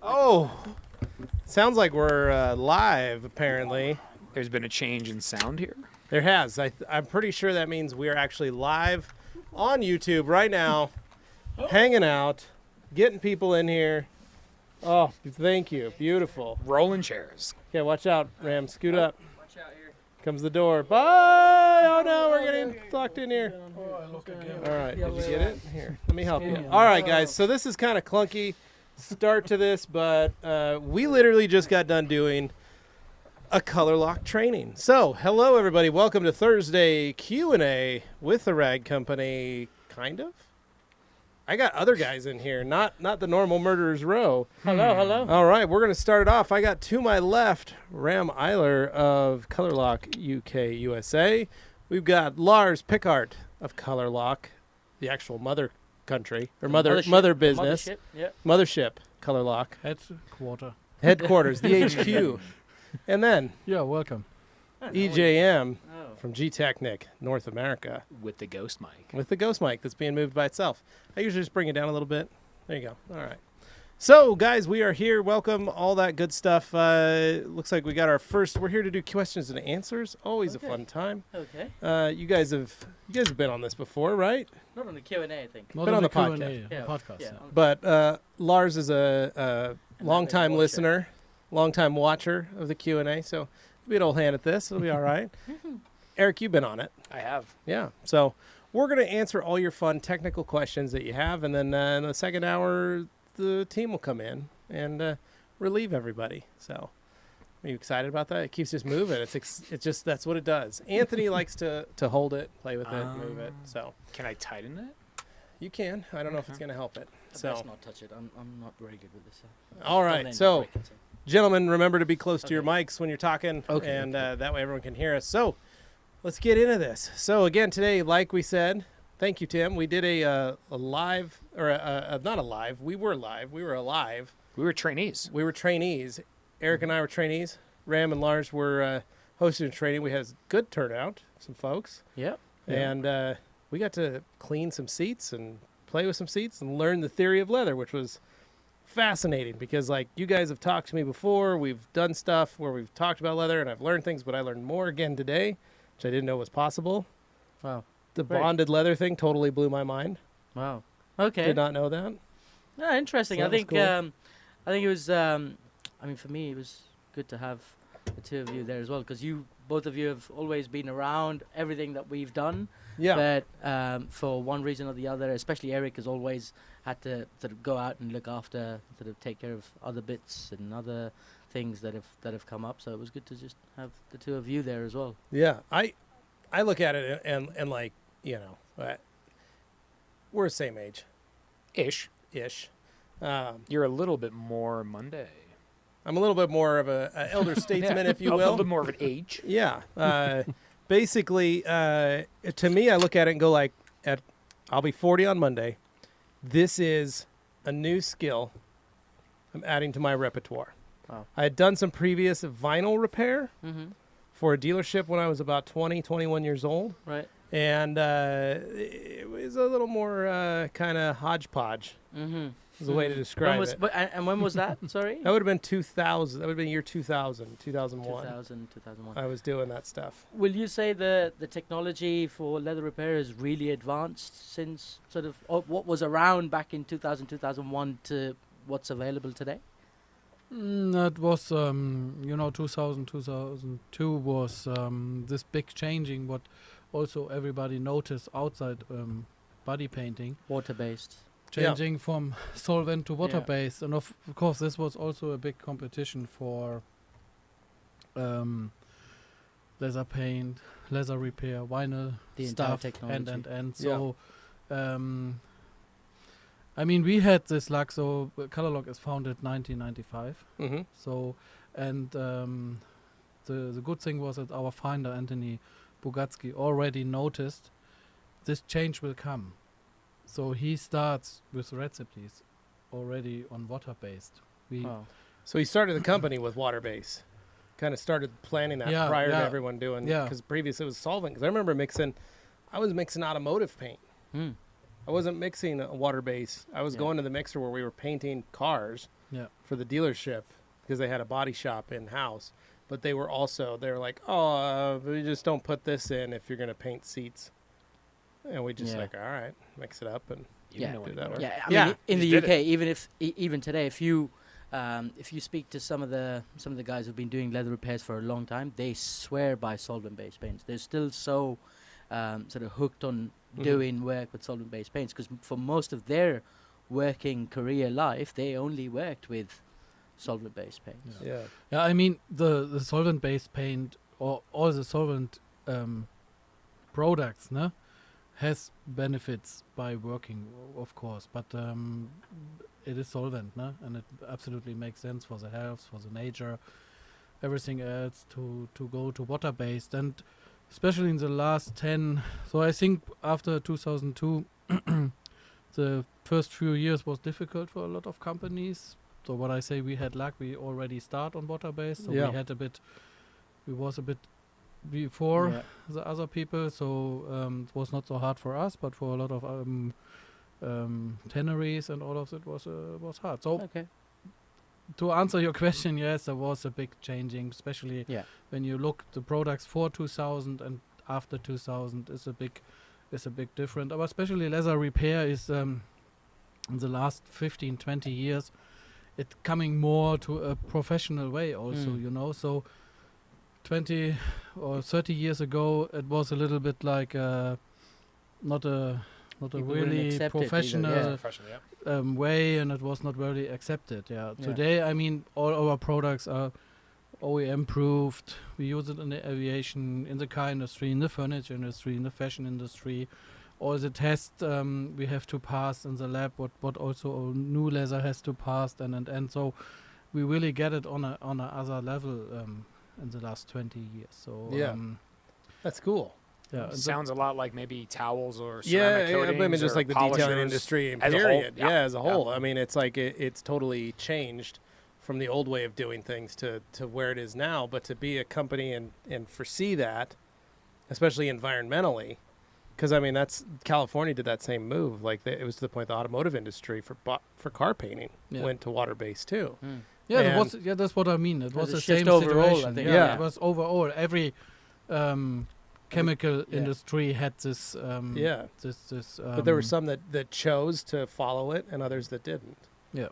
Oh, sounds like we're live, apparently. There's been a change in sound here. There has. I'm pretty sure that means we are actually live on YouTube right now, hanging out, getting people in here. Oh, thank you. Beautiful. Rolling chairs. Okay, watch out, Ram. Scoot up. Watch out here. Comes the door. Bye! Oh, no, we're getting locked in here. All right, did you get it? Here, let me help you. All right, guys, so this is kind of clunky start to this, but we literally just got done doing a ColorLock training. So, hello, everybody. Welcome to Thursday Q&A with the Rag Company, kind of. I got other guys in here, not the normal Murderers Row. Hello. All right, we're going to start it off. I got to my left, Ram Eiler of ColorLock UK USA. We've got Lars Pickart of ColorLock, the actual mother country, or mother business. Mothership, yeah. Mothership, ColorLock. Headquarters, the HQ. And then Yeah, welcome. EJM from Gtechniq, North America, With the ghost mic. with the ghost mic that's being moved by itself. I usually just bring it down a little bit. There you go. All right. So, guys, we are here. Welcome, all that good stuff. Looks like we got our first. We're here to do questions and answers. Always a fun time. Okay. You guys have been on this before, right? Not on the Q&A, I think. Not Been on the Q&A, Yeah. podcast. Yeah. Yeah. But Lars is a longtime watcher. listener, longtime watcher of the Q&A. So, be an old hand at this. It'll be all right. Eric, you've been on it. I have. Yeah. So we're going to answer all your fun technical questions that you have. And then in the second hour, the team will come in and relieve everybody. So are you excited about that? It keeps just moving. It's just, that's what it does. Anthony likes to hold it, play with it, move it. So Can I tighten it? you can. I don't know if it's going to help it. So, Let's not touch it. I'm not very good with this. all Don't right. end So, up breaking, gentlemen, remember to be close to your Okay. mics when you're talking. Okay. And that way everyone can hear us. So let's get into this. So again, today, like we said, thank you, Tim. We did a live, or not a live. We were live. We were alive. We were trainees. We were trainees. Eric and I were trainees. Ram and Lars were hosting a training. We had a good turnout, some folks. Yep. And we got to clean some seats and play with some seats and learn the theory of leather, which was fascinating because, like, you guys have talked to me before. We've done stuff where we've talked about leather, and I've learned things, but I learned more again today, which I didn't know was possible. Wow. The Great. bonded leather thing totally blew my mind. Wow. Okay. Did not know that. No, interesting. So I that was think cool. I think it was I mean, for me it was good to have the two of you there as well, because both of you have always been around everything that we've done. Yeah. But for one reason or the other, especially Eric has always had to sort of go out and look after, sort of take care of other bits and other things that have come up. So it was good to just have the two of you there as well. Yeah. I look at it and like, you know, we're the same age. Ish. You're You're a little bit more Monday. I'm a little bit more of a elder statesman, if you A will. little bit more of an age. Yeah. Basically, to me, I look at it and go like, I'll be 40 on Monday. This is a new skill I'm adding to my repertoire. Wow. I had done some previous vinyl repair Mm-hmm. for a dealership when I was about 20, 21 years old. Right. And it was a little more kind of hodgepodge Mm-hmm. is the way to describe it. And when was that? Sorry. That would have been 2000. That would have been year 2000, 2001. 2001. I was doing that stuff. Will you say the technology for leather repair has really advanced since sort of what was around back in 2000, 2001 to what's available today? That was, 2000, 2002 was this big changing, what also everybody noticed outside body painting, Water-based. changing from solvent to water-based. And of course, this was also a big competition for leather paint, leather repair, vinyl The entire stuff, technology. and so I mean, we had this luck. So ColorLock is founded 1995. Mm-hmm. So, and the good thing was that our founder Anthony Bugatsky already noticed this change will come. So he starts with recipes already on water-based. Wow. So he started the company with water base. Kind of started planning that Yeah, prior to yeah, everyone doing. yeah. Because previous it was solvent. Because I remember I was mixing automotive paint. Mm. I wasn't mixing a water base. I was Yeah. going to the mixer where we were painting cars Yeah. for the dealership because they had a body shop in house. But they were like, oh, we just don't put this in if you're going to paint seats. And we just Yeah. like, all right, mix it up and You Yeah. know do any that better. Yeah, I Yeah, mean, in you the did UK, even today, if you speak to some of the guys who've been doing leather repairs for a long time, they swear by solvent-based paints. They're still so sort of hooked on doing work with solvent-based paints because for most of their working career life, they only worked with solvent-based paints. Yeah. Yeah. Yeah, I mean the solvent-based paint or all the solvent products, no, has benefits by working, of course, but it is solvent, no, and it absolutely makes sense for the health, for the nature, everything else to go to water-based, and especially in the last 10. So I think after 2002, the first few years was difficult for a lot of companies. So what I say, we had luck. We already start on water-based, so Yeah. we was a bit before Yeah. the other people, so it was not so hard for us, but for a lot of tanneries and all of it was hard. So Okay. to answer your question, yes, there was a big changing, especially Yeah. when you look the products for 2000 and after 2000 is a big difference. But especially leather repair is in the last 15-20 years it coming more to a professional way also, Mm. you know. So 20 or 30 years ago it was a little bit like not a People wouldn't really accept it either, professional yeah. Professional, yeah. way, and it was not really accepted. Yeah. Yeah. Today, I mean, all our products are OEM proved. We use it in the aviation, in the car industry, in the furniture industry, in the fashion industry. All the tests we have to pass in the lab, what also new leather has to pass, and so we really get it on a other level in the last 20 years. So Yeah. That's cool. yeah, and the- Sounds a lot like maybe towels or ceramic Yeah, I coatings mean, just or like the detailing polishers industry, as a whole. period. Yeah, as a Yeah. whole. I mean, it's like it's totally changed from the old way of doing things to where it is now. But to be a company and foresee that, especially environmentally, because I mean, that's California did that same move. Like it was to the point the automotive industry for car painting Yeah. went to water based too. Mm. Yeah, And- that's what I mean. It was a the shift same overall, I situation. think. Yeah. It was overall. Every chemical Yeah. industry had this. Yeah, This. but there were some that chose to follow it and others that didn't. Yeah.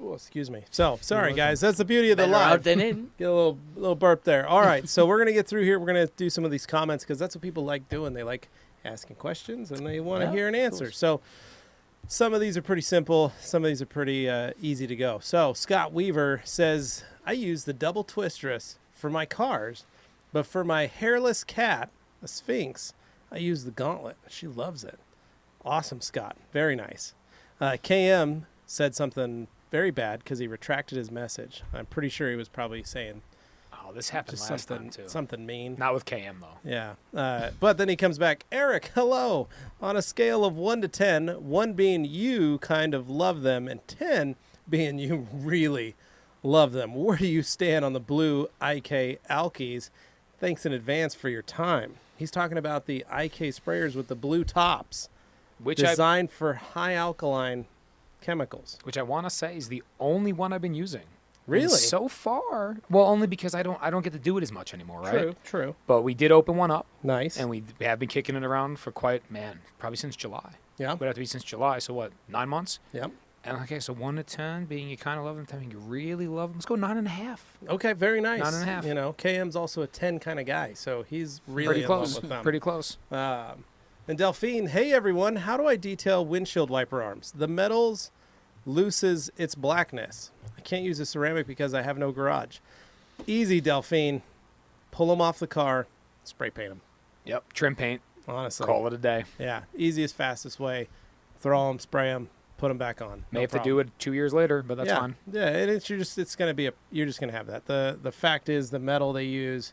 Oh, excuse me. So sorry, welcome. guys. That's the beauty of the Better live. out than in. Get a little burp there. All right, so we're gonna get through here. We're gonna do some of these comments because that's what people like doing. They like asking questions and they want to Yeah, hear an of answer. course. So some of these are pretty simple. Some of these are pretty easy to go. So Scott Weaver says, "I use the double twistress for my cars, but for my hairless cat, a Sphinx, I use the gauntlet. She loves it." Awesome, Scott. Very nice. KM said something very bad because he retracted his message. I'm pretty sure he was probably saying Oh, this happened just last something time too. something mean. Not with KM though. Yeah. But then he comes back, Eric, hello. On a scale of 1 to 10, 1 being you kind of love them, and 10 being you really love them. Where do you stand on the blue IK alkies? Thanks in advance for your time. He's talking about the IK sprayers with the blue tops, Which designed for high alkaline chemicals. I want to say is the only one I've been using. And Really? so far, well, only because I don't get to do it as much anymore, right? True. But we did open one up, Nice. and we have been kicking it around for probably since July. Yeah. Would have to be since July. So what? 9 months. Yep. And okay, so 1 to 10 being you kind of love them, 10 being you really love them. Let's go 9.5. Okay, very nice. 9.5. You know, KM's also a 10 kind of guy, so he's really Pretty in close. love with them. Pretty close. And Delphine, hey everyone, how do I detail windshield wiper arms? The metals loses its blackness. I can't use a ceramic because I have no garage. Easy, Delphine. Pull them off the car, spray paint them. Yep. Trim paint. Honestly. Call it a day. Yeah, easiest, fastest way. Throw them, spray them, put them back on. May have to do it 2 years later, but that's yeah. fine. Yeah, and it's gonna be you're just gonna have that. The fact is the metal they use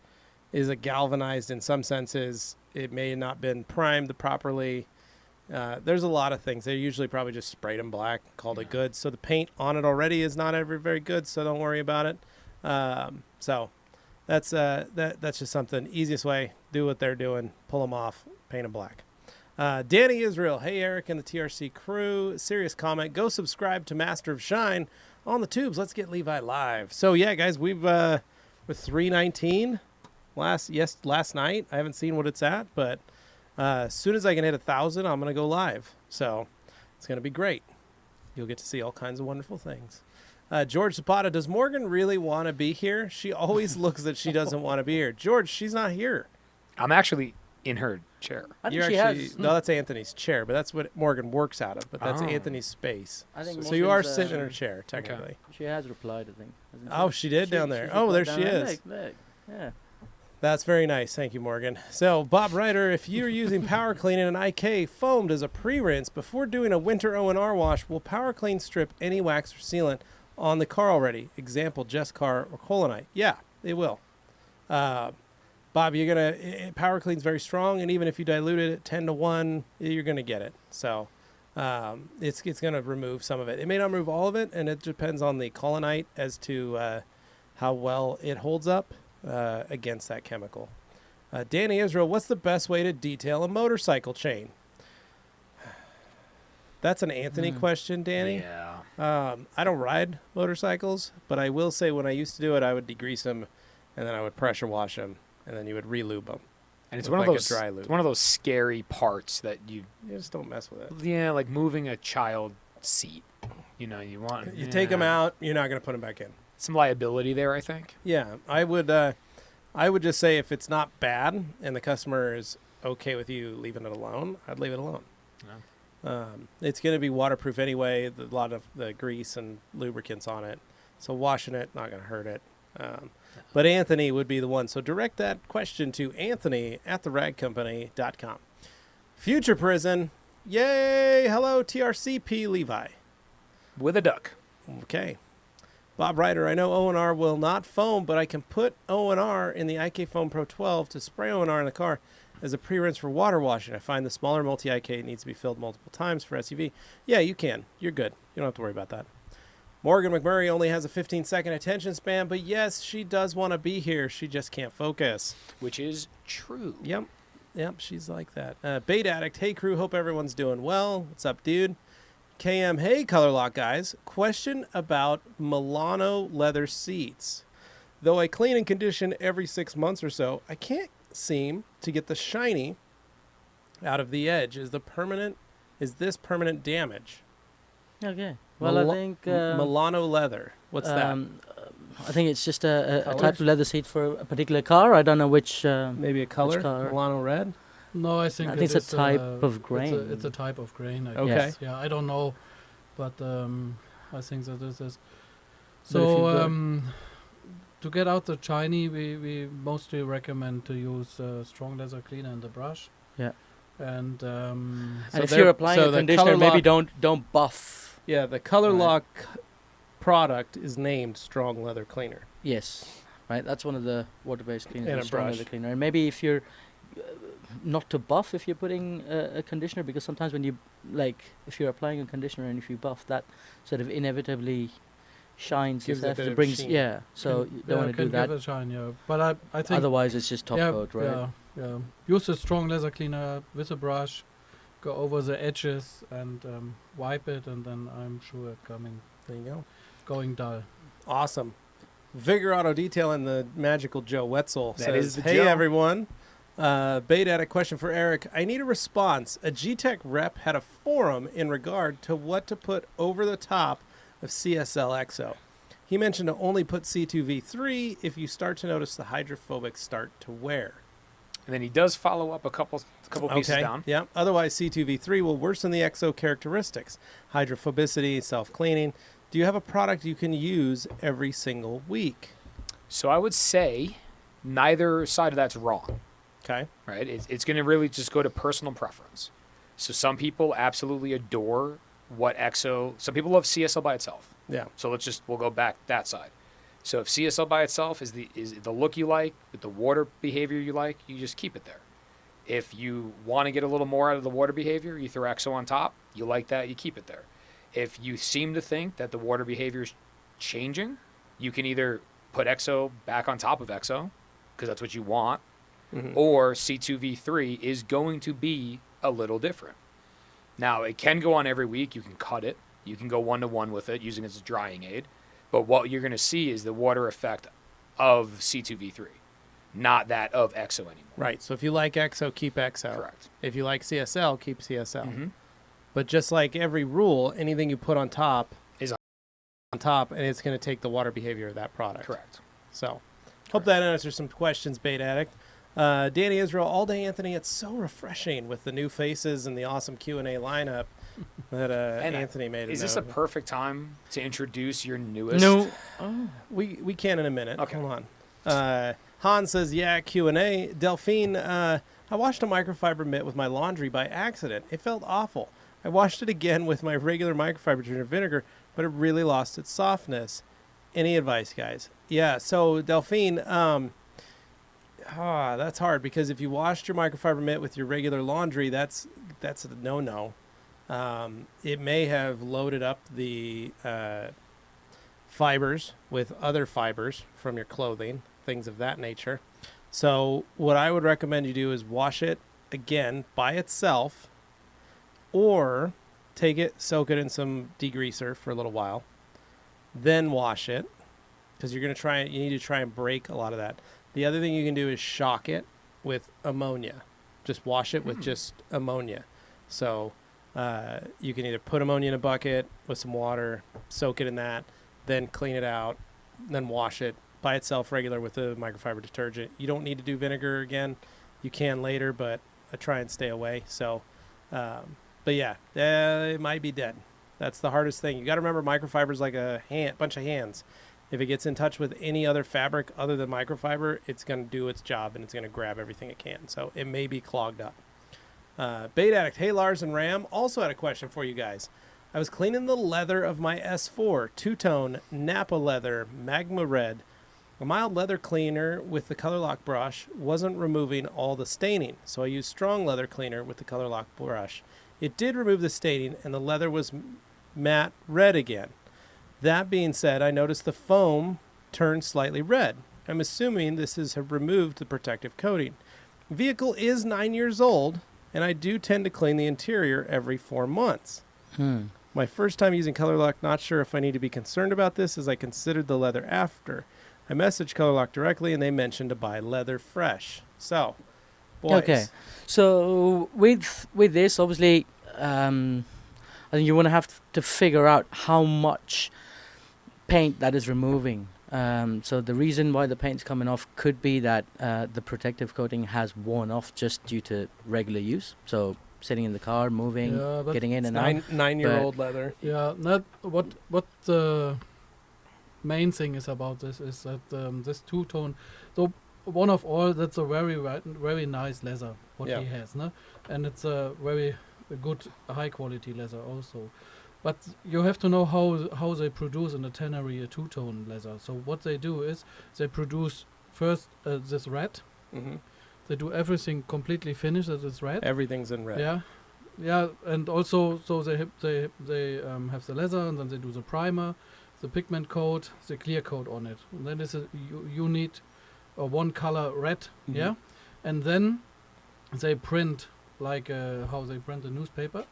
is a galvanized in some senses. It may have not been primed properly. There's a lot of things. They usually probably just sprayed them black, called it good. So the paint on it already is not very good. So don't worry about it. So that's just something. Easiest way, do what they're doing, pull them off, paint them black. Danny Israel, hey Eric and the TRC crew. Serious comment. Go subscribe to Master of Shine on the tubes. Let's get Levi live. So yeah, guys, we've with 319 last night. I haven't seen what it's at, but as soon as I can hit 1,000, I'm gonna go live. So it's gonna be great. You'll get to see all kinds of wonderful things. George Zapata, does Morgan really want to be here? She always looks that she doesn't want to be here. George, she's not here. I'm actually in her chair. I think You're she actually, has. no, that's Anthony's chair, but that's what Morgan works out of. But that's Anthony's space. I think So you are Morgan's, sitting in her chair, technically. She has replied, I think. hasn't Oh, she did down there. Oh, there she is. Look. Yeah. That's very nice. Thank you, Morgan. So, Bob Ryder, if you're using Power Clean and an IK foamed as a pre-rinse before doing a winter O&R wash, will Power Clean strip any wax or sealant on the car already? Example, Jess Car or Colonite. Yeah, it will. Bob, you're gonna Power Clean's very strong, and even if you dilute it at 10-1, you're gonna get it. So, it's gonna remove some of it. It may not remove all of it, and it depends on the Colonite as to how well it holds up against that chemical. Danny Israel, what's the best way to detail a motorcycle chain? That's an Anthony question, Danny. Yeah. I don't ride motorcycles, but I will say when I used to do it, I would degrease them, and then I would pressure wash them, and then you would re-lube them. And it's With one of like a those dry lube. it's one of those scary parts that you Just don't mess with it. yeah, like moving a child seat. You know, you want You take them out, you're not going to put them back in. Some liability there, I think. Yeah, I would just say if it's not bad and the customer is okay with you leaving it alone, I'd leave it alone. It's going to be waterproof anyway. A lot of the grease and lubricants on it, so washing it not going to hurt it. But Anthony would be the one. So direct that question to Anthony@theragcompany.com. Future Prison, yay! Hello, TRCP Levi. With a duck. Okay. Bob Ryder, I know O&R will not foam, but I can put O&R in the IK Foam Pro 12 to spray O&R in the car as a pre-rinse for water washing. I find the smaller multi-IK needs to be filled multiple times for SUV. Yeah, you can. You're good. You don't have to worry about that. Morgan McMurray only has a 15-second attention span, but yes, she does want to be here. She just can't focus. Which is true. Yep, she's like that. Bait Addict, hey crew, hope everyone's doing well. What's up, dude? KM, hey ColorLock guys. Question about Milano leather seats. Though I clean and condition every 6 months or so, I can't seem to get the shiny out of the edge. Is this permanent damage? Okay. Well, I think Milano leather. What's that? I think it's just a type of leather seat for a particular car. I don't know which. Maybe a color? color? Milano red? No, I think it's a type of grain. It's a type of grain. I Okay. guess. Yeah, I don't know, but I think that this is. But if you've So to get out the shiny, we mostly recommend to use strong leather cleaner in the brush. Yeah. And and So if they're- you're applying so a the conditioner, maybe ColorLock- don't buff. Yeah, the ColorLock product is named Strong Leather Cleaner. Yes, right. That's one of the water-based cleaners. And the a strong brush. leather cleaner. And maybe if you're not to buff if you're putting a conditioner, because sometimes when you if you're applying a conditioner and if you buff, that sort of inevitably shines Gives the it a stuff. bit It of brings sheen. so you don't want to do can that. give a shine, yeah. But I think Otherwise, it's just top coat, right? Yeah. Use a strong leather cleaner with a brush, go over the edges and wipe it, and then I'm sure it's There you go. going dull. Awesome. Vigor Auto Detail and the magical Joe Wetzel That says, is the hey Joe. everyone. Bait had a question for Eric. I need a response. A Gtech rep had a forum in regard to what to put over the top of CSL XO. He mentioned to only put C2V3 if you start to notice the hydrophobic start to wear. And then he does follow up a couple pieces down. Yeah. Otherwise, C2V3 will worsen the XO characteristics. Hydrophobicity, self-cleaning. Do you have a product you can use every single week? So I would say neither side of that's wrong, Okay. right? It's going to really just go to personal preference. So some people absolutely adore what XO. Some people love CSL by itself. Yeah. So we'll go back that side. So if CSL by itself is the look you like, with the water behavior you like, you just keep it there. If you want to get a little more out of the water behavior, you throw XO on top. You like that, you keep it there. If you seem to think that the water behavior is changing, you can either put XO back on top of XO, because that's what you want, Mhm. or C2V3 is going to be a little different. Now, it can go on every week. You can cut it. You can go 1-to-1 with it using it as a drying aid. But what you're going to see is the water effect of C2V3, not that of EXO anymore. Right. So if you like EXO, keep EXO. Correct. If you like CSL, keep CSL. Mm-hmm. But just like every rule, anything you put on top Is on top, and it's going to take the water behavior of that product. Correct. So, hope that answers some questions, Bait Addict. Danny Israel, all day Anthony, it's so refreshing with the new faces and the awesome Q&A lineup that Anthony made. Is this a perfect time to introduce your newest? No. We can in a minute. Okay. Hold on. Han says, yeah, Q&A. Delphine, I washed a microfiber mitt with my laundry by accident. It felt awful. I washed it again with my regular microfiber detergent vinegar, but it really lost its softness. Any advice, guys? Yeah, so Delphine, that's hard because if you washed your microfiber mitt with your regular laundry, that's a no-no. It may have loaded up the fibers with other fibers from your clothing, things of that nature. So what I would recommend you do is wash it again by itself, or take it, soak it in some degreaser for a little while, then wash it, because you need to try and break a lot of that. The other thing you can do is shock it with ammonia. Just wash it with just ammonia. So you can either put ammonia in a bucket with some water, soak it in that, then clean it out, then wash it by itself regular with the microfiber detergent. You don't need to do vinegar again. You can later, but I try and stay away. So, but yeah, it might be dead. That's the hardest thing. You got to remember microfiber is like a bunch of hands. If it gets in touch with any other fabric other than microfiber, it's going to do its job and it's going to grab everything it can. So it may be clogged up. Bait Addict, hey Lars and Ram, also had a question for you guys. I was cleaning the leather of my S4 two-tone Napa leather Magma Red. A mild leather cleaner with the ColorLock brush wasn't removing all the staining, so I used strong leather cleaner with the ColorLock brush. It did remove the staining, and the leather was matte red again. That being said, I noticed the foam turned slightly red. I'm assuming this has removed the protective coating. The vehicle is 9 years old, and I do tend to clean the interior every 4 months. My first time using ColorLock, not sure if I need to be concerned about this, as I considered the leather after. I messaged ColorLock directly, and they mentioned to buy leather fresh. So, boys. Okay, so with this, obviously, I think you want to have to figure out how much paint that is removing. So the reason why the paint's coming off could be that the protective coating has worn off just due to regular use. So sitting in the car, moving, getting in and out. 9-year-old leather. Yeah, not what the main thing is about this is that this two-tone. So one of all, that's a very nice leather what he has, no? And it's a very good high quality leather also. But you have to know how they produce in the tannery a two-tone leather. So what they do is they produce first this red. Mm-hmm. They do everything completely finished that is red. Everything's in red. Yeah, and also so they have the leather, and then they do the primer, the pigment coat, the clear coat on it. And then you need one color red, and then they print like how they print the newspaper.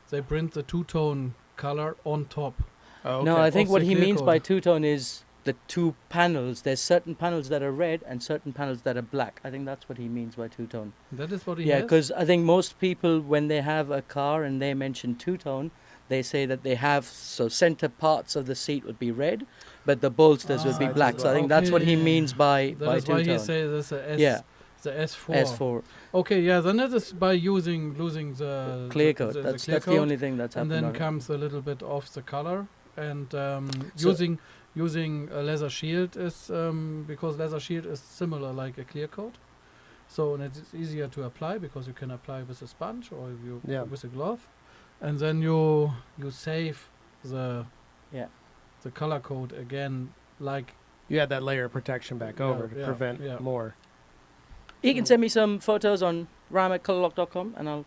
They print the two-tone color on top. Oh, okay. No, I think what he means code. by two-tone is the two panels. There's certain panels that are red and certain panels that are black. I think that's what he means by two-tone. That is what he Yeah, has? because I think most people, when they have a car and they mention two-tone, they say that they have, so center parts of the seat would be red, but the bolsters would be sides black. as So I well. think that's what he means by That is why two-tone. he says this the S4. S4. Okay, yeah, then that is by losing the Clear coat. the That's clear the coat, only thing that's and happened. then on it. comes a little bit of the color. And So- using a leather shield is because leather shield is similar like a clear coat. So and it's easier to apply because you can apply with a sponge or with a glove, and then you save the color coat again, like You had that layer of protection back over to prevent yeah. more. You can send me some photos on ram@colorlock.com and I'll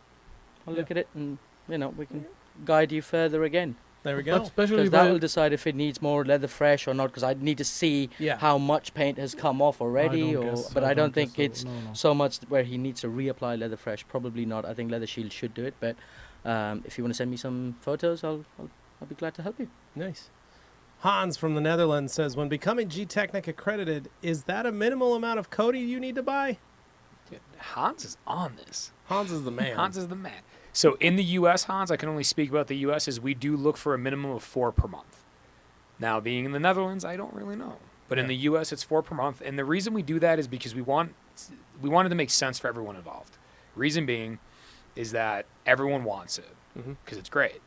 look at it and we can guide you further again. There we But go. especially Because that by will decide if it needs more leather fresh or not. Because I need to see Yeah. how much paint has come off already. But I don't think it's so much where he needs to reapply leather fresh. Probably not. I think Leather Shield should do it. But if you want to send me some photos, I'll be glad to help you. Nice. Hans from the Netherlands says, when becoming Gtechnic accredited, is that a minimal amount of coating you need to buy? Dude, Hans is on this. Hans is the man. Hans is the man. So in the U.S., Hans, I can only speak about the U.S., is we do look for a minimum of 4 per month. Now, being in the Netherlands, I don't really know. But in the U.S., it's 4 per month. And the reason we do that is because we wanted to make sense for everyone involved. Reason being is that everyone wants it because it's great.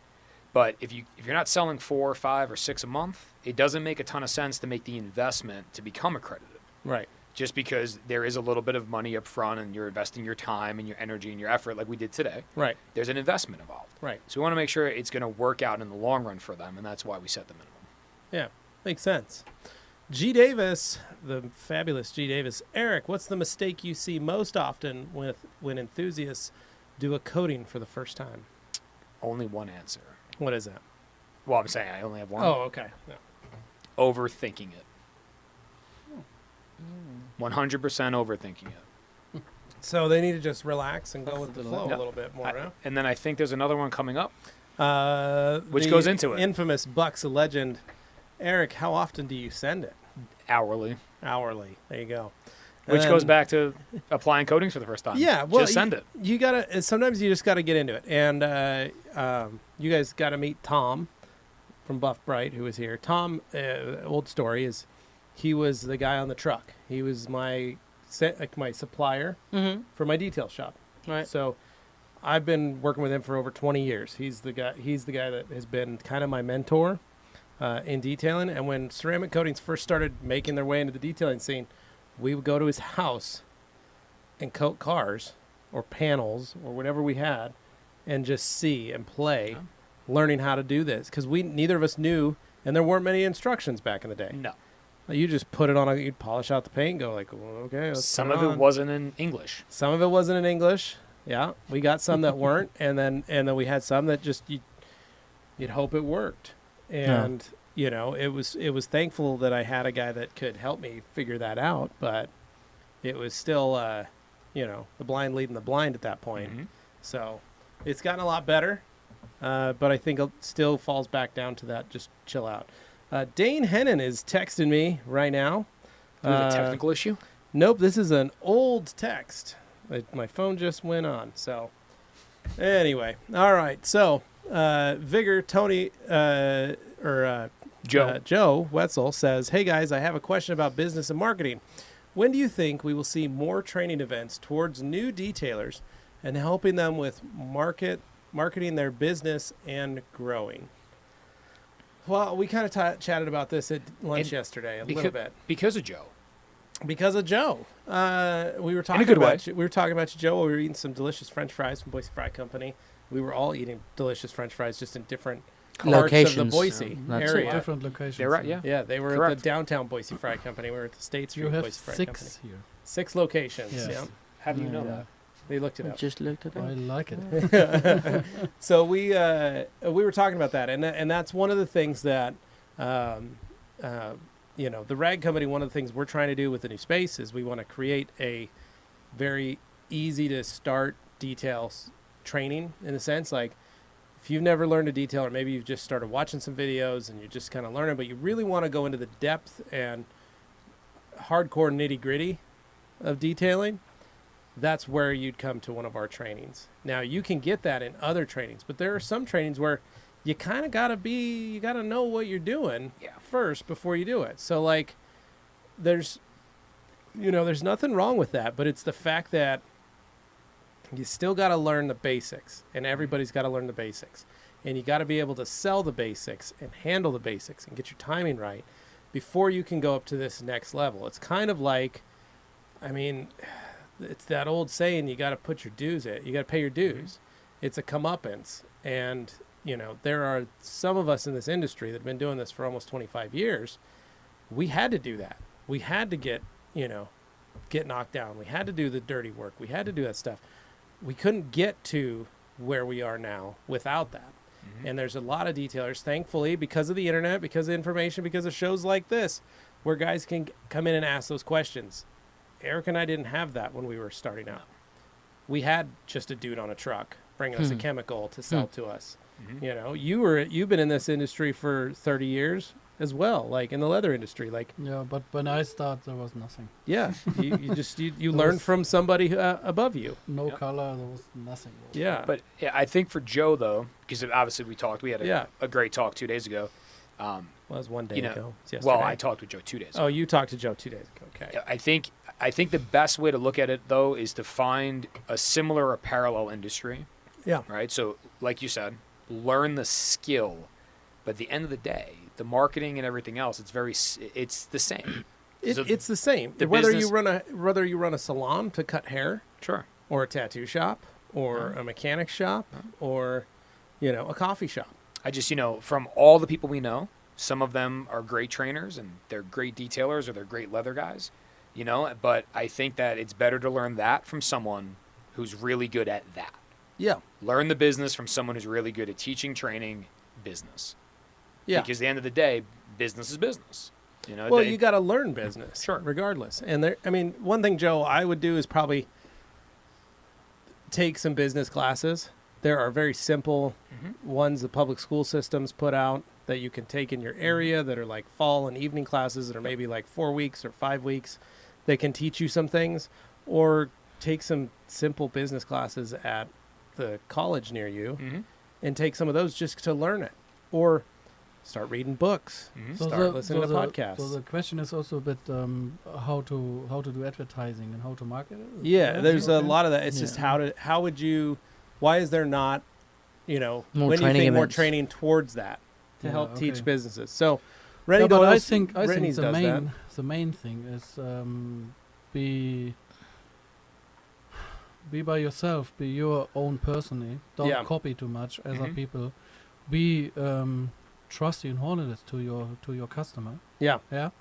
But if you're not selling 4, 5, or 6 a month, it doesn't make a ton of sense to make the investment to become accredited. Right. Just because there is a little bit of money up front and you're investing your time and your energy and your effort like we did today. Right. There's an investment involved. Right. So we want to make sure it's going to work out in the long run for them, and that's why we set the minimum. Yeah, makes sense. G. Davis, the fabulous G. Davis. Eric, what's the mistake you see most often when enthusiasts do a coating for the first time? Only one answer. What is that? Well, I'm saying I only have one. Oh, okay. Yeah. Overthinking it. 100% overthinking it. So they need to just relax and go with the flow Yeah. a little bit more, huh? And then I think there's another one coming up. Which The goes into it. Infamous Bucks a legend. Eric, how often do you send it? Hourly. Hourly. There you go. Which goes back to applying coatings for the first time. Yeah, well, just send it. You gotta. Sometimes you just gotta get into it, and you guys got to meet Tom from Buff Bright, who was here. Tom, old story is, he was the guy on the truck. He was my supplier for my detail shop. Right. So I've been working with him for over 20 years. He's the guy that has been kind of my mentor in detailing. And when ceramic coatings first started making their way into the detailing scene, we would go to his house and coat cars or panels or whatever we had and just see and play, learning how to do this. Because neither of us knew, and there weren't many instructions back in the day. No. You just put it on, you'd polish out the paint and go like, well, okay. Some of it wasn't in English. Some of it wasn't in English. Yeah. We got some that weren't. And then we had some that just, you'd hope it worked. And, you know, it was thankful that I had a guy that could help me figure that out, but it was still, you know, the blind leading the blind at that point. Mm-hmm. So it's gotten a lot better, but I think it still falls back down to that. Just chill out. Dane Hennen is texting me right now. Do we have a technical issue? Nope, this is an old text. My phone just went on. So anyway, all right. So Vigor, Tony, Joe Wetzel says, "Hey guys, I have a question about business and marketing. When do you think we will see more training events towards new detailers and helping them with marketing their business and growing?" Well, we kind of chatted about this at lunch yesterday a little bit. Because of Joe. Because of Joe. We were talking In a good about way. We were talking about you, Joe, while we were eating some delicious French fries from Boise Fry Company. We were all eating delicious French fries just in different parts Locations. of the Boise That's area. different locations. They're right, yeah. Yeah, they were at Correct. the downtown Boise Fry Company. We were at the State Street You have Boise Fry 6 Company. here. 6 locations. Yes. Yeah. How do you know Yeah. that? They looked it I up. just looked it I up. like it. So we were talking about that, and that's one of the things that you know, the rag company. One of the things we're trying to do with the new space is we want to create a very easy to start details training, in a sense. Like, if you've never learned a detail, or maybe you've just started watching some videos and you're just kind of learning, but you really want to go into the depth and hardcore nitty gritty of detailing, that's where you'd come to one of our trainings. Now, you can get that in other trainings, but there are some trainings where you kind of you got to know what you're doing first before you do it. So, like, there's nothing wrong with that, but it's the fact that you still got to learn the basics, and everybody's got to learn the basics. And you got to be able to sell the basics and handle the basics and get your timing right before you can go up to this next level. It's kind of like, I mean, it's that old saying, you got to put your dues in. You got to pay your dues. It's a comeuppance. And, you know, there are some of us in this industry that have been doing this for almost 25 years. We had to do that. We had to get knocked down. We had to do the dirty work. We had to do that stuff. We couldn't get to where we are now without that. And there's a lot of detailers, thankfully, because of the internet, because of information, because of shows like this, where guys can come in and ask those questions. Eric and I didn't have that when we were starting out. We had just a dude on a truck bringing us a chemical to sell to us. You know, you've been in this industry for 30 years as well, like in the leather industry. Like, Yeah, but when I started, there was nothing. yeah, you learn from somebody above you. No color, there was nothing. Yeah, But yeah, I think for Joe though, because obviously we had Yeah. a great talk 2 days ago. well, it was one day you know, ago. It's yesterday. Well, I talked with Joe 2 days ago. Oh, you talked to Joe 2 days ago. Okay. Yeah, I think the best way to look at it though is to find a similar or parallel industry. Yeah. Right. So, like you said, learn the skill, but at the end of the day, the marketing and everything else, it's the same. So It's the same. the Whether business- you run a salon to cut hair, Sure. or a tattoo shop, or a mechanic shop, or a coffee shop. I just, from all the people we know, some of them are great trainers and they're great detailers or they're great leather guys, but I think that it's better to learn that from someone who's really good at that. Yeah. Learn the business from someone who's really good at teaching, training, business. Yeah. Because at the end of the day, business is business. Well, you got to learn business, Sure. regardless. And one thing, Joe, I would do is probably take some business classes. There are very simple ones the public school systems put out that you can take in your area that are like fall and evening classes that are maybe like 4 weeks or 5 weeks. They can teach you some things, or take some simple business classes at the college near you and take some of those just to learn it, or start reading books, start listening to podcasts. So the question is also a bit how to do advertising and how to market it. Yeah, there's a okay. lot of that. It's just why is there not, More when do you training think more events. training towards that to Yeah, help teach okay. businesses? So, Rennie Yeah, but I Doyle's- think Rennie's the does that. main thing is be by yourself, be your own personally. Don't Yeah. copy too much other Mhm. people. Be trusty and honest to your customer. Yeah. Yeah.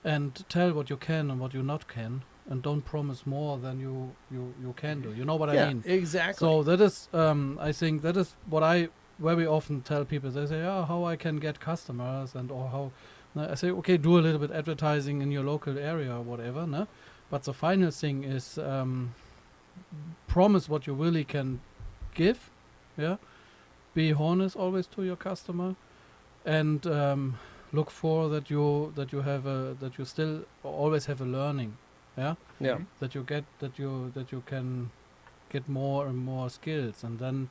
And tell what you can and what you not can, and don't promise more than you can do. You know what I mean? Exactly. So that is, I think that is what I very often tell people. They say, how I can get customers or how. I say, okay, do a little bit advertising in your local area or whatever, no? But the final thing is promise what you really can give, yeah? Be honest always to your customer, and look for that you still always have a learning, yeah? yeah. That you can get more and more skills, and then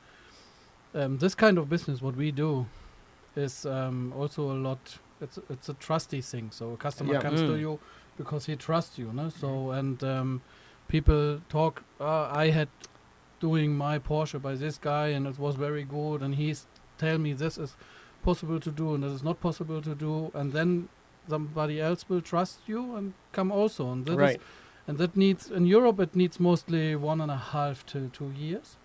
this kind of business what we do is also a lot. It's a trusty thing. So a customer Yeah. comes to you because he trusts you, no? So and people talk. I had doing my Porsche by this guy, and it was very good, and he's tell me this is possible to do and this is not possible to do, and then somebody else will trust you and come also, and that Right. and that needs, in Europe, it needs mostly 1.5 to 2 years,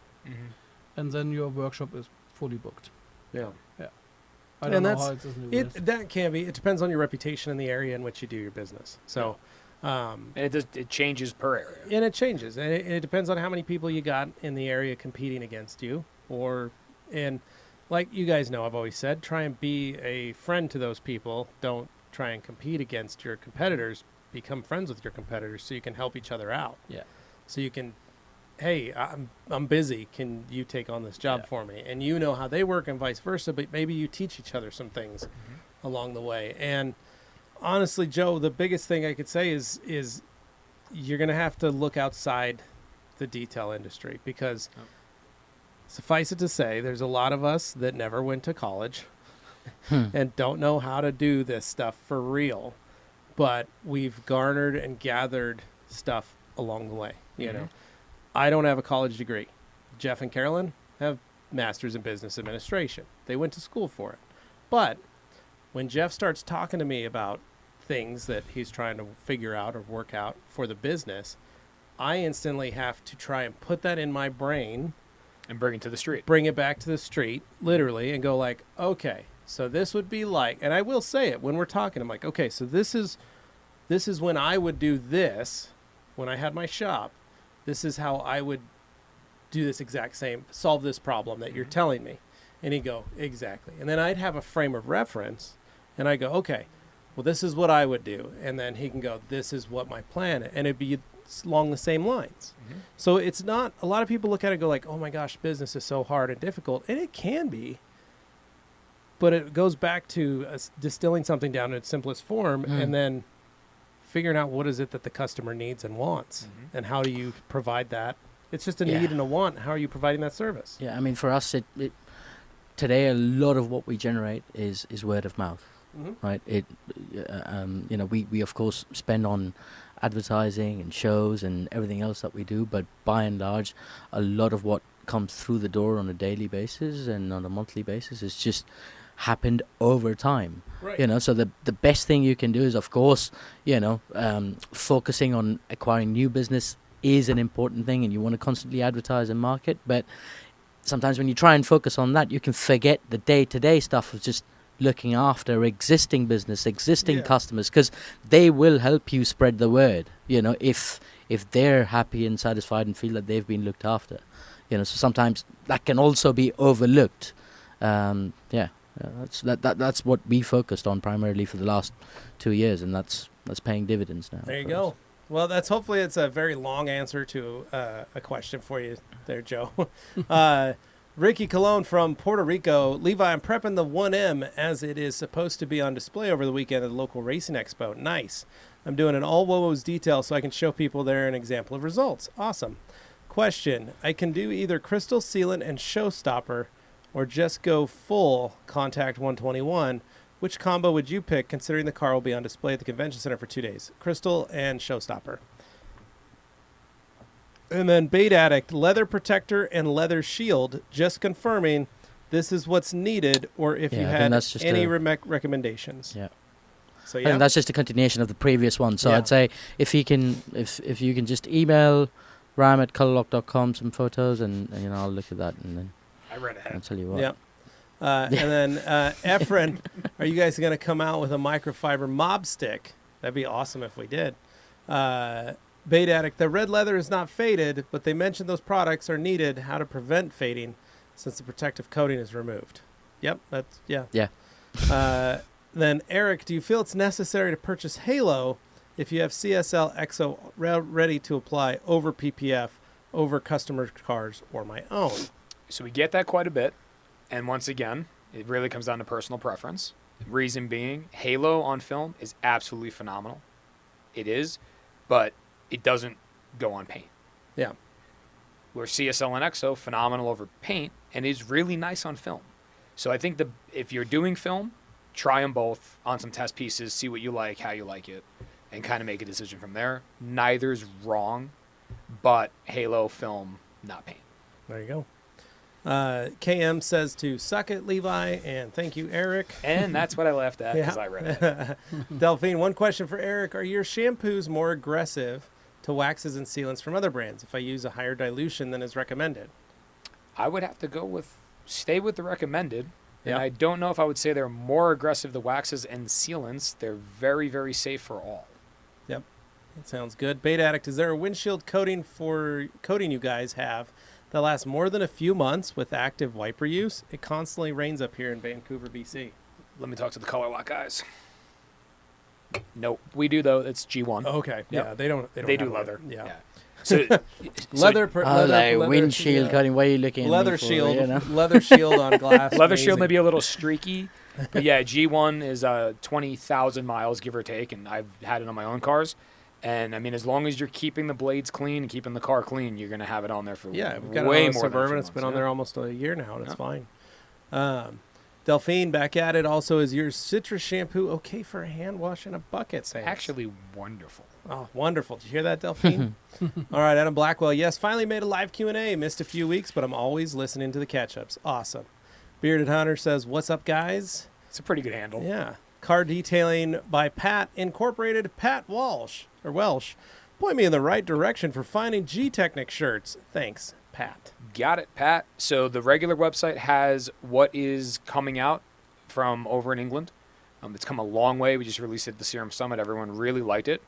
and then your workshop is fully booked. Yeah. I And don't know that's- how it's in the US. That can be. It depends on your reputation in the area in which you do your business. So, And it changes per area. and it changes, and it depends on how many people you got in the area competing against you, and like you guys know, I've always said, try and be a friend to those people. Don't try and compete against your competitors. Become friends with your competitors so you can help each other out. Yeah. So you can, hey, I'm busy. Can you take on this job Yeah. for me? And you know how they work and vice versa, but maybe you teach each other some things along the way. And honestly, Joe, the biggest thing I could say is you're going to have to look outside the detail industry, because suffice it to say, there's a lot of us that never went to college and don't know how to do this stuff for real, but we've garnered and gathered stuff along the way. You know, I don't have a college degree. Jeff and Carolyn have masters in business administration. They went to school for it. But when Jeff starts talking to me about things that he's trying to figure out or work out for the business, I instantly have to try and put that in my brain, And bring it to the street. bring it back to the street, literally, and go like, okay, so this would be like, and I will say it when we're talking, I'm like, okay, so this is when I would do this, when I had my shop, this is how I would do this exact same, solve this problem that you're telling me. And he'd go, exactly. And then I'd have a frame of reference, and I go, okay, well, this is what I would do. And then he can go, this is what my plan is. And it'd be along the same lines. Mm-hmm. So it's not, a lot of people look at it and go like, oh my gosh, business is so hard and difficult. And it can be. But it goes back to distilling something down to its simplest form and then figuring out what is it that the customer needs and wants. And how do you provide that? It's just a need and a want. How are you providing that service? Yeah, I mean, for us, today a lot of what we generate is word of mouth, right? We of course spend on advertising and shows and everything else that we do, but by and large, a lot of what comes through the door on a daily basis and on a monthly basis is just happened over time. Right. So the best thing you can do is, of course, focusing on acquiring new business is an important thing, and you want to constantly advertise and market, but sometimes when you try and focus on that, you can forget the day-to-day stuff of just looking after existing business, existing customers, because they will help you spread the word, if they're happy and satisfied and feel that they've been looked after. So sometimes that can also be overlooked. That's what we focused on primarily for the last 2 years, and that's paying dividends now. There you go. Well, hopefully it's a very long answer to a question for you there, Joe. Ricky Colon from Puerto Rico. Levi, I'm prepping the 1M as it is supposed to be on display over the weekend at the local racing expo. Nice. I'm doing an all Wowo's detail so I can show people there an example of results. Awesome. Question. I can do either crystal sealant and showstopper or just go full contact 121. Which combo would you pick, considering the car will be on display at the convention center for 2 days? Crystal and showstopper. And then Bait Addict, leather protector and leather shield. Just confirming this is what's needed, or if you had any recommendations. Yeah. So And that's just a continuation of the previous one. So I'd say if you can just email ram@colorlock.com some photos, and I'll look at that, and then I read ahead. I'll tell you what. Yep. And then Efren, are you guys going to come out with a microfiber mob stick? That'd be awesome if we did. Bait Addict, the red leather is not faded, but they mentioned those products are needed. How to prevent fading since the protective coating is removed. Yep, Yeah. Then Eric, do you feel it's necessary to purchase Halo if you have CSL EXO ready to apply over PPF, over customer cars, or my own? So we get that quite a bit. And once again, it really comes down to personal preference. Reason being, Halo on film is absolutely phenomenal. It is, but it doesn't go on paint. Yeah. Where CSL and EXO, phenomenal over paint, and is really nice on film. So I think if you're doing film, try them both on some test pieces, see what you like, how you like it, and kind of make a decision from there. Neither's wrong, but Halo film, not paint. There you go. KM says to suck it, Levi, and thank you, Eric. And that's what I left at because I read it. Delphine, one question for Eric. Are your shampoos more aggressive to waxes and sealants from other brands if I use a higher dilution than is recommended? I would have to stay with the recommended. And I don't know if I would say they're more aggressive, the waxes and sealants. They're very, very safe for all. Yep. That sounds good. Bait Addict, is there a windshield coating you guys have that lasts more than a few months with active wiper use? It constantly rains up here in Vancouver, BC. Let me talk to the ColorLock guys. Nope. We do, though. It's G1. Okay. Yep. Yeah, they do have leather. Yeah. So leather windshield coating. Why are you looking at leather me shield, leather shield on glass. Leather shield may be a little streaky, but yeah, G1 is 20,000 miles, give or take, and I've had it on my own cars. And I mean, as long as you're keeping the blades clean and keeping the car clean, you're gonna have it on there for we've got way it on more. Suburban. It's been on there almost a year now, and it's fine. Delphine, back at it. Also, is your citrus shampoo okay for a hand wash in a bucket? Sam? Actually, wonderful. Oh, wonderful. Did you hear that, Delphine? All right, Adam Blackwell. Yes, finally made a live Q&A. Missed a few weeks, but I'm always listening to the catch-ups. Awesome. Bearded Hunter says, what's up, guys? It's a pretty good handle. Yeah. Car detailing by Pat Incorporated. Pat Welsh. Point me in the right direction for finding Gtechniq shirts. Thanks, Pat. Got it, Pat. So the regular website has what is coming out from over in England. It's come a long way. We just released it at the Serum Summit. Everyone really liked it.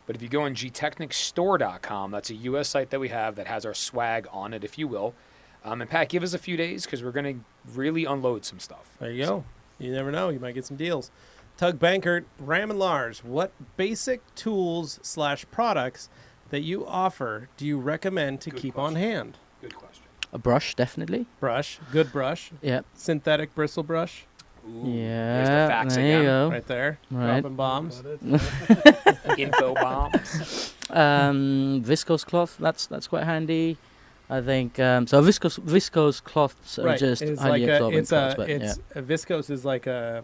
But if you go on gtechnicstore.com, that's a U.S. site that we have that has our swag on it, if you will. And Pat, give us a few days because we're going to really unload some stuff. There you go. You never know. You might get some deals. Tug Bankert, Ram and Lars, what basic tools/products that you offer do you recommend to keep on hand? Good question. A brush, definitely. Brush, good brush. Yeah. Synthetic bristle brush, Ooh, Yeah. There's the facts there you again. go. right there. Right. Dropping bombs. Info bombs. Viscose cloth. That's quite handy. I think so. Viscose cloths are just It's highly like absorbent it's cloths, a, but it's a viscose is like a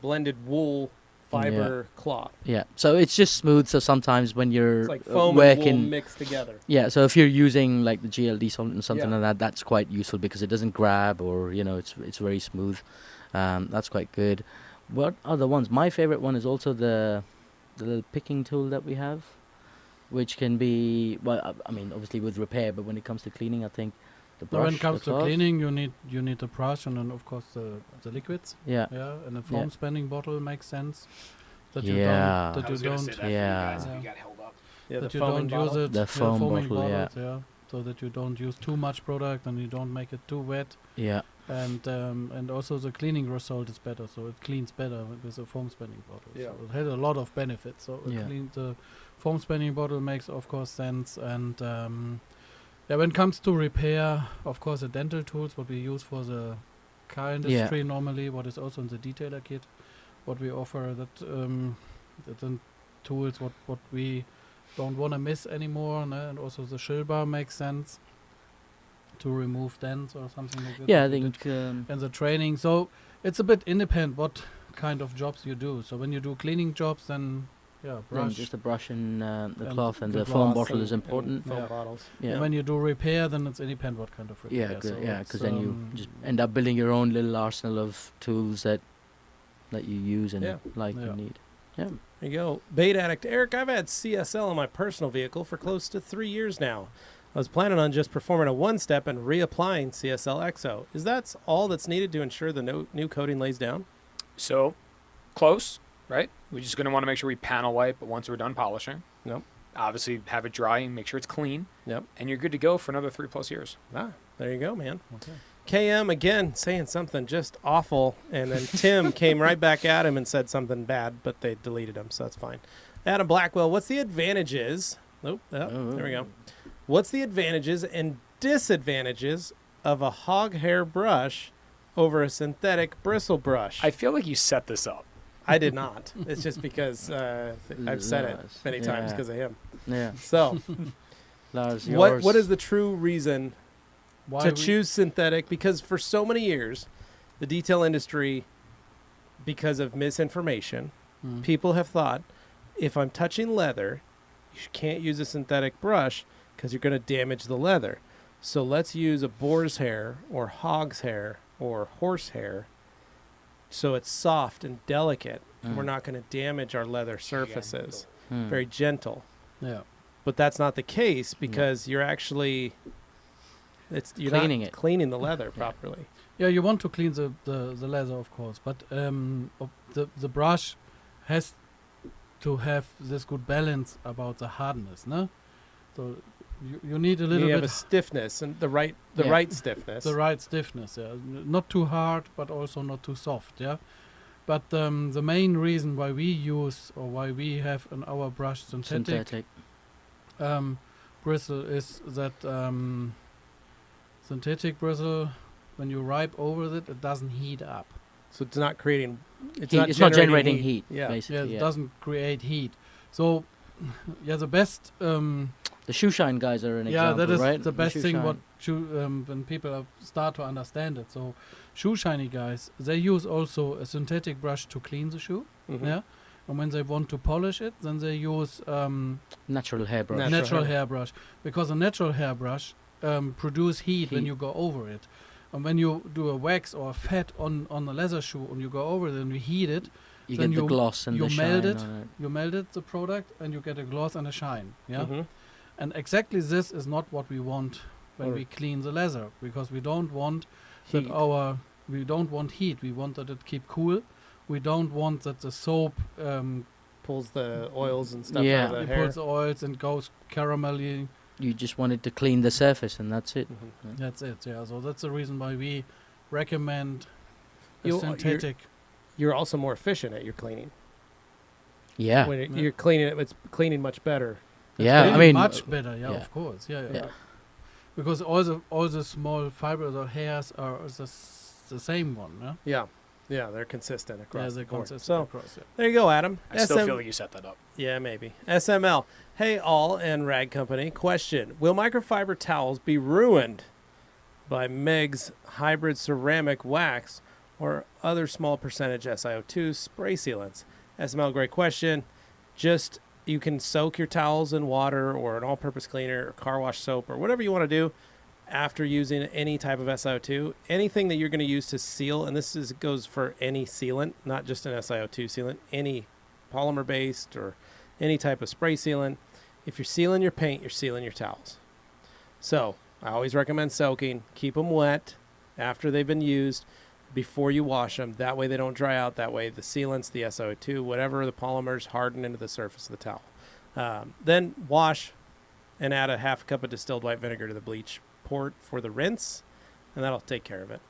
blended wool fiber cloth. yeah. So it's just smooth. So sometimes when you're It's like foam and wool working, mixed together. yeah. So if you're using like the GLD solvent or something Yeah. like that, that's quite useful because it doesn't grab or it's very smooth. That's quite good. What other ones? My favorite one is also the little picking tool that we have, which can be I mean obviously with repair, but when it comes to cleaning, I think the brush. When it comes the to cloth, cleaning, you need the brush and then of course the liquids. yeah. Yeah, and a foam spanning bottle makes sense. That Yeah. you don't. I That you was gonna say don't. that for you Yeah. guys if Yeah. you got held up. Yeah, That the you don't foaming use bottle. it. The foam foaming bottle, yeah. bottles, yeah. So that you don't use too much product and you don't make it too wet. Yeah. And also the cleaning result is better, so it cleans better with a foam spanning bottle. Yeah. So it has a lot of benefits. So Yeah. the foam spanning bottle makes of course sense. And when it comes to repair, of course the dental tools what we use for the car industry normally, what is also in the detailer kit, what we offer that the tools what we don't want to miss anymore, no? And also the shill bar makes sense to remove dents or something like that. Yeah, I what we did think in the training. So it's a bit independent what kind of jobs you do. So when you do cleaning jobs, then then brush. just the brush and the and cloth and the the foam Gloss bottle is and important. foam Yeah. bottles. Yeah. And when you do repair, then it's independent what kind of repair. Yeah, So yeah, it's, because then you just end up building your own little arsenal of tools that you use and like Yeah. and need. Yeah. There you go. Bait Addict. Eric, I've had CSL on my personal vehicle for close to 3 years now. I was planning on just performing a one-step and reapplying CSL EXO. Is that all that's needed to ensure the new coating lays down? So, close, right? We're just going to want to make sure we panel wipe once we're done polishing. Yep. Obviously, have it dry and make sure it's clean. Yep. And you're good to go for another 3+ years. Ah, there you go, man. Okay. KM, again, saying something just awful. And then Tim came right back at him and said something bad, but they deleted him, so that's fine. Adam Blackwell, what's the advantages? There we go. What's the advantages and disadvantages of a hog hair brush over a synthetic bristle brush? I feel like you set this up. I did not. It's just because I've said it Lars. many times Yeah. because of him. Yeah. So, Lars, what is the true reason Why to we- choose synthetic? Because for so many years, the detail industry, because of misinformation, Mm. people have thought if I'm touching leather, you can't use a synthetic brush because you're going to damage the leather. So let's use a boar's hair or hog's hair or horse hair so it's soft and delicate and we're not going to damage our leather surfaces. Very gentle. Yeah. But that's not the case because you're actually you're Cleaning not it. cleaning the leather properly. Yeah, you want to clean the leather, of course, but the brush has to have this good balance about the hardness, no? So you need a little You have bit a stiffness and the right stiffness. the right stiffness, yeah. Not too hard, but also not too soft, yeah. But the main reason why we use or why we have in our brush synthetic. Bristle is that synthetic bristle, when you wipe over it, it doesn't heat up. So it's not creating. It's not generating heat. Yeah. Basically. Yeah, it doesn't create heat. So, yeah, the best. The shoe shine guys are an Yeah, example, that is right? the best shoe thing. shine. What when people start to understand it. So, shoe shiny guys, they use also a synthetic brush to clean the shoe. Mhm. Yeah, and when they want to polish it, then they use natural hairbrush. Natural natural hair. hairbrush, because a natural hairbrush produce heat when Heat. you go over it. And when you do a wax or a fat on a leather shoe and you go over it and you heat it, You then get the you- gloss and you the melt shine it. on it. you melted the product and you get a gloss and a shine. Yeah, Mhm. and exactly this is not what we want when Or- we clean the leather, because we don't want Heat. that we don't want heat. We want that it keep cool. We don't want that the soap Pulls the oils and stuff Yeah. out of it the hair. pulls the oils and goes caramelly You just wanted to clean the surface, and that's it. Mhm. That's it. Yeah. So that's the reason why we recommend a You're- synthetic. You're also more efficient at your cleaning. Yeah. When Yeah. you're cleaning it, it's cleaning much better. Yeah. I Really mean, much better. Yeah, yeah. of course. Yeah, yeah. Yeah. Because all the small fibers or hairs are the same one. Yeah. Yeah. Yeah, they're consistent across Yeah, the they're board. consistent So across. Yeah. there you go, Adam. I still SM feel like you set that up. Yeah, maybe. SML. Hey, all and Rag Company. Question. Will microfiber towels be ruined by Meg's hybrid ceramic wax or other small percentage SiO2 spray sealants? SML, great question. Just, you can soak your towels in water or an all-purpose cleaner or car wash soap or whatever you want to do after using any type of SiO2. Anything that you're going to use to seal, and this goes for any sealant, not just an SiO2 sealant, any polymer-based or any type of spray sealant. If you're sealing your paint, you're sealing your towels. So I always recommend soaking. Keep them wet after they've been used before you wash them. That way they don't dry out. That way the sealants, the SiO2, whatever the polymers harden into the surface of the towel. Then wash and add a half cup of distilled white vinegar to the bleach port for the rinse, and that'll take care of it.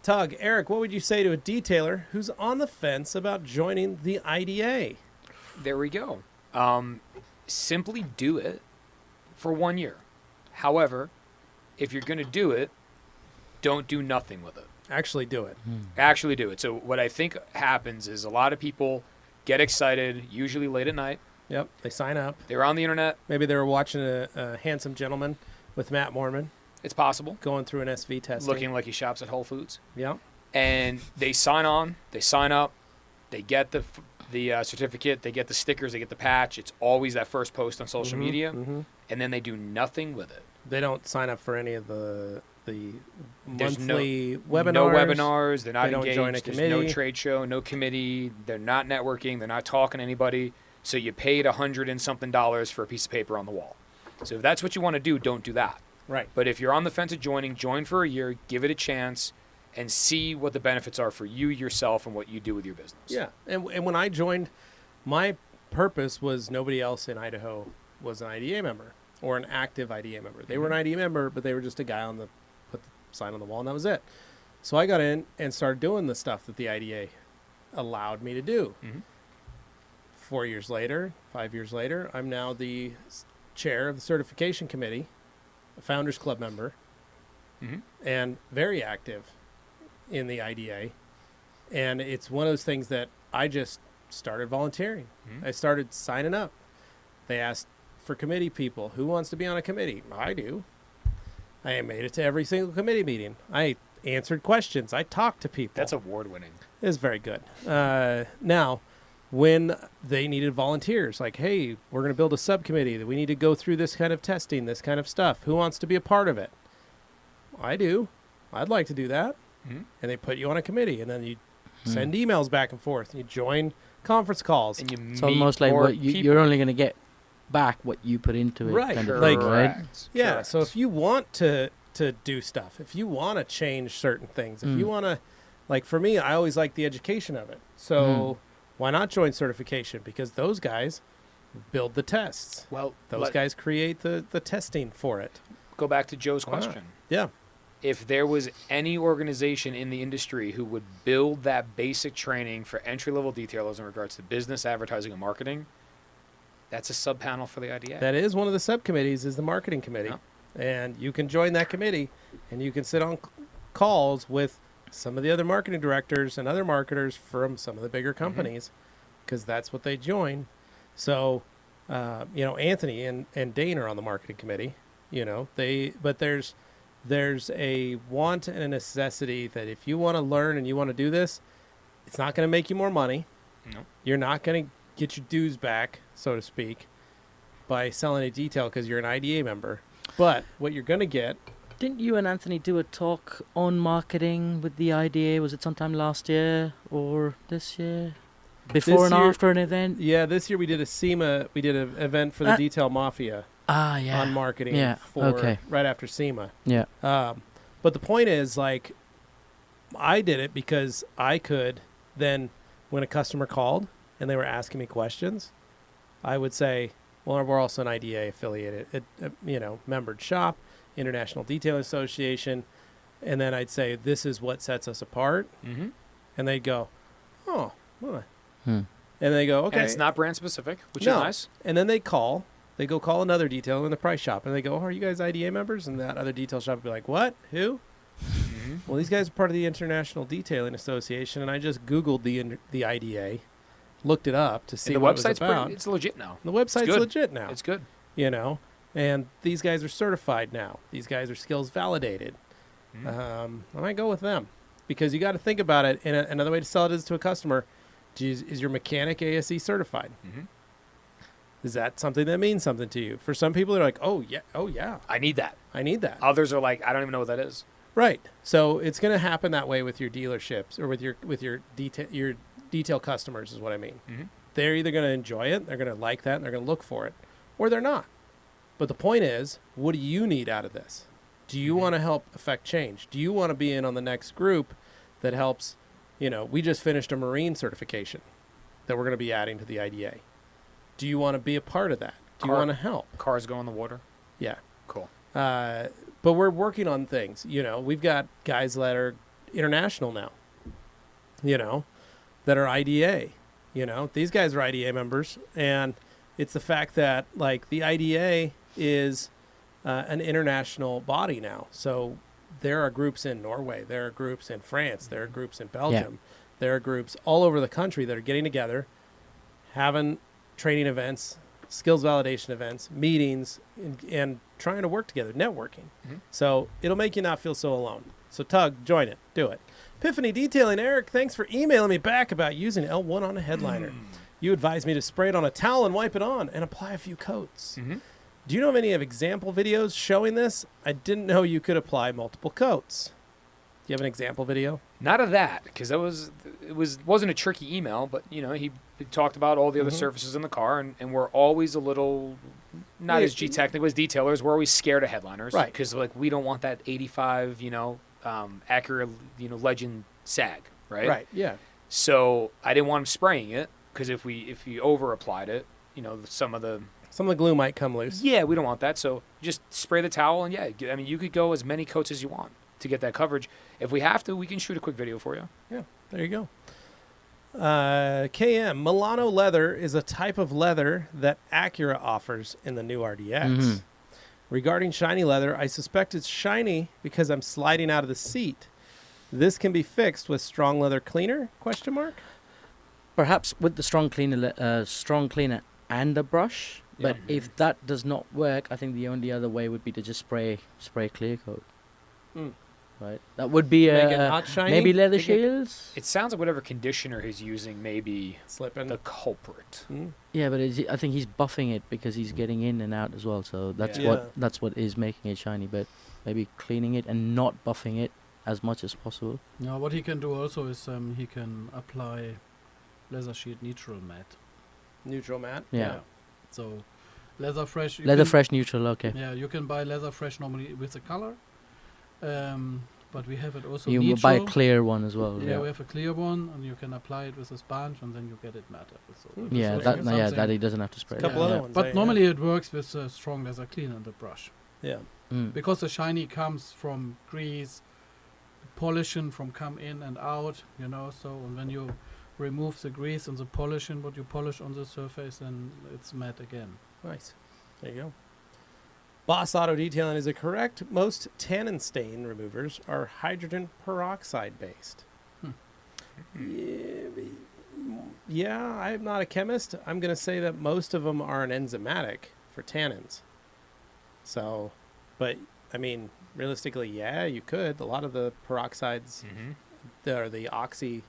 Tug, Eric, what would you say to a detailer who's on the fence about joining the IDA? There we go. Simply do it for 1 year. However, if you're going to do it, don't do nothing with it. Actually do it. Actually do it. So what I think happens is a lot of people get excited, usually late at night. Yep, they sign up. They're on the internet. Maybe they were watching a Handsome Gentleman with Matt Mormon It's possible. going through an SV testing. Looking like he shops at Whole Foods. Yeah. And they sign on, they sign up, they get the certificate, they get the stickers, they get the patch. It's always that first post on social media, and then they do nothing with it. They don't sign up for any of the There's monthly webinars. No webinars. They're not They don't engaged. join a There's no committee. trade show, no committee. They're not networking. They're not talking to anybody. So you paid $100 and something for a piece of paper on the wall. So if that's what you want to do, don't do that. Right. But if you're on the fence of joining, join for a year, give it a chance, and see what the benefits are for you, yourself, and what you do with your business. Yeah. And when I joined, my purpose was nobody else in Idaho was an IDA member or an active IDA member. They were an IDA member, but they were just a guy put the sign on the wall, and that was it. So I got in and started doing the stuff that the IDA allowed me to do. 4 years later, 5 years later, I'm now the chair of the certification committee, a Founders Club member, and very active in the IDA. And it's one of those things that I just started volunteering. I started signing up. They asked for committee people. Who wants to be on a committee? I do. I made it to every single committee meeting. I answered questions. I talked to people. That's award-winning. It was very good. Now, when they needed volunteers, like, hey, we're going to build a subcommittee that we need to go through this kind of testing, this kind of stuff. Who wants to be a part of it? I do. I'd like to do that. And they put you on a committee, and then you send emails back and forth. And you join conference calls. And you It's meet almost like more what you're people. only going to get back what you put into it. Right. Kind of Like- thing, right? Correct. Yeah, Correct. so if you want to do stuff, if you want to change certain things, if you want to, like for me, I always like the education of it. So why not join certification? Because those guys build the tests. Well, Those guys create the testing for it. go back to Joe's Why not? question. Yeah. If there was any organization in the industry who would build that basic training for entry-level detailers in regards to business, advertising, and marketing, that's a sub-panel for the IDA. That is one of the subcommittees is the marketing committee. Yeah. And you can join that committee and you can sit on calls with some of the other marketing directors and other marketers from some of the bigger companies because that's what they join. So, Anthony and Dane are on the marketing committee, but there's a want and a necessity that if you want to learn and you want to do this, it's not going to make you more money. No. You're not going to get your dues back, so to speak, by selling a detail because you're an IDA member. But what you're going to get... Didn't you and Anthony do a talk on marketing with the IDA? Was it sometime last year or this year? Before and year- after an event? Yeah, this year we did we did an event for the Detail Mafia Ah, yeah. on marketing okay. right after SEMA. Yeah. But the point is, like, I did it because I could then, when a customer called and they were asking me questions, I would say, Well, we're also an IDA affiliated, membered shop, International Detailing Association. And then I'd say, this is what sets us apart. Mm-hmm. And they'd go, oh, what? Hmm. And they go, okay. And it's not brand specific, which is No. nice. And then they go call another detailer in the price shop. And they go, oh, are you guys IDA members? And that other detail shop would be like, what? Who? Mm-hmm. Well, these guys are part of the International Detailing Association. And I just Googled the IDA, looked it up to see And the what it was website's about. it's legit now. The website's good. legit now. It's good. And these guys are certified now. These guys are skills validated. Mm-hmm. I might go with them because you got to think about it. And another way to sell it is to a customer. Is your mechanic ASE certified? Mm-hmm. Is that something that means something to you? For some people, they're like, oh yeah, I need that. I need that. Others are like, I don't even know what that is. Right. So it's going to happen that way with your dealerships or with your detail customers is what I mean. Mm-hmm. They're either going to enjoy it, they're going to like that, and they're going to look for it, or they're not. But the point is, what do you need out of this? Do you want to help affect change? Do you want to be in on the next group that helps? We just finished a Marine certification that we're going to be adding to the IDA. Do you want to be a part of that? Do you want to help? Cars go in the water? Yeah. Cool. But we're working on things. We've got guys that are international now, that are IDA. These guys are IDA members. And it's the fact that, like, the IDA is an international body now. So there are groups in Norway. There are groups in France. There are groups in Belgium. Yeah. There are groups all over the country that are getting together, having training events, skills validation events, meetings, and trying to work together, networking. Mm-hmm. So it'll make you not feel so alone. So Tug, join it. Do it. Epiphany Detailing, Eric, thanks for emailing me back about using L1 on a headliner. You advised me to spray it on a towel and wipe it on and apply a few coats. Mm-hmm. Do you know of any example videos showing this? I didn't know you could apply multiple coats. Do you have an example video? Not of that, because wasn't a tricky email, but he talked about all the other surfaces in the car, and we're always a little not as Gtechniq as detailers. We're always scared of headliners, right? Because we don't want that 85, accurate, Legend sag, right? Right. Yeah. So I didn't want him spraying it because if we over applied it, some of the glue might come loose. Yeah, we don't want that. So just spray the towel, and you could go as many coats as you want to get that coverage. If we have to, we can shoot a quick video for you. Yeah, there you go. KM, Milano leather is a type of leather that Acura offers in the new RDX. Mm-hmm. Regarding shiny leather, I suspect it's shiny because I'm sliding out of the seat. This can be fixed with strong leather cleaner? ? Perhaps with the strong cleaner and a brush. But if that does not work, I think the only other way would be to just spray clear coat. Mm. Right, that would be maybe leather shields. It sounds like whatever conditioner he's using may be slipping the culprit. Mm. Yeah, but I think he's buffing it because he's getting in and out as well. So that's what is making it shiny. But maybe cleaning it and not buffing it as much as possible. Yeah, what he can do also is he can apply leather sheet neutral matte. Neutral matte. Yeah. So leather fresh. Leather fresh neutral. Okay. Yeah, you can buy leather fresh normally with the color. But we have it also you neutral. Buy a clear one as well. Yeah, we have a clear one, and you can apply it with a sponge, and then you get it matte. So that he doesn't have to spray. A couple other ones. But normally it works with a strong leather cleaner and the brush. Yeah. Because the shiny comes from grease, polishing from come in and out, So when you remove the grease and the polishing, what you polish on the surface, then it's matte again. Nice. There you go. Boss Auto Detailing, is it correct? Most tannin stain removers are hydrogen peroxide based. Yeah, I'm not a chemist. I'm going to say that most of them are an enzymatic for tannins. So, but I mean, realistically, yeah, you could. A lot of the peroxides, the oxy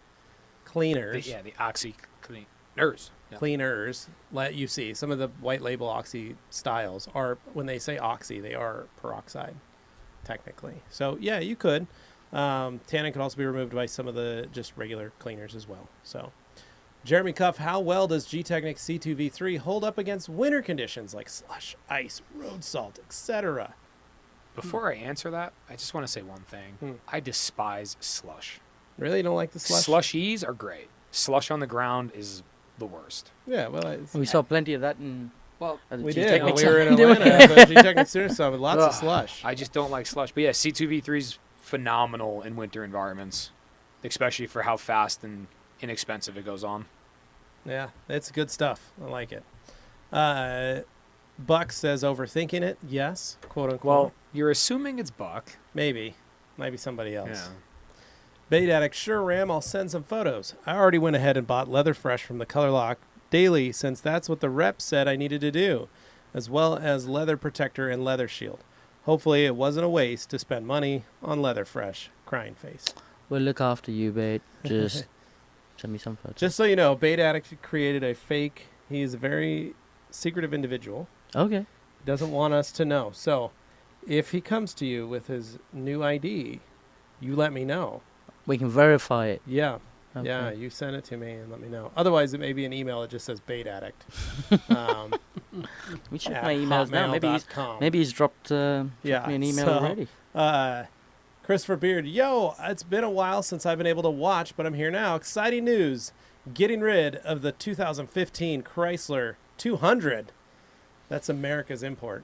cleaners. The oxy cleaners. Yeah. Cleaners, let you see some of the white label oxy styles are, when they say oxy, they are peroxide technically. So yeah, you could. Tannin could also be removed by some of the just regular cleaners as well. So Jeremy Cuff, how well does Gtechniq C2V3 hold up against winter conditions like slush, ice, road salt, etc.? Before I answer that, I just want to say one thing. I despise slush. Really? You don't like the slush? Slushies are great. Slush on the ground is the worst. Yeah, well, we saw plenty of that in Well, at the We Gtechnic did. When we Summit. were in Atlanta at the Gtechnic Student Summit. Lots of Ugh, slush. I just don't like slush. But yeah, C2V3 is phenomenal in winter environments, especially for how fast and inexpensive it goes on. Yeah, it's good stuff. I like it. Buck says overthinking it. Yes, quote unquote. Well, you're assuming it's Buck. Maybe. Might be somebody else. Yeah. Bait Addict, sure, Ram, I'll send some photos. I already went ahead and bought Leather Fresh from the ColorLock daily since that's what the rep said I needed to do, as well as Leather Protector and Leather Shield. Hopefully it wasn't a waste to spend money on Leather Fresh. Crying face. We'll look after you, Bait. Just send me some photos. Just so you know, Bait Addict created a fake. He's a very secretive individual. Okay. Doesn't want us to know. So if he comes to you with his new ID, you let me know. We can verify it. Yeah. Okay. Yeah, you send it to me and let me know. Otherwise, it may be an email that just says Bait Addict. At We check my emails now. hotmail.com. Maybe he's dropped me an email already. Christopher Beard, yo, it's been a while since I've been able to watch, but I'm here now. Exciting news. Getting rid of the 2015 Chrysler 200. That's America's import.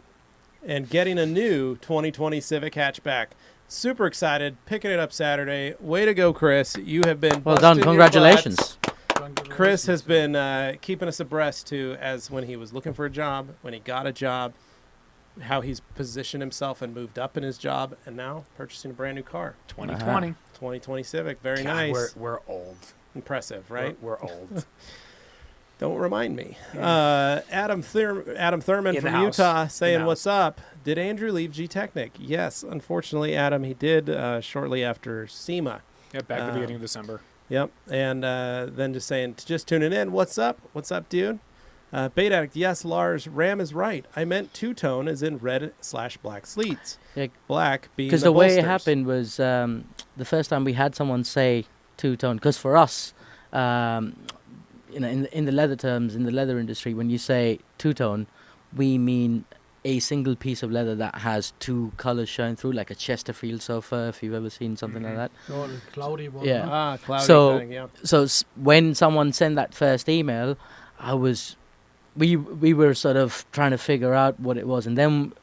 And getting a new 2020 Civic hatchback. Super excited. Picking it up Saturday. Way to go, Chris. You have been Well done. busting your Congratulations. butts. Chris has been keeping us abreast to as when he was looking for a job, when he got a job, how he's positioned himself and moved up in his job, and now purchasing a brand new car. 2020. 2020 Civic. Very God, nice. We're old. Impressive, right? We're old. Don't remind me. Adam Thurman In the from house. Utah In saying, the what's up? Did Andrew leave Gtechniq? Yes, unfortunately, Adam, he did shortly after SEMA. Yeah, back at the beginning of December. Yep. And then just saying, just tuning in. What's up? What's up, dude? Bait Addict, yes, Lars, Ram is right. I meant two-tone as in red/black sleeves. Yeah, Black being because the the way it bolsters. happened was the first time we had someone say two-tone. Because for us, in the leather terms, in the leather industry, when you say two-tone, we mean a single piece of leather that has two colors showing through, like a Chesterfield sofa, if you've ever seen something like that. Oh, the cloudy one. Yeah. huh? Cloudy So- thing, yeah. So when someone sent that first email, we were sort of trying to figure out what it was, and then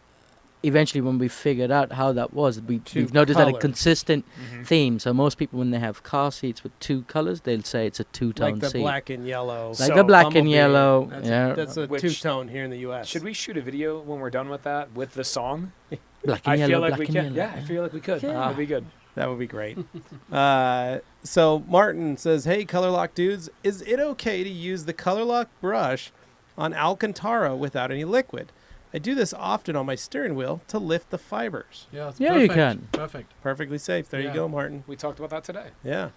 eventually when we figured out how that was, we've noticed that a colors. consistent theme. So most people, when they have car seats with two colors, they'll say it's a two-tone Like the seat. black and yellow. Like So the black and Bumblebee. yellow. That's Yeah, that's a Which- two-tone here in the U.S. Should we shoot a video when we're done with that with the song? black and I yellow, feel like black we and can. yellow. Yeah, I feel like we could. Yeah. That'd be good. That would be great. So Martin says, hey, ColorLock dudes, is it okay to use the ColorLock brush on Alcantara without any liquid? I do this often on my steering wheel to lift the fibers. Yeah, it's Yeah, you perfect. can. Perfect. Perfectly safe. There you Yeah. go, Martin. We talked about that today. Yeah.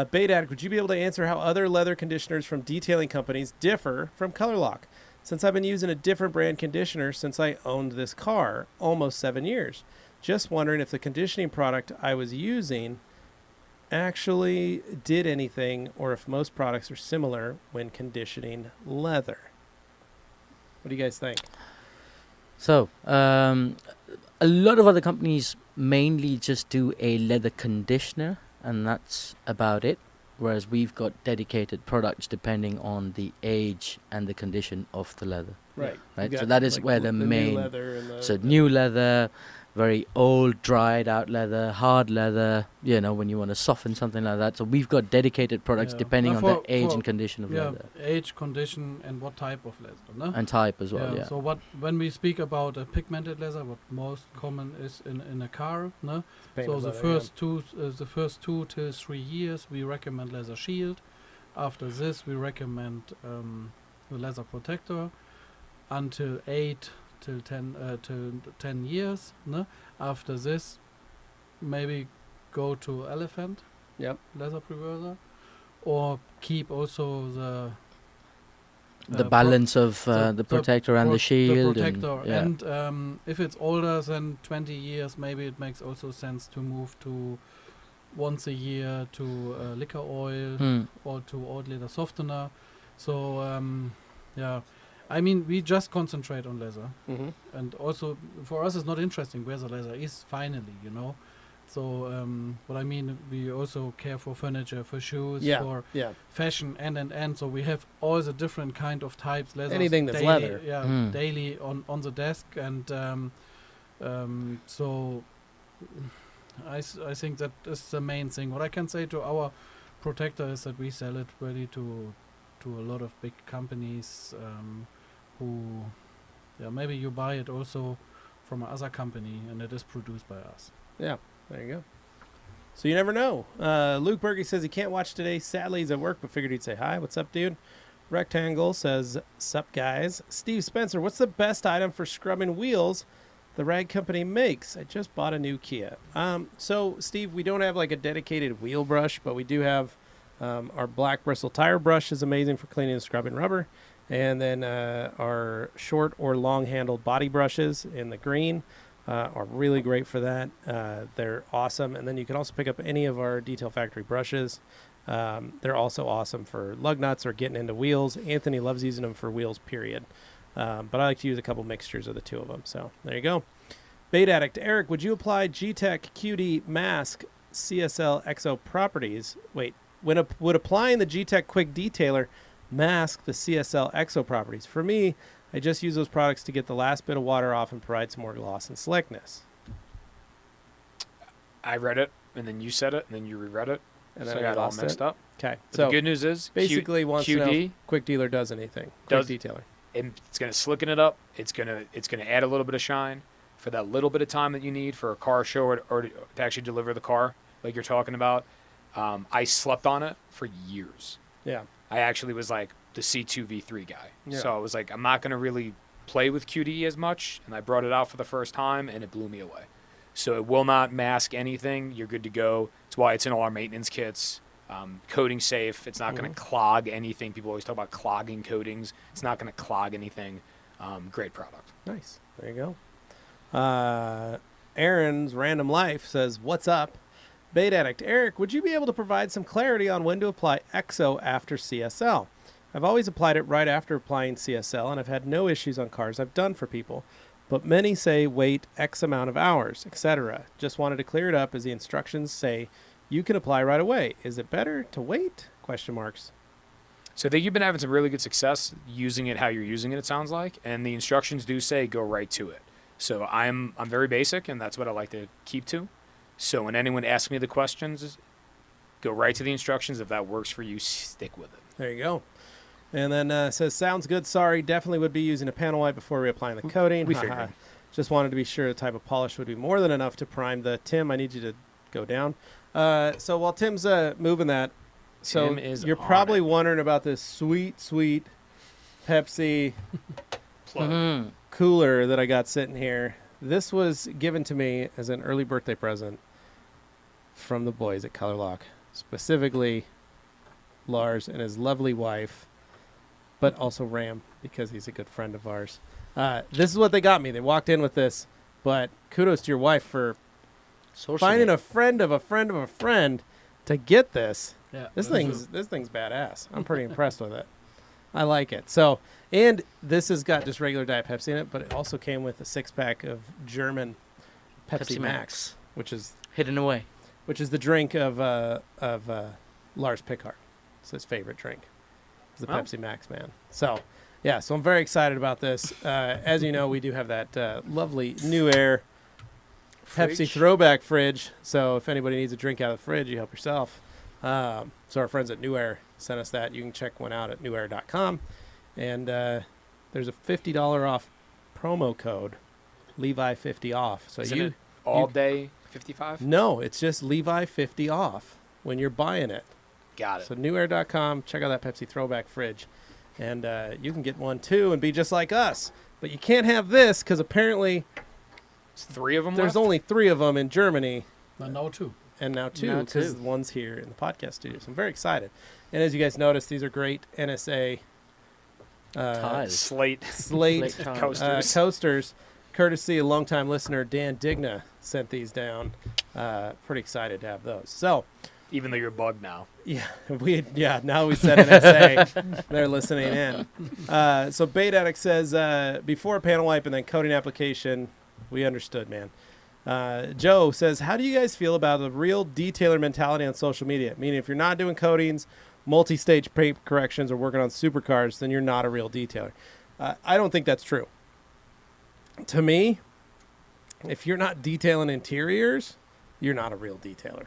Bait Addict, would you be able to answer how other leather conditioners from detailing companies differ from ColorLock? Since I've been using a different brand conditioner since I owned this car, almost 7 years. Just wondering if the conditioning product I was using actually did anything, or if most products are similar when conditioning leather. What do you guys think? So, a lot of other companies mainly just do a leather conditioner, and that's about it. Whereas we've got dedicated products depending on the age and the condition of the leather. Right. Right, You so got, that is like, where the new main- leather and the, So new leather, very old, dried out leather, hard leather, when you want to soften something like that. So we've got dedicated products Yeah. depending Now on the for- age for- and condition of Yeah, leather. age, condition, and what type of leather, no? And type as well, yeah. So when we speak about a pigmented leather, what most common is in a car, no? painted So the leather, first 2 to 3 years we recommend leather shield. After this we recommend the leather protector until 8 till 10 years. No? After this maybe go to elephant Yep. leather preserver, or keep also The pro- balance of the protector and the shield. The protector. yeah. And if it's older than 20 years, maybe it makes also sense to move to once a year to liquor oil or to old leather softener. So yeah, I mean we just concentrate on leather, Mm-hmm. and also for us it's not interesting where the leather is finally. So what I mean, we also care for furniture, for shoes, Yeah. for Yeah. fashion, and. So we have all the different kind of types. Leathers, Anything that's daily, leather. Yeah, Mm. daily on the desk, and so I think that is the main thing. What I can say to our protector is that we sell it really to a lot of big companies who, maybe you buy it also from another company and it is produced by us. Yeah, there you go. So you never know. Luke Berge says he can't watch today. Sadly, he's at work, but figured he'd say hi. What's up, dude? Rectangle says, sup, guys. Steve Spencer, what's the best item for scrubbing wheels the rag company makes? I just bought a new Kia. So, Steve, we don't have like a dedicated wheel brush, but we do have our black bristle tire brush is amazing for cleaning and scrubbing rubber. And then our short or long-handled body brushes in the green are really great for that. They're awesome. And then you can also pick up any of our Detail Factory brushes. They're also awesome for lug nuts or getting into wheels. Anthony loves using them for wheels, period. But I like to use a couple mixtures of the two of them. So there you go. Bait Addict. Eric, would you apply Gtech QD Mask CSL XO properties? Wait, would applying the Gtech Quick Detailer mask the CSL XO properties? For me, I just use those products to get the last bit of water off and provide some more gloss and slickness. I read it, and then you said it, and then you reread it, And so then I I got all lost mixed it. up. Okay, But so the good news is, basically, wants to know QD, if Quick Dealer does anything. Does- Quick Detailer. and it's gonna slicken it up. It's gonna add a little bit of shine for that little bit of time that you need for a car show or to actually deliver the car, like you're talking about. I slept on it for years. Yeah. I actually was like the C2 V3 guy. Yeah. So I was like, I'm not going to really play with QD as much. And I brought it out for the first time, and it blew me away. So it will not mask anything. You're good to go. It's why it's in all our maintenance kits. Coating safe. It's not going to clog anything. People always talk about clogging coatings. It's not going to clog anything. Great product. Nice. There you go. Aaron's Random Life says, what's up? Bait Addict. Eric, would you be able to provide some clarity on when to apply EXO after CSL? I've always applied it right after applying CSL, and I've had no issues on cars I've done for people. But many say wait X amount of hours, etc. Just wanted to clear it up as the instructions say you can apply right away. Is it better to wait? Question marks. So I think you've been having some really good success using it how you're using it, it sounds like. And the instructions do say go right to it. So I'm very basic, and that's what I like to keep to. So when anyone asks me the questions, go right to the instructions. If that works for you, stick with it. There you go. And then says, sounds good. Sorry, definitely would be using a panel wipe before reapplying the coating. We figured. Just wanted to be sure the type of polish would be more than enough to prime the Tim. I need you to go down. So while Tim's moving that, so Tim is you're on probably it. wondering about this sweet Pepsi Plug. Mhm. cooler that I got sitting here. This was given to me as an early birthday present from the boys at ColorLock, specifically Lars and his lovely wife, but also Ram because he's a good friend of ours. This is what they got me. They walked in with this, but kudos to your wife for finding a friend of a friend of a friend to get this. Yeah, This thing's badass. I'm pretty impressed with it. I like it. So, and this has got just regular Diet Pepsi in it, but it also came with a 6-pack of German Pepsi Max, which is hidden away. the drink of Lars Pickard. It's his favorite drink. It's the Oh. Pepsi Max, man. So, yeah, so I'm very excited about this. As you know, we do have that lovely New Air Pepsi Fridge. throwback fridge. So if anybody needs a drink out of the fridge, you help yourself. So our friends at New Air sent us that. You can check one out at newair.com. And there's a $50 off promo code, Levi50 off. So Isn't you it all day 55? No, it's just Levi50 off when you're buying it. Got it. So newair.com, check out that Pepsi throwback fridge. And you can get one too and be just like us. But you can't have this because apparently It's 3 of them there's left? only 3 of them in Germany. And now two. And now 2 Now because 2. the one's here in the podcast studio. So I'm very excited. And as you guys notice, these are great NSA Ties. Slate slate Slate ties. coasters. coasters. Courtesy of longtime listener Dan Digna sent these down. Pretty excited to have those. So Even though you're bugged now. now we said NSA. They're listening in. So Bait Addict says before panel wipe and then coating application, we understood, man. Joe says, how do you guys feel about the real detailer mentality on social media? Meaning if you're not doing coatings, multi-stage paint corrections, or working on supercars, then you're not a real detailer. I don't think that's true. To me, if you're not detailing interiors, you're not a real detailer.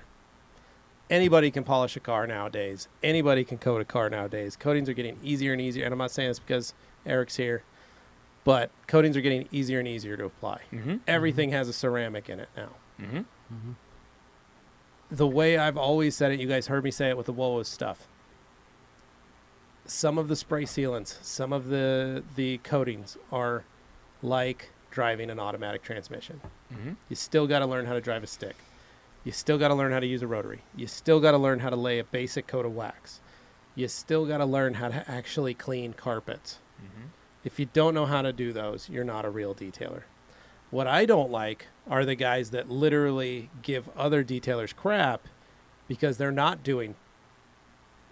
Anybody can polish a car nowadays. Anybody can coat a car nowadays. Coatings are getting easier and easier. And I'm not saying this because Eric's here, but coatings are getting easier and easier to apply. Mm-hmm. Everything has a ceramic in it now. Mm-hmm. Mm-hmm. The way I've always said it, you guys heard me say it with the Wowo stuff. Some of the spray sealants, some of the coatings are like driving an automatic transmission. Mm-hmm. You still got to learn how to drive a stick. You still got to learn how to use a rotary. You still got to learn how to lay a basic coat of wax. You still got to learn how to actually clean carpets. Mm-hmm. If you don't know how to do those, you're not a real detailer. What I don't like are the guys that literally give other detailers crap because they're not doing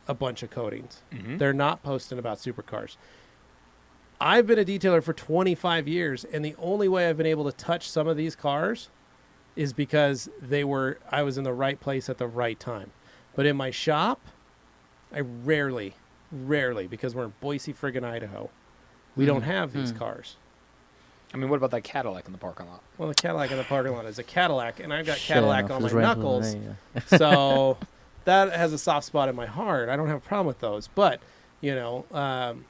a bunch of coatings. Mm-hmm. They're not posting about supercars. I've been a detailer for 25 years, and the only way I've been able to touch some of these cars is because I was in the right place at the right time. But in my shop, I rarely, because we're in Boise, friggin' Idaho, we don't have these cars. I mean, what about that Cadillac in the parking lot? Well, the Cadillac in the parking lot is a Cadillac, and I've got Shit, Cadillac enough. on There's my rental knuckles. there, yeah. So that has a soft spot in my heart. I don't have a problem with those. But, when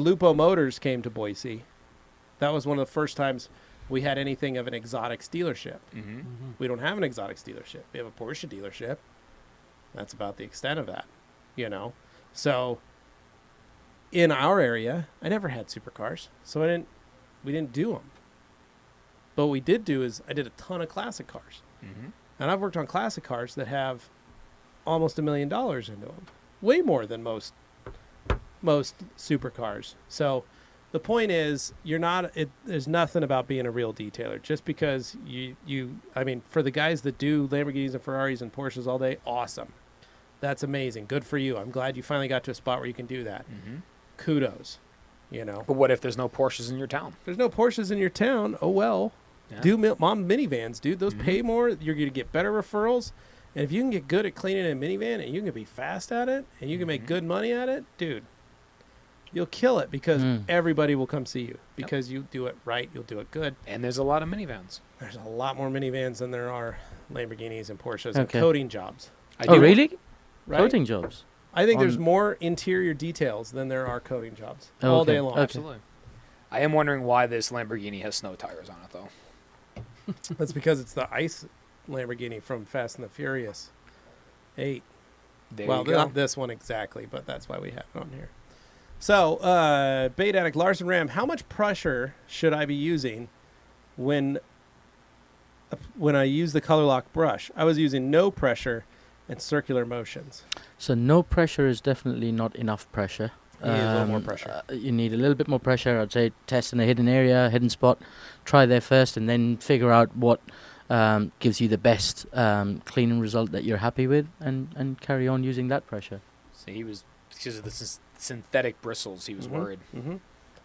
Lupo Motors came to Boise, that was one of the first times we had anything of an exotics dealership. Mm-hmm. We don't have an exotics dealership. We have a Porsche dealership. That's about the extent of that, So in our area, I never had supercars, so we didn't do them. But what we did do is I did a ton of classic cars. Mm-hmm. And I've worked on classic cars that have almost $1 million into them. Way more than most supercars. So the point is, there's nothing about being a real detailer. Just because for the guys that do Lamborghinis and Ferraris and Porsches all day, awesome. That's amazing. Good for you. I'm glad you finally got to a spot where you can do that. Mm-hmm. Kudos. But what if there's no Porsches in your town? There's no Porsches in your town. Oh, well. Yeah. Do mom minivans, dude. Those pay more. You're going to get better referrals. And if you can get good at cleaning a minivan and you can be fast at it and you can make good money at it, dude, you'll kill it because everybody will come see you because you do it right. You'll do it good. And there's a lot of minivans. There's a lot more minivans than there are Lamborghinis and Porsches and coating jobs. Really? Right? Coating jobs? I think there's more interior details than there are coating jobs all day long. Absolutely. I am wondering why this Lamborghini has snow tires on it, though. That's because it's the ice Lamborghini from Fast and the Furious 8. There well, you go. not this one exactly, but that's why we have it on here. So, Bait Addict, Larson Ram, how much pressure should I be using when I use the ColorLock brush? I was using no pressure and circular motions. So no pressure is definitely not enough pressure. You need a little more pressure. You need a little bit more pressure. I'd say test in a hidden area, hidden spot. Try there first and then figure out what gives you the best cleaning result that you're happy with and carry on using that pressure. So he was, because of the synthetic bristles, he was worried. Mm-hmm.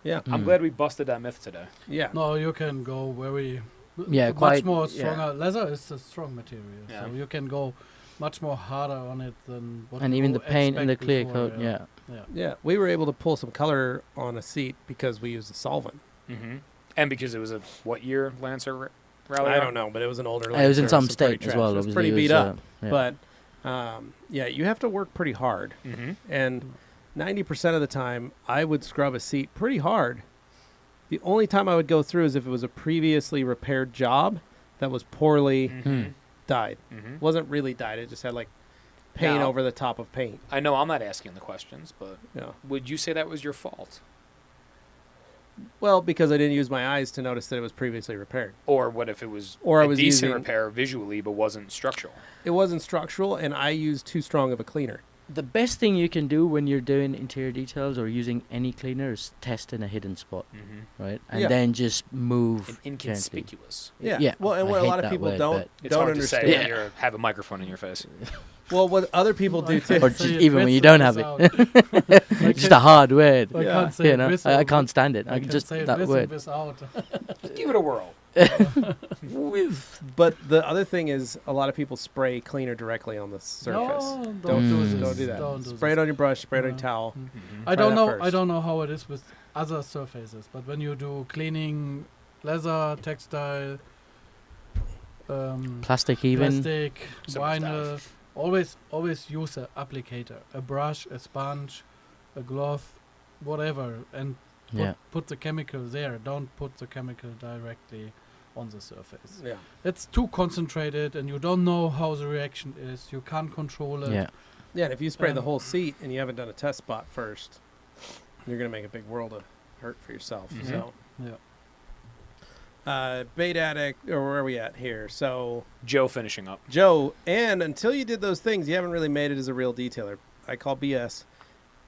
Yeah. I'm glad we busted that myth today. Yeah. No, you can go very Yeah, much quite more stronger. Leather is a strong material, Yeah. so you can go much more harder on it than what And you even the paint and the expect clear before, coat, yeah. Yeah. We were able to pull some color on a seat because we used a solvent. Mm-hmm. And because it was a, what year Lancer rally? I don't know, but it was an older It was in Lancer, some pretty state as trash. well. It was obviously. pretty It beat was, up. yeah. But, you have to work pretty hard. Mm-hmm. And 90% of the time, I would scrub a seat pretty hard. The only time I would go through is if it was a previously repaired job that was poorly dyed. Mm-hmm. Wasn't really dyed. It just had, like, paint Now, over the top of paint. I know I'm not asking the questions, but Yeah. would you say that was your fault? Well, because I didn't use my eyes to notice that it was previously repaired. Or what if it was Or I a was decent using- repair visually but wasn't structural? It wasn't structural, and I used too strong of a cleaner. The best thing you can do when you're doing interior details or using any cleaner is test in a hidden spot, Mm-hmm. right? And Yeah. then just move And gently. inconspicuous. Yeah. Well, and I what a hate lot of that people word, don't but- It's don't hard understand. to say when you have a microphone in your face. Well, what other people do too. Or So just you even when you twist don't have this it. out. Just a hard word. I Yeah. can't say You it know, with I or can't stand it. I I can can just say it that with word. and without. Give it a whirl. But the other thing is, a lot of people spray cleaner directly on the surface. No, Don't do this. this. Don't do that. Don't do Spray it this. on your brush. Spray it on your Yeah. towel. I Try don't that know. first. I don't know how it is with other surfaces, but when you do cleaning, leather, textile, Plastic even. plastic, Some vinyl, always use a applicator, a brush, a sponge, a glove, whatever, and Yeah. put the chemical there. Don't put the chemical directly on the surface. Yeah. It's too concentrated, and you don't know how the reaction is. You can't control it. Yeah. Yeah, and if you spray the Um, whole seat and you haven't done a test spot first, you're going to make a big world of hurt for yourself. Mhm. So, Yeah. Bait Addict, or where are we at here? So, Joe finishing up. Joe, and until you did those things, you haven't really made it as a real detailer. I call BS.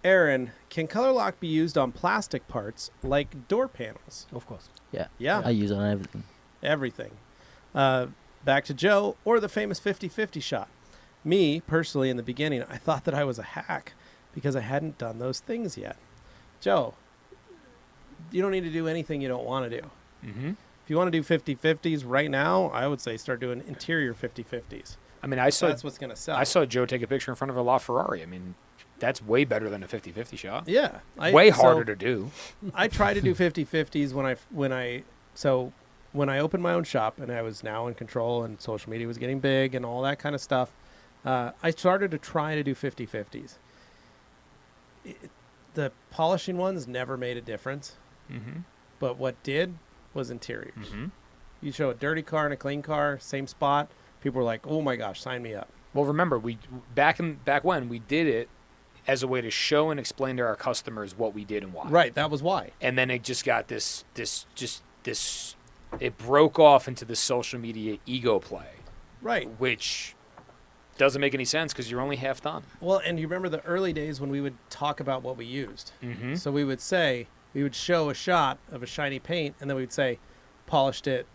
Aaron, can ColorLock be used on plastic parts like door panels? Of course. Yeah, I use it on everything. everything. Back to Joe, or the famous 50-50 shot. Me, personally, in the beginning, I thought that I was a hack because I hadn't done those things yet. Joe, you don't need to do anything you don't want to do. Mm-hmm. If you want to do 50-50s right now, I would say start doing interior 50-50s. I mean, I saw That's what's going to sell. I saw Joe take a picture in front of a LaFerrari. I mean, that's way better than a 50-50 shot. Yeah. Way harder to do. I try to do 50-50s when I opened my own shop and I was now in control and social media was getting big and all that kind of stuff. I started to try to do 50-50s. The polishing ones never made a difference, Mm-hmm. but what did was interiors. Mm-hmm. You show a dirty car and a clean car, same spot. People were like, "Oh my gosh, sign me up." Well, remember, back when we did it as a way to show and explain to our customers what we did and why. Right, that was why. And then it just got this. It broke off into the social media ego play, Right. which doesn't make any sense because you're only half done. Well, and you remember the early days when we would talk about what we used. Mm-hmm. So we would show a shot of a shiny paint, and then we'd say, polished it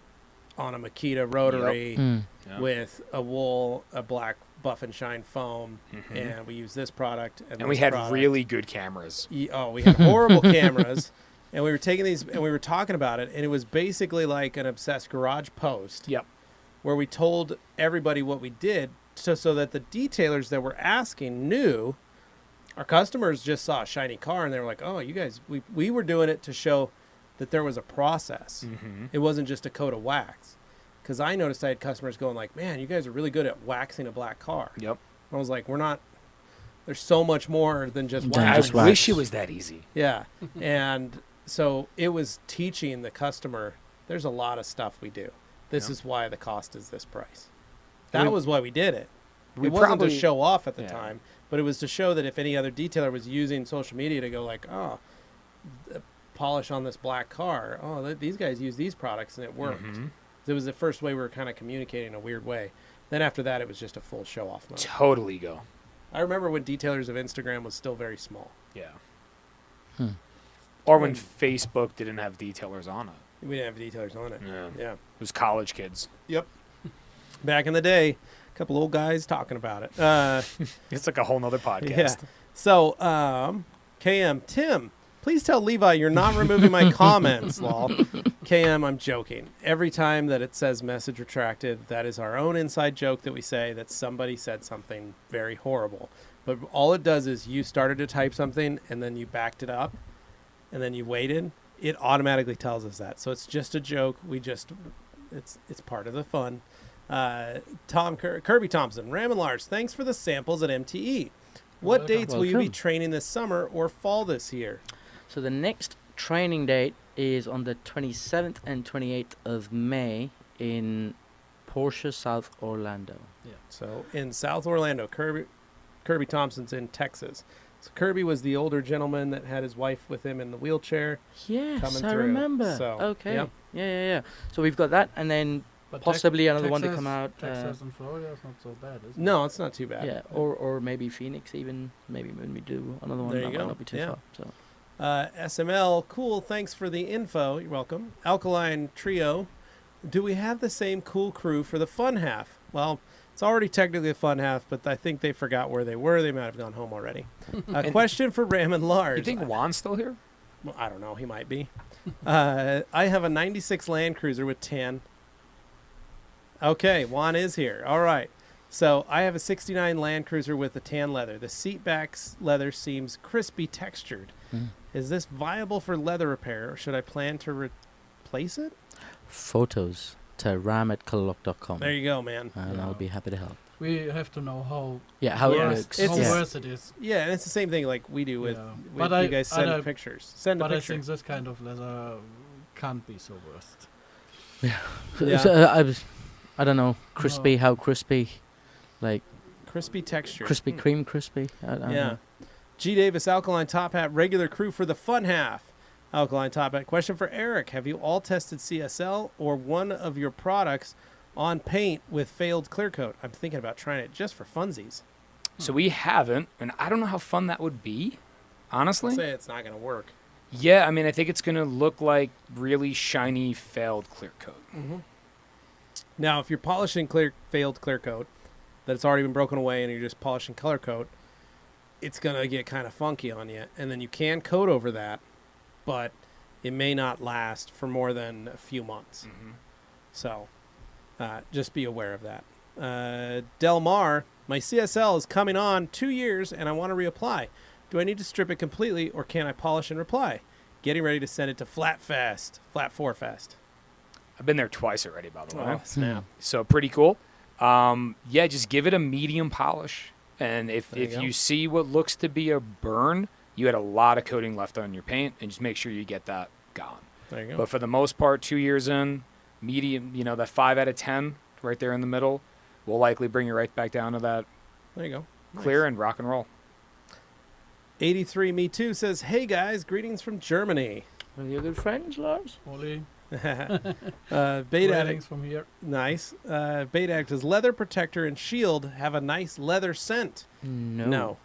on a Makita rotary with a wool, a black buff and shine foam, Mhm. and we use this product. And we had really good cameras. we had horrible cameras, and we were taking these, and we were talking about it, and it was basically like an Obsessed Garage post. Yep. Where we told everybody what we did, so that the detailers that were asking knew. Our customers just saw a shiny car, and they were like, "Oh, you guys, we were doing it to show that there was a process. Mm-hmm. It wasn't just a coat of wax." Because I noticed I had customers going like, "Man, you guys are really good at waxing a black car." Yep. I was like, "We're not. There's so much more than just Than I waxing." just wax. wish it was that easy. Yeah, and so it was teaching the customer. There's a lot of stuff we do. This Yeah. is why the cost is this price. That We- was why we did it. We It wasn't probably to show off at the yeah. time, but it was to show that if any other detailer was using social media to go like, "Oh, the polish on this black car. Oh, these guys use these products and it worked." Mhm. It was the first way we were kind of communicating in a weird way. Then after that, it was just a full show off mode. Total ego. I remember when detailers of Instagram was still very small. Yeah. Hmm. Or when Facebook didn't have detailers on it. We didn't have detailers on it. Yeah. Yeah. It was college kids. Yep. Back in the day, a couple old guys talking about it. It's like a whole nother podcast. Yeah. So, KM, Tim, please tell Levi you're not removing my comments, lol. KM, I'm joking. Every time that it says message retracted, that is our own inside joke that we say that somebody said something very horrible. But all it does is you started to type something and then you backed it up and then you waited. It automatically tells us that. So it's just a joke. It's part of the fun. Kirby Thompson, Ram and Lars, thanks for the samples at MTE. What Welcome. dates will you be Welcome. training this summer or fall this year? So the next training date is on the 27th and 28th of May in Porsche, South Orlando. So in South Orlando, Kirby Thompson's in Texas. So Kirby was the older gentleman that had his wife with him in the wheelchair. Yes, Coming I through, remember. so, Okay. yeah. Yeah. So we've got that, and then But possibly another one to Texas- come out. Texas and Florida is not so bad, is it? No, it's not too bad. Yeah, or maybe Phoenix even. Maybe when we do another one, There you that go. might not be too Yeah. far. So SML, cool. Thanks for the info. You're welcome. Alkaline Trio. Do we have the same cool crew for the fun half? Well, it's already technically a fun half, but I think they forgot where they were. They might have gone home already. A question for Ram and Lars. You think Juan's still here? Well, I don't know. He might be. I have a 96 Land Cruiser with tan. Okay, Juan is here. All right. So I have a 69 Land Cruiser with a tan leather. The seat back leather seems crispy textured. Is this viable for leather repair, or should I plan to replace it? Photos to ram@colorlock.com. There you go, man. And I'll be happy to help. We have to know how How Yeah, it works. how It's- worse it is. Yeah, and it's the same thing like we do with, Yeah. with But you guys send I pictures. Send a But I picture. think this kind of leather can't be so worst. Yeah. So, I don't know, crispy, how crispy, like Crispy texture. Krispy Kreme crispy. I don't Yeah. know. G. Davis, Alkaline Top Hat, regular crew for the fun half. Alkaline Top Hat. Question for Eric. Have you all tested CSL or one of your products on paint with failed clear coat? I'm thinking about trying it just for funsies. So we haven't, and I don't know how fun that would be, honestly. Say it's not going to work. Yeah, I mean, I think it's going to look like really shiny, failed clear coat. Now, if you're polishing failed clear coat that's already been broken away and you're just polishing color coat, it's going to get kind of funky on you. And then you can coat over that, but it may not last for more than a few months. So just be aware of that. Del Mar, my CSL is coming on 2 years and I want to reapply. Do I need to strip it completely or can I polish and reply? Getting ready to send it to Flat 4 Fest. I've been there twice already, by the way. Oh, snap. So pretty cool. Yeah, just give it a medium polish. And if There you go. you see what looks to be a burn, you had a lot of coating left on your paint, and just make sure you get that gone. There you go. But for the most part, 2 years in, medium, that 5 out of 10 right there in the middle will likely bring you right back down to that There you go. clear and rock and roll. 83 Me Too says, hey guys, greetings from Germany. Are you good friends, Lars? Only Bait greetings Addict, from here. nice. Bait Addict, does leather protector and shield have a nice leather scent? No.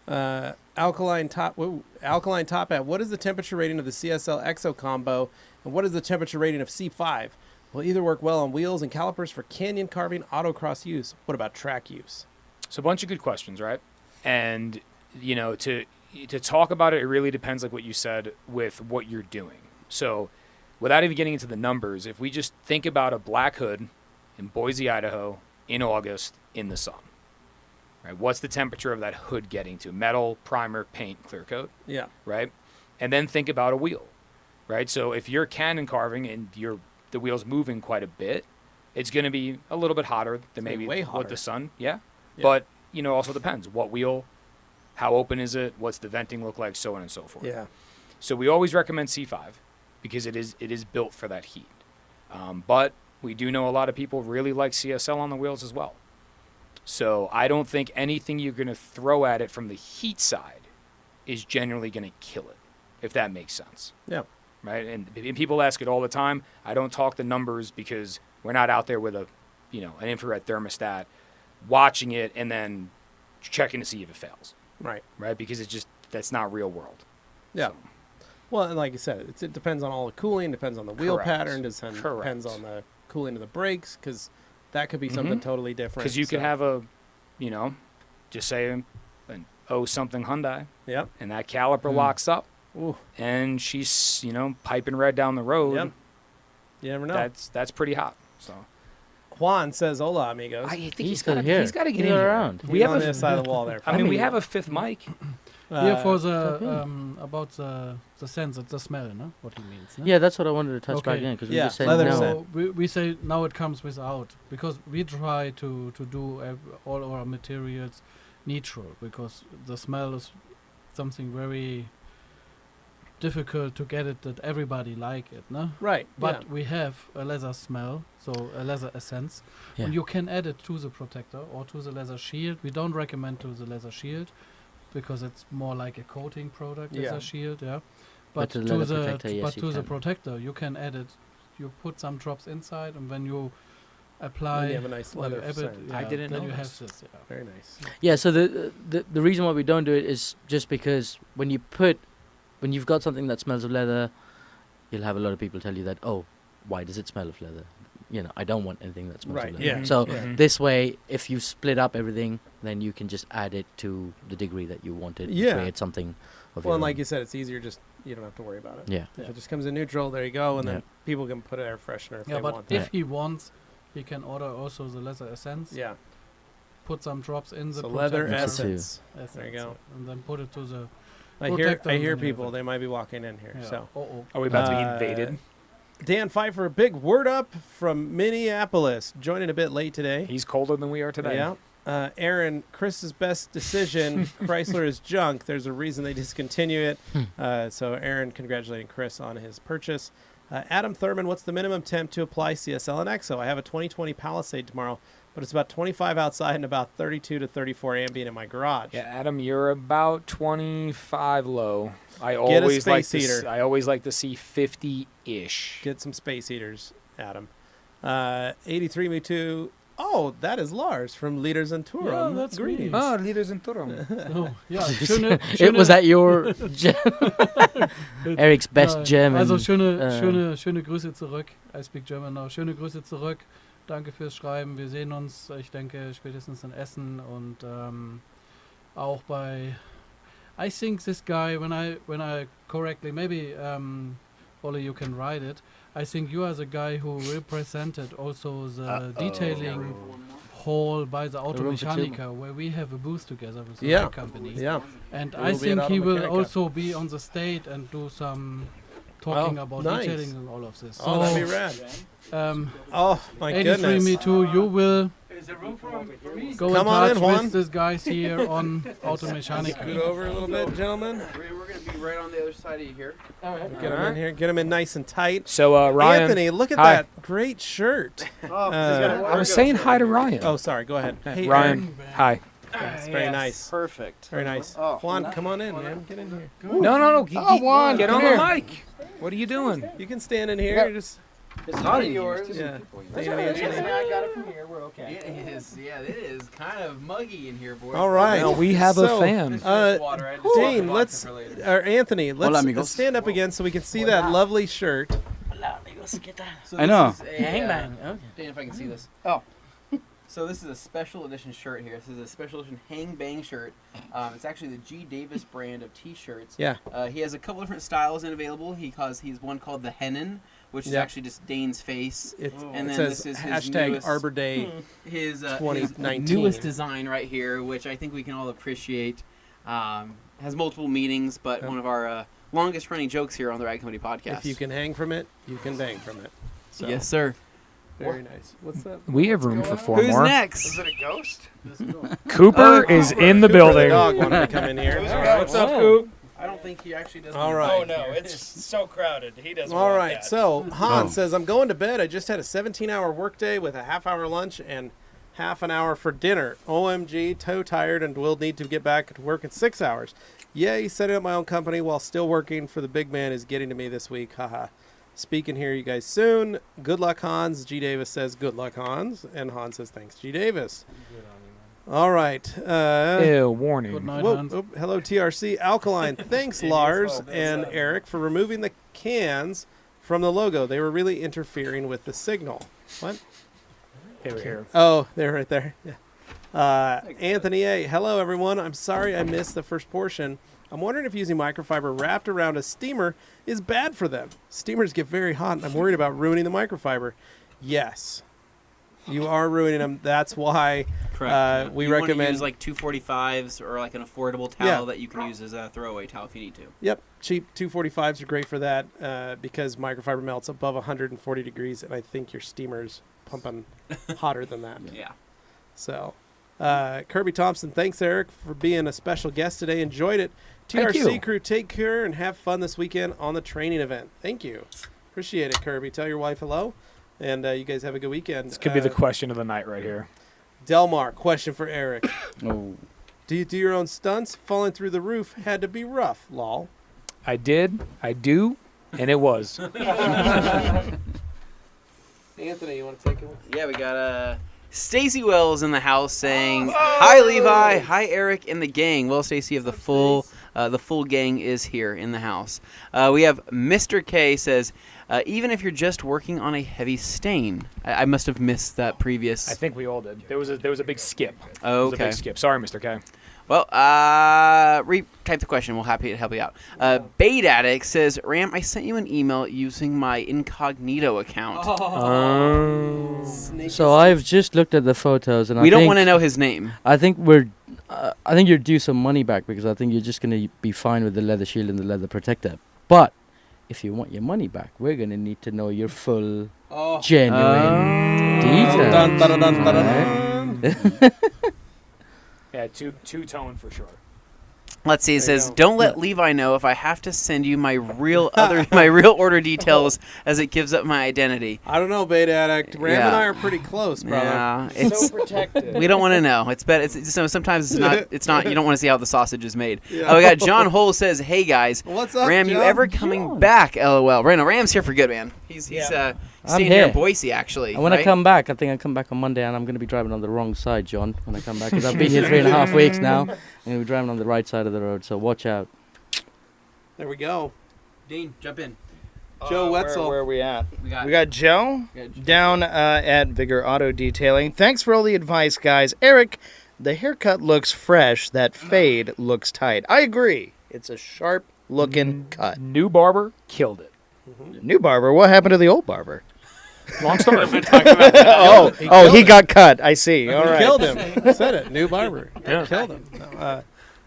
Alkaline Top Hat, what is the temperature rating of the CSL Exo combo, and what is the temperature rating of C5? Will either work well on wheels and calipers for canyon carving, autocross use? What about track use? So a bunch of good questions, right? And, to talk about it, it really depends, like what you said, with what you're doing. So without even getting into the numbers, if we just think about a black hood in Boise, Idaho, in August, in the sun, right? What's the temperature of that hood getting to? Metal, primer, paint, clear coat, Yeah. right? And then think about a wheel, right? So if you're cannon carving and the wheel's moving quite a bit, it's going to be a little bit hotter than maybe way with hotter. the sun. Yeah. Yeah. But, also depends. What wheel, how open is it, what's the venting look like, so on and so forth. Yeah. So we always recommend C5 because it is built for that heat. But we do know a lot of people really like CSL on the wheels as well. So I don't think anything you're going to throw at it from the heat side is generally going to kill it, if that makes sense. Yeah. Right? And people ask it all the time. I don't talk the numbers because we're not out there with an infrared thermostat watching it and then checking to see if it fails. Right. Right? Because that's not real world. Yeah. So, Well, and like you said, it depends on all the cooling, depends on the wheel Correct. pattern, depends Correct. on the cooling of the brakes, because that could be something totally different. because you could have just say an 0-something Hyundai, Yep. and that caliper locks up, Ooh. and she's piping red down the road. Yep. You never know. That's pretty hot. So Juan says, "Hola, amigos." I think He's got to get get He's in here. around. We He's have on a this side of the wall there. I mean, we have a fifth mic. Here for okay. about the sense, the smell, no? What he means. No? Yeah, that's what I wanted to touch back Okay. in because we Yeah, just said leather no. scent. So we say now it comes without, because we try to do all our materials neutral, because the smell is something very difficult to get it that everybody like it, no? Right. But we have a leather smell, so a leather essence, Yeah. and you can add it to the protector or to the leather shield. We don't recommend to the leather shield because it's more like a coating product, Yeah. leather shield, yeah. But to the leather protector, yes, but you to the can. protector, you can add it. You put some drops inside, and when you apply, Then you have a nice or you leather add it, scent. I didn't then know you this. have this. Yeah. Very nice. Yeah, so the reason why we don't do it is just because when you've got something that smells of leather, you'll have a lot of people tell you that, oh, why does it smell of leather? I don't want anything that smells Right, of leather. yeah. So Mhm. this way, if you split up everything, then you can just add it to the degree that you want it. Yeah. Create something of Well, your and like own. you said, it's easier. Just you don't have to worry about it. Yeah. If it just comes in neutral, there you go, and Yeah. then people can put air freshener if Yeah, they but want. if he wants, he can order also the leather essence. Yeah. Put some drops in the So leather protector essence. essence, There you go. and then put it to the. I Protect them hear and people. everything. They might be walking in here. Yeah. So. Are we about to be Uh, invaded? Dan Pfeiffer, a big word up from Minneapolis. Joining a bit late today. He's colder than we are today. Yeah. Aaron, Chris's best decision. Chrysler is junk. There's a reason they discontinue it. So Aaron congratulating Chris on his purchase. Adam Thurman, what's the minimum temp to apply CSL and EXO? I have a 2020 Palisade tomorrow, but it's about 25 outside and about 32 to 34 ambient in my garage. Yeah, Adam, you're about 25 low. I Get a always like space heater. I always like to see 50-ish. Get some space heaters, Adam. 83 Me Too. Oh, that is Lars from Leaders and Tourum. Yeah, that's me. Greetings. Ah, Leaders in Turum. Oh, ja, schöne, It was that your Eric's best German. Also schöne Grüße zurück. I speak German now. Schöne Grüße zurück. Danke fürs Schreiben. Wir sehen uns, ich denke, spätestens in Essen und auch bei. I think this guy, when I correctly, maybe Ole, you can write it. I think you are the guy who represented also the detailing hall by the room for two. Automechanica, where we have a booth together with the Yeah. company. Yeah. And It I will be at think he will Automechanica. also be on the stage and do some talking Oh, about nice. detailing and all of this. Oh, that'd be rad. Oh, my 83 goodness. Me Too, you will go Come in on touch in, Juan. with these guys here on Scoot Automechanica. over a little bit, gentlemen. We're going to be right on the other side of you here. Get them in here. Get them in nice and tight. So, Ryan. Anthony, look at hi. that great shirt. I was saying hi to Ryan. Oh, sorry. Go ahead. Hey, Ryan, hi. It's very nice. Perfect. Very nice. Oh. Juan, come on in, man. Get in here. No. Juan, get on come the here. mic. What are you doing? You can stand in here. Yeah. Just It's not yours. yeah. That's Anthony, Anthony. I got it from here. We're okay. It is. Yeah, it is kind of muggy in here, boys. All right. No, we have a So, fan. Water. I just Dane, bought let's vodka for later. or Anthony, let's amigos. stand up again so we can see that lovely shirt. So I know. this is a, Hang bang. Okay. Dan, if I can see this. Oh. So this is a special edition shirt here. This is a special edition hang bang shirt. It's actually the G. Davis brand of T-shirts. Yeah. He has a couple different styles in available. He's one called the Hennen, which is Yeah. actually just Dane's face. It And then says this is his hashtag newest- Arbor Day. His 2019. newest design right here, which I think we can all appreciate. Has multiple meanings, but Yeah. one of our longest running jokes here on the Rag Company podcast. If you can hang from it, you can bang from it. So, Yes, sir. Very nice. What's that? We have room for 4 Who's more. next? it a ghost? Cooper is in the The building. dog wanted to come in here. What's up, Coop? I don't think he actually does. All right. Oh, no, it's so crowded. He doesn't All want right. that. So Hans says, I'm going to bed. I just had a 17-hour workday with a half-hour lunch and half an hour for dinner. OMG, toe tired and will need to get back to work in 6 hours. Yay, setting up my own company while still working for the big man is getting to me this week. Haha. Speaking here, you guys soon. Good luck, Hans. G. Davis says, good luck, Hans. And Hans says, thanks, G. Davis. All right. Ew, warning. Good night, Whoa, Hans. oh, hello, TRC. Alkaline. Thanks, Lars and Eric, for removing the cans from the logo. They were really interfering with the signal. What? Here. Oh, they're right there. Yeah. Anthony A. Hello, everyone. I'm sorry I missed the first portion. I'm wondering if using microfiber wrapped around a steamer is bad for them. Steamers get very hot, and I'm worried about ruining the microfiber. Yes. You are ruining them. That's why Correct. we you recommend... want to use like 245s or like an affordable towel Yeah. that you can use as a throwaway towel if you need to. Yep, cheap 245s are great for that because microfiber melts above 140 degrees, and I think your steamer's pumping hotter than that. Yeah. So, Kirby Thompson, thanks, Eric, for being a special guest today. Enjoyed it. Thank TRC you. crew, take care and have fun this weekend on the training event. Thank you. Appreciate it, Kirby. Tell your wife hello, and you guys have a good weekend. This could be the question of the night right here. Delmar, question for Eric. Oh. Do you do your own stunts? Falling through the roof had to be rough, lol. I did, I do, and it was. Anthony, you want to take it? Yeah, we got Stacy Wells in the house saying, "Hi Levi, hi Eric and the gang." Well, Stacy, of the full gang is here in the house. We have Mr. K says, "Even if you're just working on a heavy stain." I must have missed that previous. I think we all did. There was a big skip. Oh, There was a okay. big skip. Sorry, Mr. K. Well, retype the question. We'll happy to help you out. Bait Addict says, Ram, I sent you an email using my incognito account. So I've just looked at the photos, and We don't want to know his name. I think I think you're due some money back because I think you're just going to be fine with the leather shield and the leather protector. But if you want your money back, we're going to need to know your full, genuine details. Dun, dun, dun, dun, dun, Right? Yeah, two-tone for sure. Let's see. It There you says, go. "Don't let Levi know if I have to send you my real order details, as it gives up my identity." I don't know, Beta Addict. Ram and Yeah. I are pretty close, brother. Yeah, it's protected. we don't want to know. It's better. Sometimes it's not. It's not. You don't want to see how the sausage is made. Yeah. Oh, we got John Hole says, "Hey guys, What's up, Ram, you John? ever coming back? LOL." Ram's here for good, man. He's I'm staying here in here. Boise actually. And when I right? come back, I think I come back on Monday, and I'm going to be driving on the wrong side, John, when I come back, because I've been here 3.5 weeks now. I'm going to be driving on the right side of the road, so watch out. There we go. Dane, jump in. Joe Wetzel. Where are we at? We got, We got Joe down at Vigor Auto Detailing. Thanks for all the advice, guys. Eric, the haircut looks fresh. That fade looks tight. I agree. It's a sharp-looking cut. New barber killed it. New barber. What happened to the old barber? Long story. He got cut. I see. All He right. killed him. Said it. New barber. Yeah. Killed him.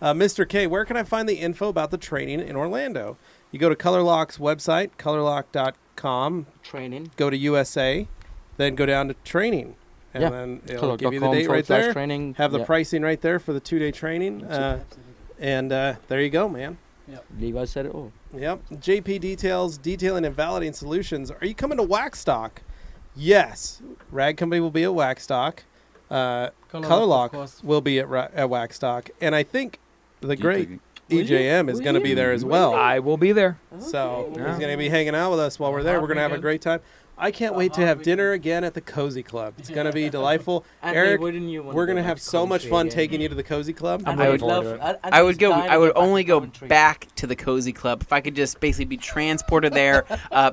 Mr. K, where can I find the info about the training in Orlando? You go to ColorLock's website, colorlock.com, Training. go to USA, then go down to training. And Yeah. then it'll give you the ColorLock.com date right there. Training. Have the Yeah. pricing right there for the 2-day training. And there you go, man. Levi said it all. Yep. JP Details, Detailing and Validating Solutions. Are you coming to Waxstock? Yes. Rag Company will be at Waxstock. of ColorLock course. will be at Waxstock. And I think the great EJM is going to be there as well. I will be there. So Yeah. he's going to be hanging out with us while we're there. We're going to have a great time. I can't wait to have dinner again at the Cozy Club. It's going to be delightful. Eric, we're going to have so much fun taking you to the Cozy Club. I'm I looking would forward to love. it. I would go. I would only go back to the Cozy Club if I could just basically be transported there,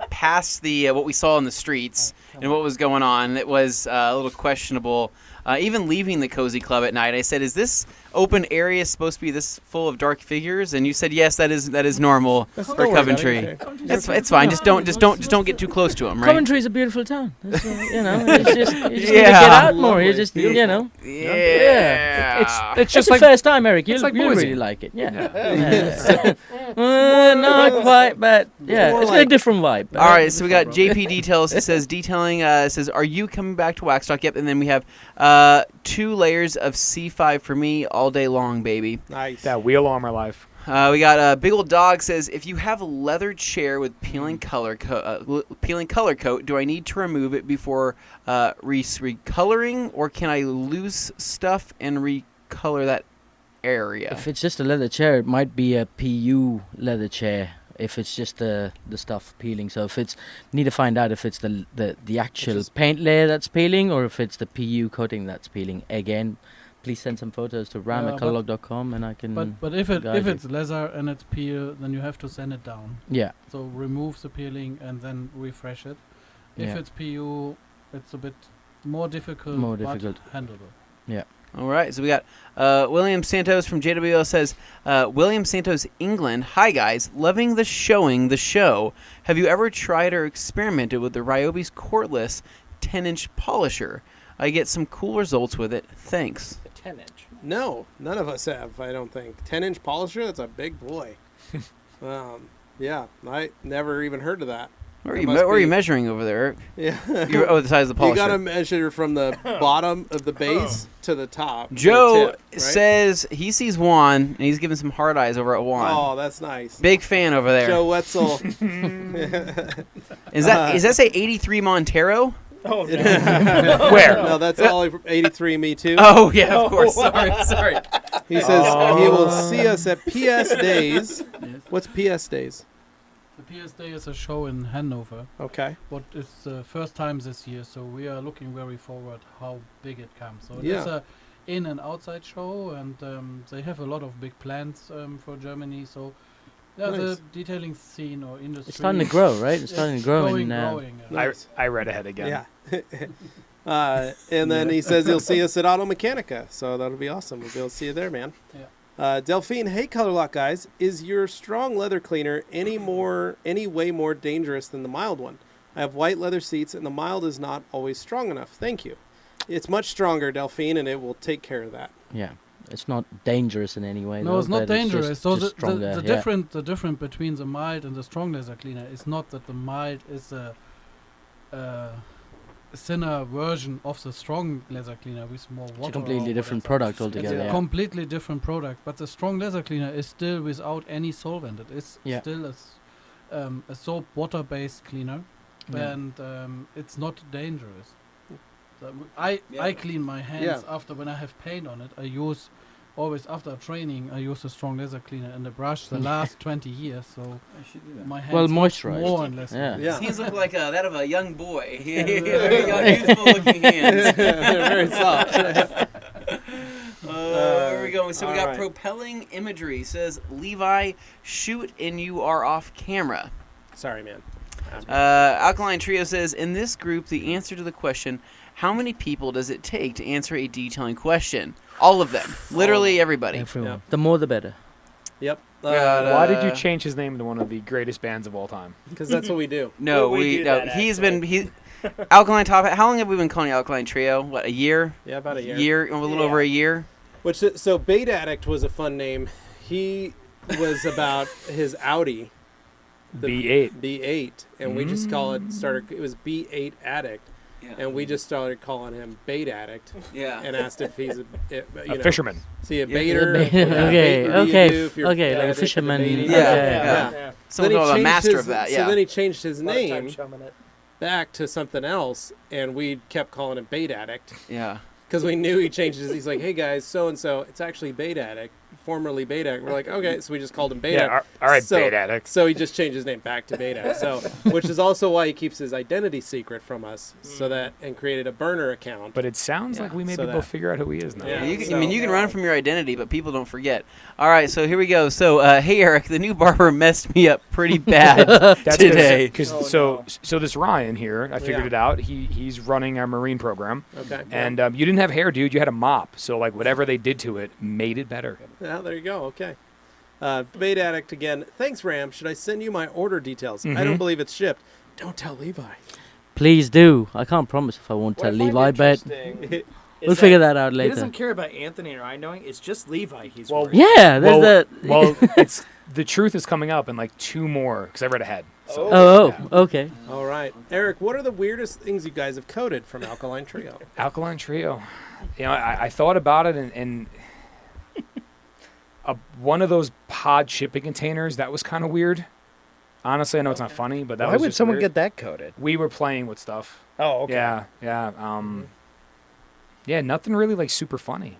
past the what we saw in the streets and what was going on. It was a little questionable. Even leaving the Cozy Club at night, I said, "Is this open area supposed to be this full of dark figures?" And you said, "Yes, that is normal for Don't worry about Coventry." it. Okay. It's fine. Just don't get too close to them, right? Coventry is a beautiful town. That's, you know, it's just you just need to Yeah. get out more. You just you know. Yeah. It's It's just the like first time, Eric. You it's like you Boise. really like it. Yeah. Not quite, but yeah, more it's got a like- different vibe. All right, so we got JP Details. It says detailing. It says, "Are you coming back to Waxstock?" Yep. And then we have 2 layers of C5 for me all day long, baby. Nice. that wheel all my life. We got Big Old Dog says, "If you have a leather chair with peeling color coat, do I need to remove it before recoloring, or can I lose stuff and recolor that area?" If it's just a leather chair, it might be a PU leather chair. If it's just the stuff peeling, so if it's need to find out if it's the actual paint layer that's peeling or if it's the PU coating that's peeling. Again, please send some photos to ram@colorlock.com and I can. But if guide it's leather and it's peel, then you have to sand it down. Yeah. So remove the peeling and then refresh it. If Yeah. it's PU, it's a bit more difficult. More but difficult. handleable. All right, so we got William Santos from JWO says, William Santos, England. "Hi guys, loving the show. Have you ever tried or experimented with the Ryobi's cordless 10-inch polisher? I get some cool results with it. Thanks." 10-inch. No, none of us have, I don't think. 10-inch polisher? That's a big boy. Yeah, I never even heard of that. Where are It you, must where are you be- measuring over there, Eric? Yeah. The size of the You polisher. got to measure from the bottom of the base to the top. to the Joe tip, right? says he sees Juan, and he's giving some hard eyes over at Juan. Oh, that's nice. Big fan over there. Joe Wetzel. Is that say 83 Montero? Oh, no. Where? No, that's all 83 Me Too. Oh yeah, of course. Sorry. He says he will see us at PS Days. What's PS Days? The PS Day is a show in Hanover. Okay. What is the first time this year, so we are looking very forward how big it comes. So Yeah. it's a in and outside show, and they have a lot of big plans for Germany. So yeah, Nice. the detailing scene or industry. It's starting to grow, right? It's starting to grow growing, in. growing. Nice. I read ahead again. Yeah. And then he says he'll see us at Auto Mechanica, so that'll be awesome. We'll be able to see you there, man. Yeah. Delphine, hey, ColorLock guys, is your strong leather cleaner any way more dangerous than the mild one? I have white leather seats, and the mild is not always strong enough. Thank you. It's much stronger, Delphine, and it will take care of that. Yeah, it's not dangerous in any way. No, though, it's not but dangerous. Just, So just stronger, the difference between the mild and the strong leather cleaner is not that the mild is a thinner version of the strong leather cleaner with more water. It's a completely or different whatever. product altogether. It's a Yeah. completely different product, but the strong leather cleaner is still without any solvent. It is still a soap water-based cleaner, and it's not dangerous. So I clean my hands after when I have paint on it. I use always after training. I use a strong leather cleaner and a brush the last 20 years. So my hands look moisturized. more and less. Yeah. His hands look like that of a young boy. Very young, youthful-looking hands. They're very soft. There we go. So we got right. propelling imagery. Says Levi, shoot and you are off camera. Sorry, man. Alkaline Trio says, in this group, the answer to the question, how many people does it take to answer a detailing question? All of them. Literally everybody. Everyone. Yep. The more the better. Yep. Why did you change his name to one of the greatest bands of all time? Because that's what we do. No, We do that, he's actually. been Alkaline Top. How long have we been calling you Alkaline Trio? What, a year? Yeah, about a year. A little over a year. So Bait Addict was a fun name. He was about his Audi. The B8. B8, and we just it was B8 Addict, Yeah. and we just started calling him Bait Addict, Yeah. and asked if he's A fisherman. See a Yeah, baiter. okay, like a fisherman. Yeah. Someone called a master of that. So Yeah. then he changed his A lot of time name chumming it. back to something else, and we kept calling him Bait Addict Yeah. because we knew he changed his. He's like, hey guys, so and so, it's actually Bait Addict, formerly Bait Addict. We're like, okay, so we just called him Bait Addict. All right, So- Bait Addict. So he just changed his name back to Bait Addict. So, which is also why he keeps his identity secret from us, so that and created a burner account. But it sounds like we maybe so both that- figure out who he is now. Yeah. You can, you can run from your identity, but people don't forget. All right, so here we go. So, hey Eric, the new barber messed me up pretty bad today. So this Ryan here, I figured Yeah. it out. He's running our marine program, Okay. and you didn't have hair, dude. You had a mop. So like whatever they did to it made it better. Yeah, there you go. Okay. Bait Addict again. Thanks, Ram. Should I send you my order details? I don't believe it's shipped. Don't tell Levi. Please do. I can't promise if I won't What I tell find Levi, but interesting is we'll figure that out He later. doesn't care about Anthony or I knowing. It's just Levi he's Well, worried. Yeah, there's that. Well, it's the truth is coming up in like 2 more because I read ahead. So. Oh, okay. All right. Eric, what are the weirdest things you guys have coded from Alkaline Trio? Alkaline Trio. You know, I thought about it, and one of those pod shipping containers, that was kind of weird. Honestly, I know it's not funny, but that Why was would just someone weird. get that coded? We were playing with stuff. Oh, okay. Yeah, nothing really like super funny.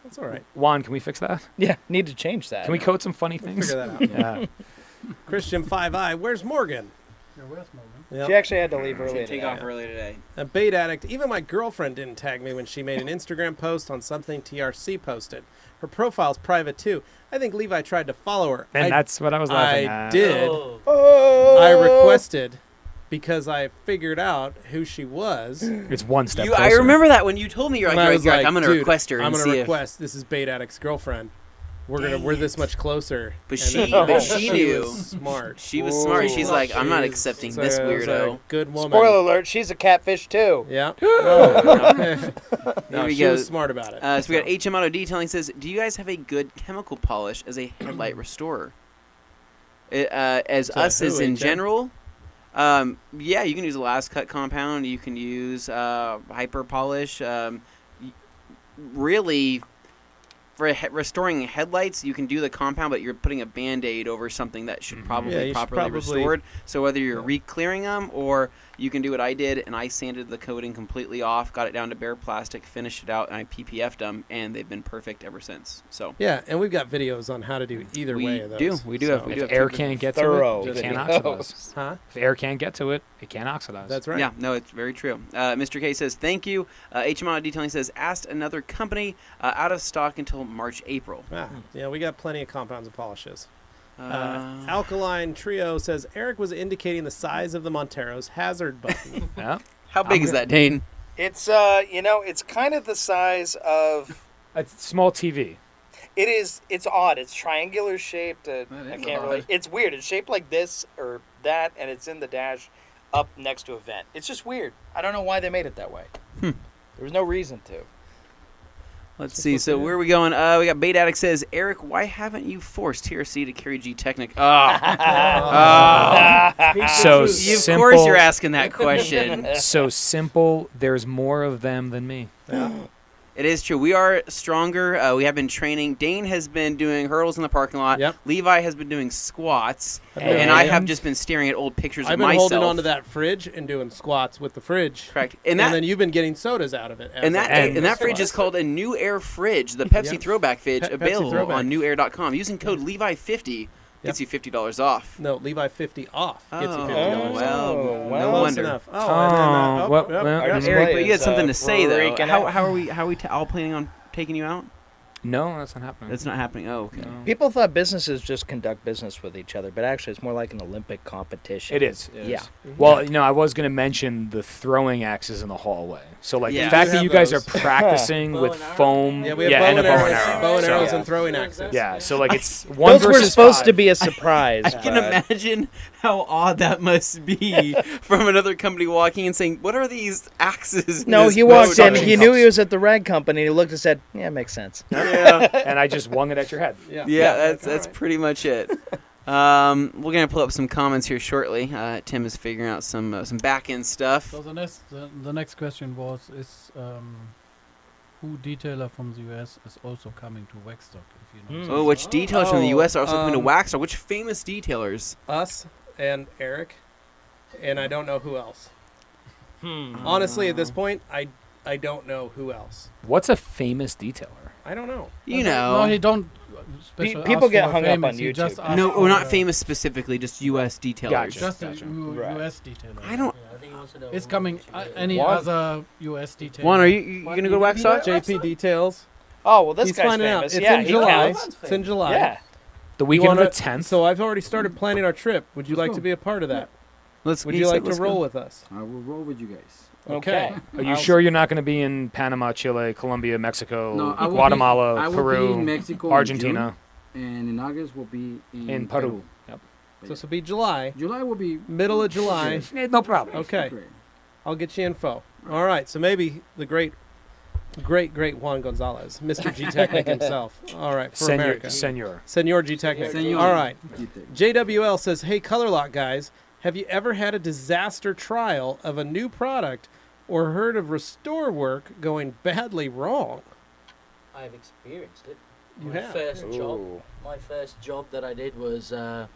That's all right. Juan, can we fix that? Yeah, need to change that. Can we code some funny things? Figure that out. Yeah. Christian 5i, where's Morgan? Yeah, where's Morgan? Yep. She actually had to leave early Take today. off early today. A Bait Addict. Even my girlfriend didn't tag me when she made an Instagram post on something TRC posted. Her profile's private too. I think Levi tried to follow her. And that's what I was laughing I at. did. Oh! I requested because I figured out who she was. It's one step I closer. remember that when you told me you're And I like, was I'm going to "Dude, request her I'm and gonna see if. request. This is Bait Addict's girlfriend. We're this much closer. But And she- then but she knew. was smart. She was smart. She's like, I'm not She's- accepting so this it was weirdo. a good woman. Spoiler alert, she's a catfish too. Yeah. No, we she go. was smart about it. So we got HM Auto Detailing says, do you guys have a good chemical polish as a headlight restorer? As So us who, as in HM? general, yeah, you can use a last cut compound. You can use hyper polish. Really, for restoring headlights, you can do the compound, but you're putting a Band-Aid over something that should probably Yeah, you should properly probably- restored. So whether you're re-clearing them or you can do what I did, and I sanded the coating completely off, got it down to bare plastic, finished it out, and I PPF'd them, and they've been perfect ever since. So Yeah, and we've got videos on how to do either we way of those. do. We do have. We do If have air two can't get Thorough to it, it can't videos. oxidize. Huh? If air can't get to it, it can't oxidize. That's right. Yeah, no, it's very true. Mr. K says, thank you. HM Auto Detailing says, asked another company, out of stock until March, April. Yeah, we got plenty of compounds and polishes. Alkaline Trio says Eric was indicating the size of the Montero's hazard button. Yeah. How big is that, Dane? It's it's kind of the size of. A small TV. It is. It's odd. It's triangular shaped. I is can't odd. really. It's weird. It's shaped like this or that, and it's in the dash, up next to a vent. It's just weird. I don't know why they made it that way. There was no reason to. Let's see. So where are we going? We got Bait Addict says, Eric, why haven't you forced TRC to carry Gtechniq? So Of simple. course you're asking that question. So simple. There's more of them than me. It is true. We are stronger. We have been training. Dane has been doing hurdles in the parking lot. Yep. Levi has been doing squats. been And I doing- have just been staring at old pictures I've of been myself. holding onto that fridge and doing squats with the fridge. Correct. And And that then you've been getting sodas out of it. and that And and that fridge is squats. called a New Air fridge, the Pepsi Yep. Throwback fridge, Pepsi available Throwback. on newair.com. Using code Levi50 gets you $50 off. No, Levi 50 off gets you Oh, $50 well, off. no Close wonder. enough. Oh, and then, well, yep, well, yep. Eric, but you had is, something to say though. freaking How out. are we all planning on taking you out? No, that's not happening. That's not happening. Oh, okay. No. People thought businesses just conduct business with each other, but actually it's more like an Olympic competition. It is. Yeah. Well, I was going to mention the throwing axes in the hallway. So, like, Yeah. the fact We that have you guys those. are practicing Bow with and arrow? foam. Yeah, we have and a bow and arrows, arrow. bow and So, arrows and throwing axes. yeah, so, like, it's one Those were versus supposed five. to be a surprise. I can but- imagine how odd that must be from another company walking and saying, "What are these axes?" in No, this he boat?" walked in. suction He knew cups. he was at the rag company. He looked and said, "Yeah, it makes sense." Yeah, and I just wung it at your head. Yeah. Yeah, that's pretty much it. We're gonna pull up some comments here shortly. Tim is figuring out some back end stuff. So the next question was who detailer from the US is also coming to Waxstock? If you know. Oh, which detailers from the U.S. are also coming to um, Wax? Or which famous detailers? Us and Eric, and I don't know who else. Honestly, at this point, I don't know who else. What's a famous detailer? I don't know. You No, he know, don't. special people ask get for hung up famous, on he YouTube. just asked no, for we're not famous specifically, just U.S. detailers. Gotcha. Just Gotcha. a Right. US detailer. I don't. I think he wants to know It's who coming. Any Juan? other US detailer? Juan, are you gonna go to Wax Talk? JP Details. Oh well, this He's guy's finding out. famous. It's Yeah, in he July. counts. It's in July. Yeah. The You weekend wanna- of the 10th. So I've already started planning our trip. Would you like to be a part of that? Let's. Would he you said like to let's roll go. with us? I will roll with you guys. Okay. Are you sure you're not going to be in Panama, Chile, Colombia, Mexico, No, I will Guatemala, I will be Peru, in Mexico in Argentina? June, and in August will be In Peru. Yep. So this will be July, July will be middle of July. No problem. Okay. great. I'll get you info. All right. So maybe the great Juan Gonzalez, Mr. Gtechnic himself. All right, for America. Senor. Senor Gtechnic. Senor. All right. Gtechnic. JWL says, "Hey, ColorLock guys, have you ever had a disaster trial of a new product or heard of restore work going badly wrong?" I've experienced it. You my have? My first job that I did was a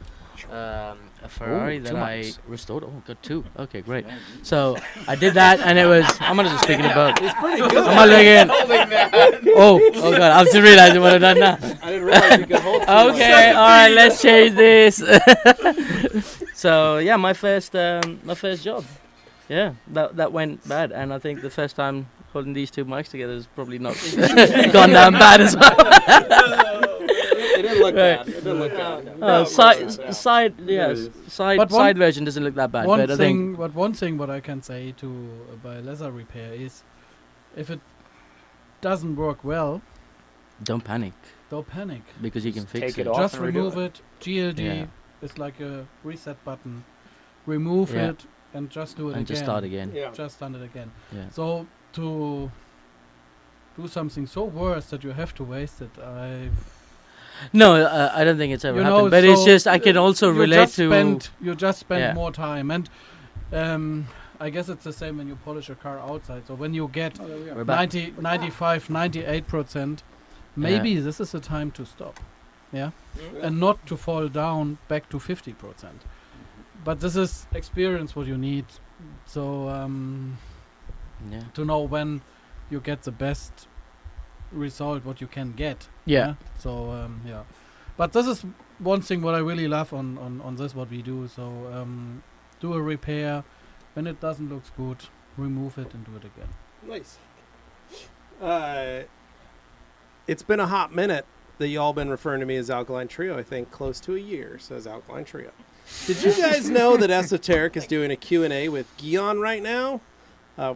Ferrari that two I mics. restored. Oh, got two. Okay, great. So I did that, and it was. I'm gonna just speaking about. It's pretty good. I'm not looking. Oh god! I'm just realizing what I've done now. I didn't realize you could hold two Okay, all right, let's change this. So yeah, my first job. Yeah, that went bad, and I think the first time holding these two mics together is probably not gone down bad as well. It didn't look bad. It didn't look bad. Side But one- side version doesn't look that bad, but I think One thing what I can say to by leather repair is, if it doesn't work well, don't panic don't panic. because you can fix Take it. it off. Just and redo remove it. GLD Yeah. is like a reset button. Remove Yeah. it and just do it and again. just start again. Yeah. Just done it again. Yeah. So to do something so worse that you have to waste it, No, I don't think it's ever You happened. know, But it's so just I can also relate to. You just spend Yeah. more time, and I guess it's the same when you polish a car outside. So when you get We're back. 95, 98%, maybe this is the time to stop, and not to fall down back to 50%. But this is experience what you need, so Yeah. to know when you get the best result what you can get. Yeah. So but this is one thing what I really love on this what we do. So do a repair. When it doesn't look good, remove it and do it again. Nice. It's been a hot minute that y'all been referring to me as Alkaline Trio. I think close to a year, says Alkaline Trio. Did you guys know that Esoteric is doing a Q&A with Gion right now?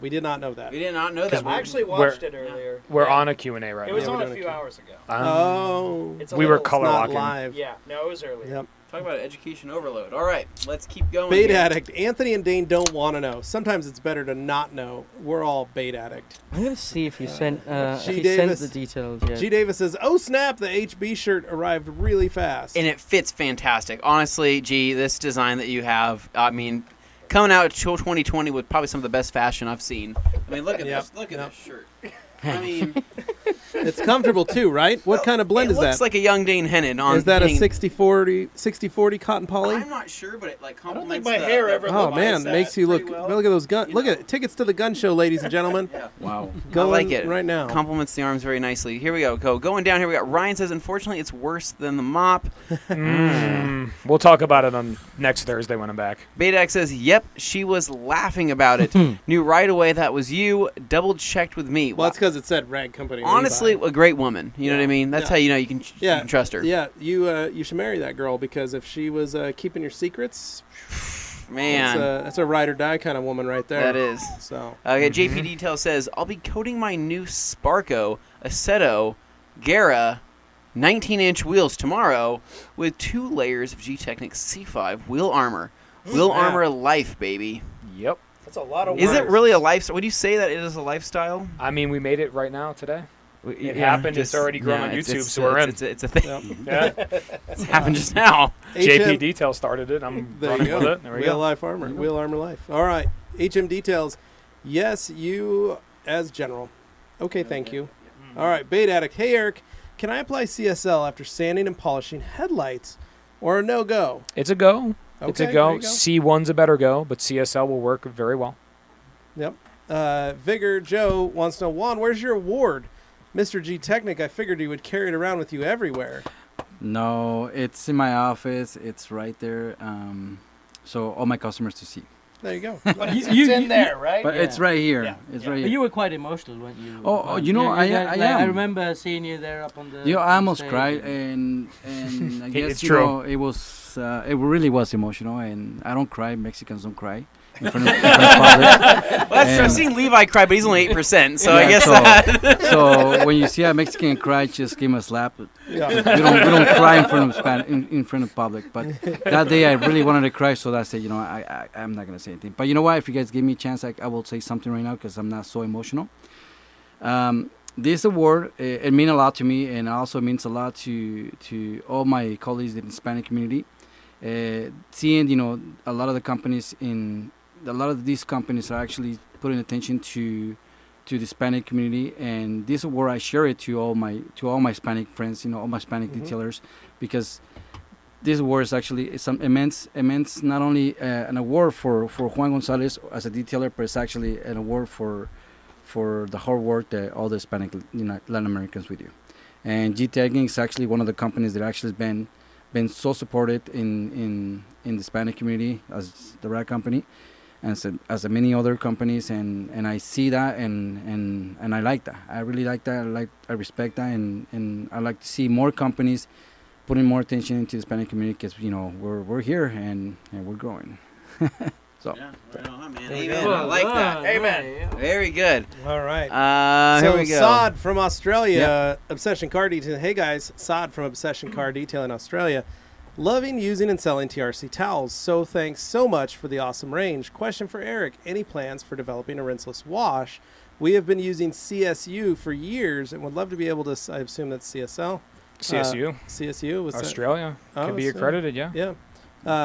We did not know that. We did not know that. I actually watched it earlier. We're Yeah. on a Q&A right It was now. on we're a doing few a hours ago. Oh. It's a we were little- color It's not locking. live. Yeah, no, it was earlier. Yep. Talk about education overload. All right, let's keep going. Bait here. addict. Anthony and Dane don't want to know. Sometimes it's better to not know. We're all bait addict. I'm gonna see if you sent G. if you Davis. sent the details. Yeah. G. Davis says, "Oh snap! The HB shirt arrived really fast." And it fits fantastic. Honestly, G, this design that you have, I mean, coming out 2020 with probably some of the best fashion I've seen. I mean, look at Yep. this. Look at Yep. this shirt. I mean, It's comfortable too, right? What kind of blend it is looks that? like a young Dane Hennen on. Is that a hanging- 60-40 cotton poly? I'm not sure, but it like I don't complements. think my hair ever Oh looked man, like makes that you look. pretty well. Look at those gun. You Look know. at tickets to the gun show, ladies and gentlemen. Yeah. Wow. Going like it. right now. Complements the arms very nicely. Here we go. Going down here. We got Ryan says, unfortunately, it's worse than the mop. We'll talk about it on next Thursday when I'm back. Betax says, yep, she was laughing about it. Knew right away that was you. Double checked with me. Well, that's because it said Rag Company. Honestly, Levi. a great woman. You know what I mean? That's Yeah. how you know you can, you Yeah. can trust her. Yeah, you should marry that girl because if she was keeping your secrets, Man, that's a ride or die kind of woman right there. that is. So Okay, JP Detail says, I'll be coating my new Sparco Assetto Guerra 19-inch wheels tomorrow with 2 layers of Gtechniq C5 wheel armor. Wheel snap. armor life, baby. Yep. That's a lot of Is it words. really a lifestyle? Would you say that it is a lifestyle? I mean, we made it right now today. It happened. It's already grown on YouTube, so we're in. It's a thing. Yep. Yeah. It's happened just now. JP Detail started it. I'm There running you go. with it. There we Wheel go. Life Armor. Wheel Armor Life. All right. HM Details. Yes, you as general. Okay, thank you. All right. Bait Addict. Hey, Eric. Can I apply CSL after sanding and polishing headlights or a no-go? It's a go. It's a Okay, go. there you go. C1's a better go, but CSL will work very well. Yep. Vigor Joe wants to know, Juan, where's your award? Mr. Gtechnic, I figured you would carry it around with you everywhere. No, it's in my office. It's right there. So all my customers to see. There you go. But it's in there, right? But Yeah. it's right here. Yeah. It's Yeah. right But here. you were quite emotional, weren't you? Oh, you know, I I am. remember seeing you there up on the. You know, I almost stage cried, and I guess It's you true. know, it was it really was emotional, and I don't cry. Mexicans don't cry in front of public. Well, that's true. I've And- seen Levi cry, but he's only 8%, so I Yeah, guess so- that. So when you see a Mexican cry, just give him a slap. Yeah. We don't cry in front of in front of public. But that day I really wanted to cry, so I said, you know, I'm not gonna say anything. But you know what? If you guys give me a chance, I will say something right now because I'm not so emotional. This award it means a lot to me, and also means a lot to all my colleagues in the Hispanic community. Seeing, you know, a lot of these companies are actually putting attention to the Hispanic community, and this award I share it to all my Hispanic friends, you know, all my Hispanic detailers, because this award is actually some immense not only an award for Juan Gonzalez as a detailer, but it's actually an award for the hard work that all the Hispanic, you know, Latin Americans we do. And Gtechniq is actually one of the companies that actually has been so supported in the Hispanic community as the Rag Company, and as many other companies, and I see that and I like that. I really like that. I respect that, and I like to see more companies putting more attention into the Hispanic community, because, you know, we're here and we're growing. So Yeah, right on, man. There we Amen. go. I like that. Amen. Very good. All right. Here So we go. Saad from Australia, Obsession Car Detailing. Hey guys, Saad from Obsession Car Detailing Australia. Loving using and selling TRC towels. So thanks so much for the awesome range. Question for Eric. Any plans for developing a rinseless wash? We have been using CSU for years and would love to be able to, I assume that's CSL? CSU, CSU? Was that- Australia, Oh, can be so- accredited, yeah. Yeah.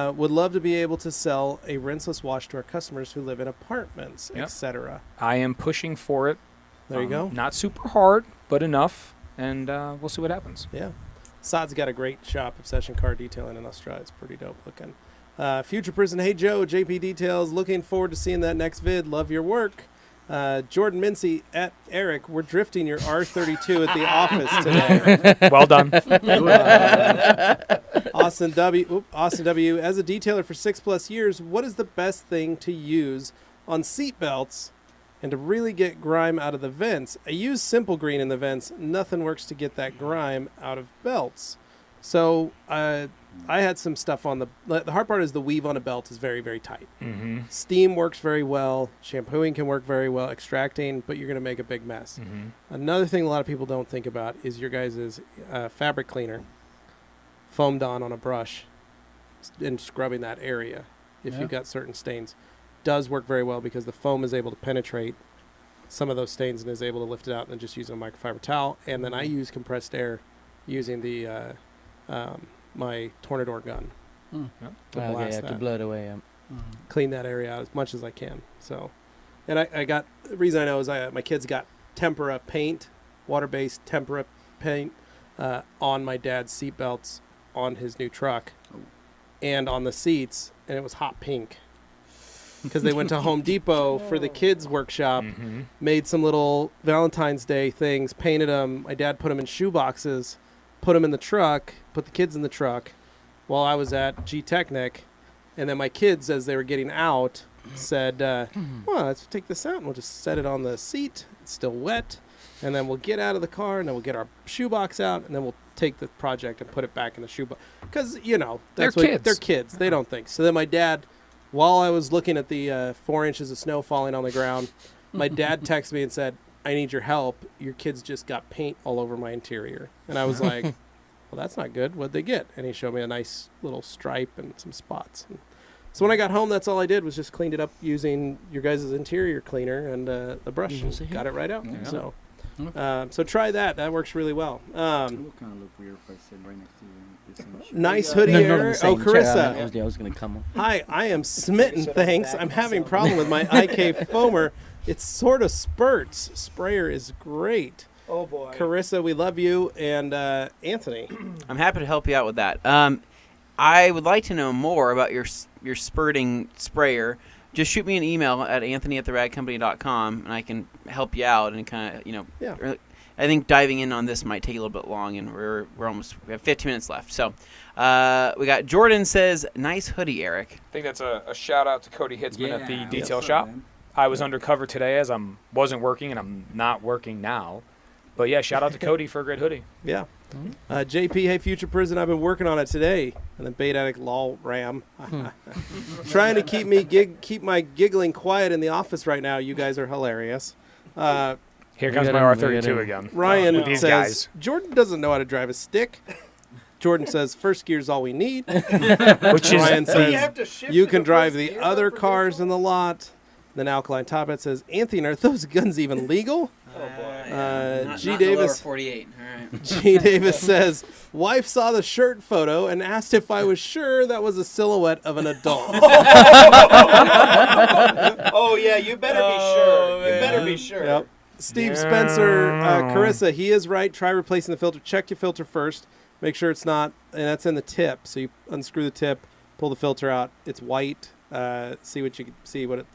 Would love to be able to sell a rinseless wash to our customers who live in apartments, Yep. etc. I am pushing for it. There you go. Not super hard, but enough, and we'll see what happens. Yeah. Saad's got a great shop, Obsession Car Detailing in Australia. It's pretty dope looking. Future Prison, hey Joe, JP Details. Looking forward to seeing that next vid. Love your work. Jordan Mincy at Eric, we're drifting your R32 at the office today. Well done. Austin W. As a detailer for 6+ years, what is the best thing to use on seat belts and to really get grime out of the vents? I use Simple Green in the vents. Nothing works to get that grime out of belts. So I had some stuff on the hard part is the weave on a belt is very, very tight. Mm-hmm. Steam works very well. Shampooing can work very well. Extracting, but you're going to make a big mess. Mm-hmm. Another thing a lot of people don't think about is your guys' fabric cleaner foamed on a brush and scrubbing that area if you've got certain stains. Does work very well because the foam is able to penetrate some of those stains and is able to lift it out and then just use a microfiber towel. And then I use compressed air using the my Tornador gun to blast that. To blow it away. Clean that area out as much as I can. So, and I got the reason I know is my kids got tempera paint, water-based tempera paint on my dad's seat belts on his new truck and on the seats, and it was hot pink because they went to Home Depot for the kids' workshop, made some little Valentine's Day things, painted them. My dad put them in shoe boxes, put them in the truck, put the kids in the truck while I was at Gtechniq. And then my kids, as they were getting out, said, well, let's take this out and we'll just set it on the seat. It's still wet. And then we'll get out of the car and then we'll get our shoebox out and then we'll take the project and put it back in the shoebox. Because, you know, that's They're kids. They're kids. They don't think. So then my dad, while I was looking at the 4 inches of snow falling on the ground, my dad texted me and said, I need your help. Your kids just got paint all over my interior. And I was like, well, that's not good. What'd they get? And he showed me a nice little stripe and some spots. And so when I got home, that's all I did was just cleaned it up using your guys' interior cleaner and the brush. And got it right out. Yeah. So so try that. That works really well. It would kind of look weird if I sit right next to you. Nice hoodie air. Oh, Carissa. I was going to come on. Hi, I am smitten, thanks. I'm having a problem with my IK foamer. It sort of spurts. Sprayer is great. Oh, boy. Carissa, we love you. And Anthony. I'm happy to help you out with that. I would like to know more about your spurting sprayer. Just shoot me an email at anthony@theradcompany.com, and I can help you out and kind of, Yeah. I think diving in on this might take a little bit long, and we have 15 minutes left. So we got Jordan says, nice hoodie, Eric. I think that's a shout out to Cody Hitzman at the detail shop. I was undercover today as wasn't working and I'm not working now. But yeah, shout out to Cody for a great hoodie. Yeah. JP, hey, Future Prison, I've been working on it today. And then Bait Addict, lol, Ram. Trying to keep my giggling quiet in the office right now. You guys are hilarious. Here comes my R32 again. Ryan with these says, guys. Jordan doesn't know how to drive a stick. Jordan says, first gear's all we need. Which is Ryan says, you can drive the other cars in the lot. Then Alkaline Top Hat says, Anthony, are those guns even legal? Oh, boy. Not Davis. 48. All right. G. Davis says, wife saw the shirt photo and asked if I was sure that was a silhouette of an adult. Oh, yeah, you better be sure. You better be sure. Yep. Steve Spencer, Carissa, he is right. Try replacing the filter. Check your filter first. Make sure it's not, and that's in the tip. So you unscrew the tip, pull the filter out. It's white. See what it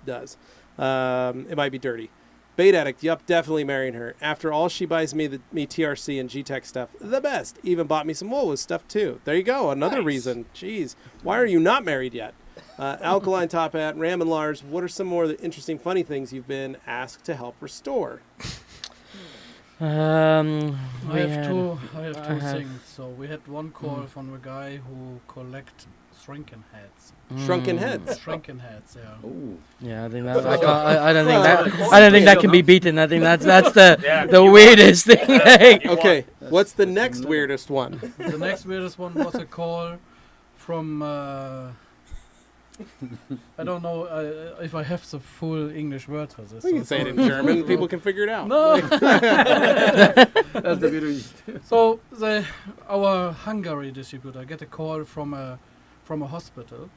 does. It might be dirty. Bait Addict, yup, definitely marrying her. After all, she buys me TRC and Gtech stuff. The best. Even bought me some Woolworths stuff too. There you go. Another reason. Jeez. Why are you not married yet? Alkaline Top Hat, Ram and Lars, what are some more of the interesting, funny things you've been asked to help restore? I have two things. So we had one call from a guy who collect shrunken heads. Shrunken heads. Shrunken heads, yeah. Ooh. Yeah, I think that I don't think that I don't think that can be beaten. I think that's the weirdest thing. Okay, what's the next weirdest one? The next weirdest one was a call from I don't know if I have the full English word for this. We can say it in German. People can figure it out. No. That's the beauty. So our Hungary distributor get a call from a hospital,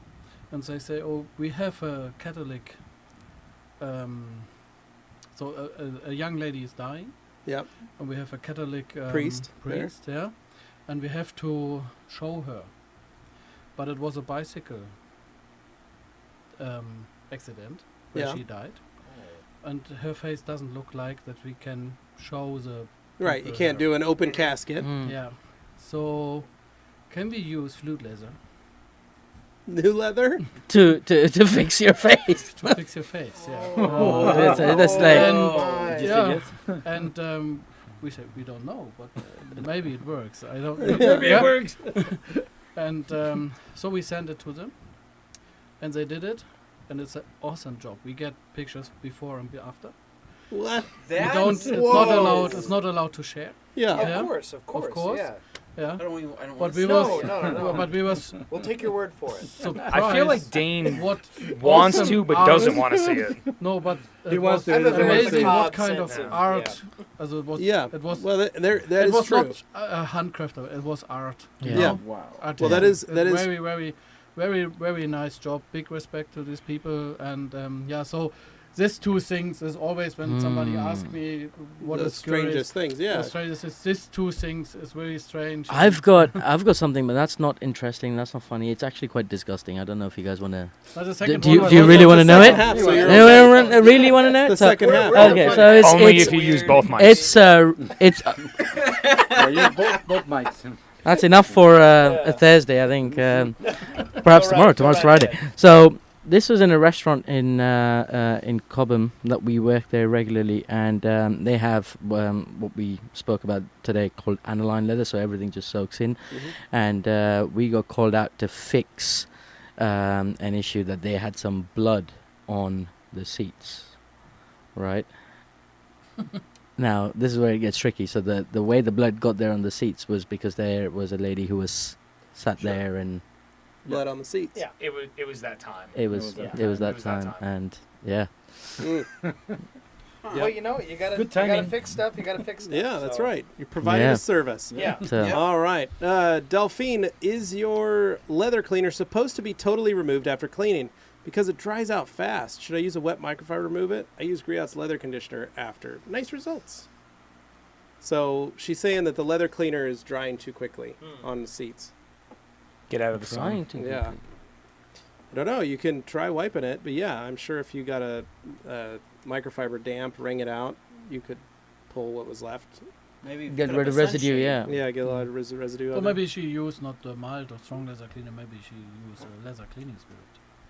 and they say, "Oh, we have a Catholic. So a young lady is dying. Yep. And we have a Catholic priest, yeah, and we have to show her, but it was a bicycle accident where she died, and her face doesn't look like that we can show the right. You can't do an open casket. Yeah, so can we use flute laser New leather to fix your face. to fix your face? Yeah. That's like and we said we don't know, but maybe it works. I don't. Maybe it works. And so we sent it to them, and they did it, and it's an awesome job. We get pictures before and after. What? We don't. It's not allowed. It's not allowed to share. Yeah. Yeah. Of course. Yeah. Yeah. I don't But want we to was. No. But we was We'll take your word for it. surprised. I feel like Dane what wants awesome to, but art- doesn't want to see it. No, but He wants to. I have a very amazing what macabre kind of sense of- art. As it was. Yeah. It was. Well, that it is was true. not a handcrafter. It was art. you Yeah. know? Wow. Artistic. Well, that is very, very nice job. Big respect to these people, and so these two things is always when somebody asks me what the is curious. strangest things. Yeah. The strangest is these two things is very strange. I've got something, but that's not interesting. That's not funny. It's actually quite disgusting. I don't know if you guys want to. But the second Do one you, was do you also really the want to know second it? half, so one. you're No, okay. no, really want to know The it? So- second half. Okay, so it's Only it's if you use both mics. it's both mics. that's enough for a Thursday, I think. Perhaps tomorrow. Tomorrow's Friday. So this was in a restaurant in Cobham that we work there regularly, and they have what we spoke about today called aniline leather, so everything just soaks in. And we got called out to fix an issue that they had some blood on the seats, right? Now, this is where it gets tricky. So the way the blood got there on the seats was because there was a lady who was sat there, and Blood on the seats. Yeah. It was that time. it was that time, and yeah. Mm. Well, you know, you gotta fix stuff. You gotta fix stuff. Yeah, that's so- right. You're providing Yeah. a service. Yeah. So All right. Delphine, is your leather cleaner supposed to be totally removed after cleaning? Because it dries out fast. Should I use a wet microfiber to remove it? I use Griot's leather conditioner after. Nice results. So she's saying that the leather cleaner is drying too quickly on the seats. Get out of the trying sun. to. Yeah. I don't know. You can try wiping it, but yeah, I'm sure if you got a microfiber damp, wring it out, you could pull what was left. Maybe Get rid of residue, yeah. Yeah, get a lot of residue. Or on maybe she used not the mild or strong leather cleaner. Maybe she used a leather cleaning spirit.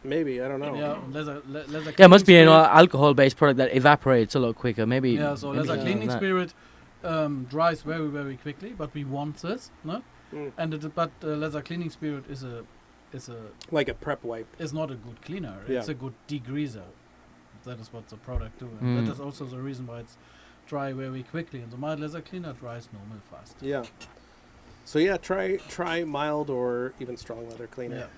Maybe, I don't know. Yeah, leather. Yeah, it must be cleaning an spirit. alcohol-based product that evaporates a lot quicker. Maybe. Yeah, so maybe leather it's cleaning that. spirit dries very, very quickly, but we want this, no? Mm. And but leather cleaning spirit is Like a prep wipe. not a good cleaner. Yeah. It's a good degreaser. That is what the product do, and Mm. that is also the reason why it's dry very quickly. And the mild leather cleaner dries normal fast. Yeah. So yeah, try mild or even strong leather cleaner.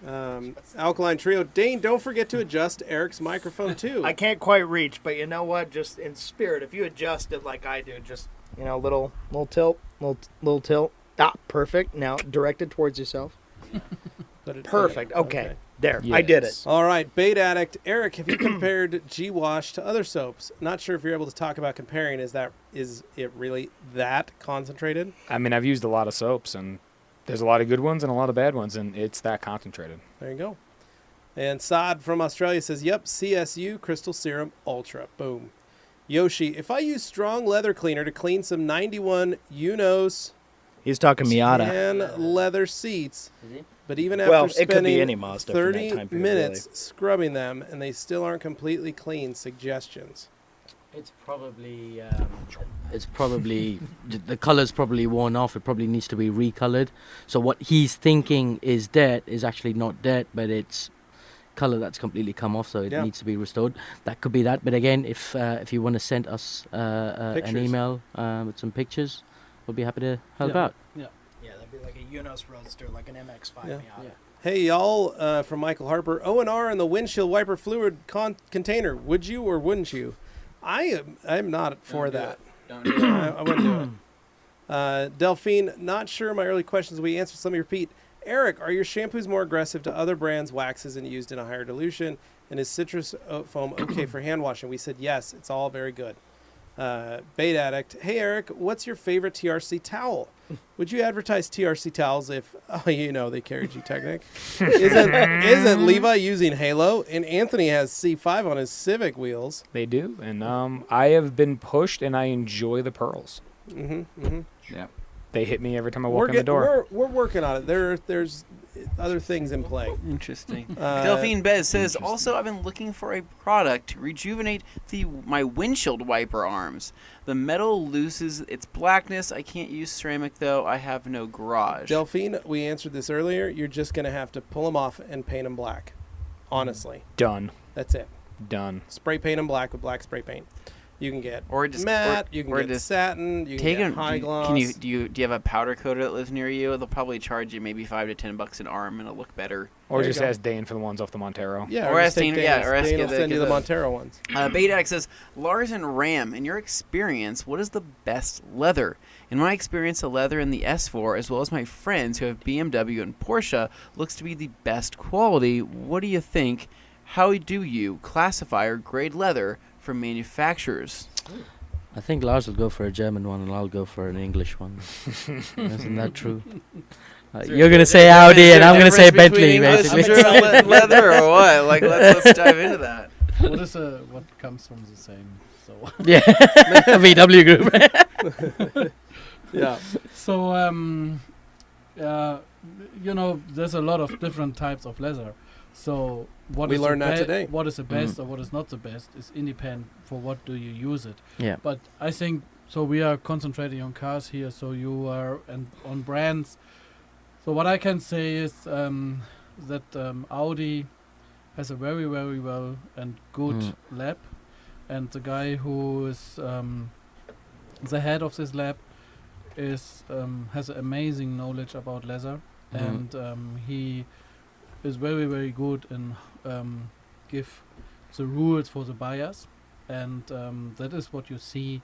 Alkaline Trio. Dane, don't forget to adjust Eric's microphone too. I can't quite reach, but you know what? Just in spirit, if you adjust it like I do, just little tilt, little tilt. Ah, perfect. Now direct it towards yourself. Perfect. Okay. There. I did it. Yes. All right, Bait Addict. Eric, have you compared G-Wash to other soaps? Not sure if you're able to talk about comparing. Is it really that concentrated? I mean, I've used a lot of soaps, and there's a lot of good ones and a lot of bad ones, and it's that concentrated. There you go. And Saad from Australia says, yep, CSU Crystal Serum Ultra. Boom. Yoshi, if I use strong leather cleaner to clean some 91 Unos He's talking Miata. tan leather seats, but even after Well, it could be spending any Mazda from that 30 time period, minutes scrubbing them and they still aren't completely clean, suggestions. It's probably the color's probably worn off. It probably needs to be recolored. So what he's thinking is dirt is actually not dirt, but it's color that's completely come off. So it Yeah. needs to be restored. That could be that. But again, if you want to send us an Pictures. email with some pictures, we'll be happy to help Yeah. out. Yeah, that'd be like a Unos Roadster, like an MX-5 Yeah. Miata. Hey, y'all, from Michael Harper. O&R in the windshield wiper fluid container. Would you or wouldn't you? I'm not for that. Don't do it. I wouldn't do it. Delphine, not sure my early questions we answered. So let me repeat. Eric, are your shampoos more aggressive to other brands' waxes and used in a higher dilution? And is citrus foam okay for hand washing? We said yes. It's all very good. Bait Addict. Hey, Eric, what's your favorite TRC towel? Would you advertise TRC towels if, they carry Gtechnic? Isn't Levi using Halo? And Anthony has C5 on his Civic wheels. They do, and I have been pushed, and I enjoy the pearls. Mm-hmm, mm-hmm. Yeah. They hit me every time I walk in the door. We're working on it. There's other things in play. Interesting. Delphine Bez says, also, I've been looking for a product to rejuvenate my windshield wiper arms. The metal loses its blackness. I can't use ceramic, though. I have no garage. Delphine, we answered this earlier. You're just going to have to pull them off and paint them black. Honestly. Done. That's it. Done. Spray paint them black with black spray paint. You can get or just matte, you can get satin, you can get high gloss. Do you have a powder coater that lives near you? They'll probably charge you maybe $5 to $10 an arm, and it'll look better. Or just ask Dane for the ones off the Montero. Yeah, or ask Dane. Yeah, or ask Dane will send you the Montero ones. Betac says, Lars and Ram, in your experience, what is the best leather? In my experience, the leather in the S4, as well as my friends who have BMW and Porsche, looks to be the best quality. What do you think? How do you classify or grade leather from manufacturers? I think Lars will go for a German one, and I'll go for an English one. Isn't that true? You're gonna say Audi, and I'm gonna say Bentley, basically. Leather or what? Like, let's dive into that. What comes from the same? So yeah, VW Group. Yeah. So there's a lot of different types of leather. So we learned that today. What is the best or what is not the best is independent for what do you use it. Yeah. But I think so. We are concentrating on cars here. So you are and on brands. So what I can say is that Audi has a very, very well and good lab, and the guy who is the head of this lab is has amazing knowledge about leather, and he is very, very good in give the rules for the buyers, and that is what you see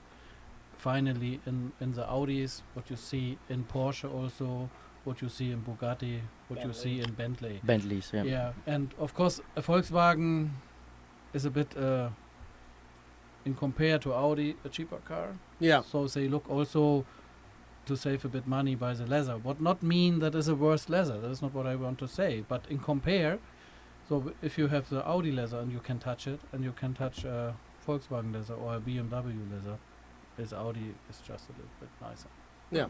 finally in the Audis, what you see in Porsche also, what you see in Bugatti, what you see in Bentley. Bentleys, yeah. Yeah, and of course a Volkswagen is a bit in compare to Audi a cheaper car. Yeah. So they look also to save a bit money by the leather. What not mean that is a worse leather. That is not what I want to say. But in compare, so if you have the Audi leather and you can touch it, and you can touch Volkswagen leather or a BMW leather, this Audi is just a little bit nicer. Yeah.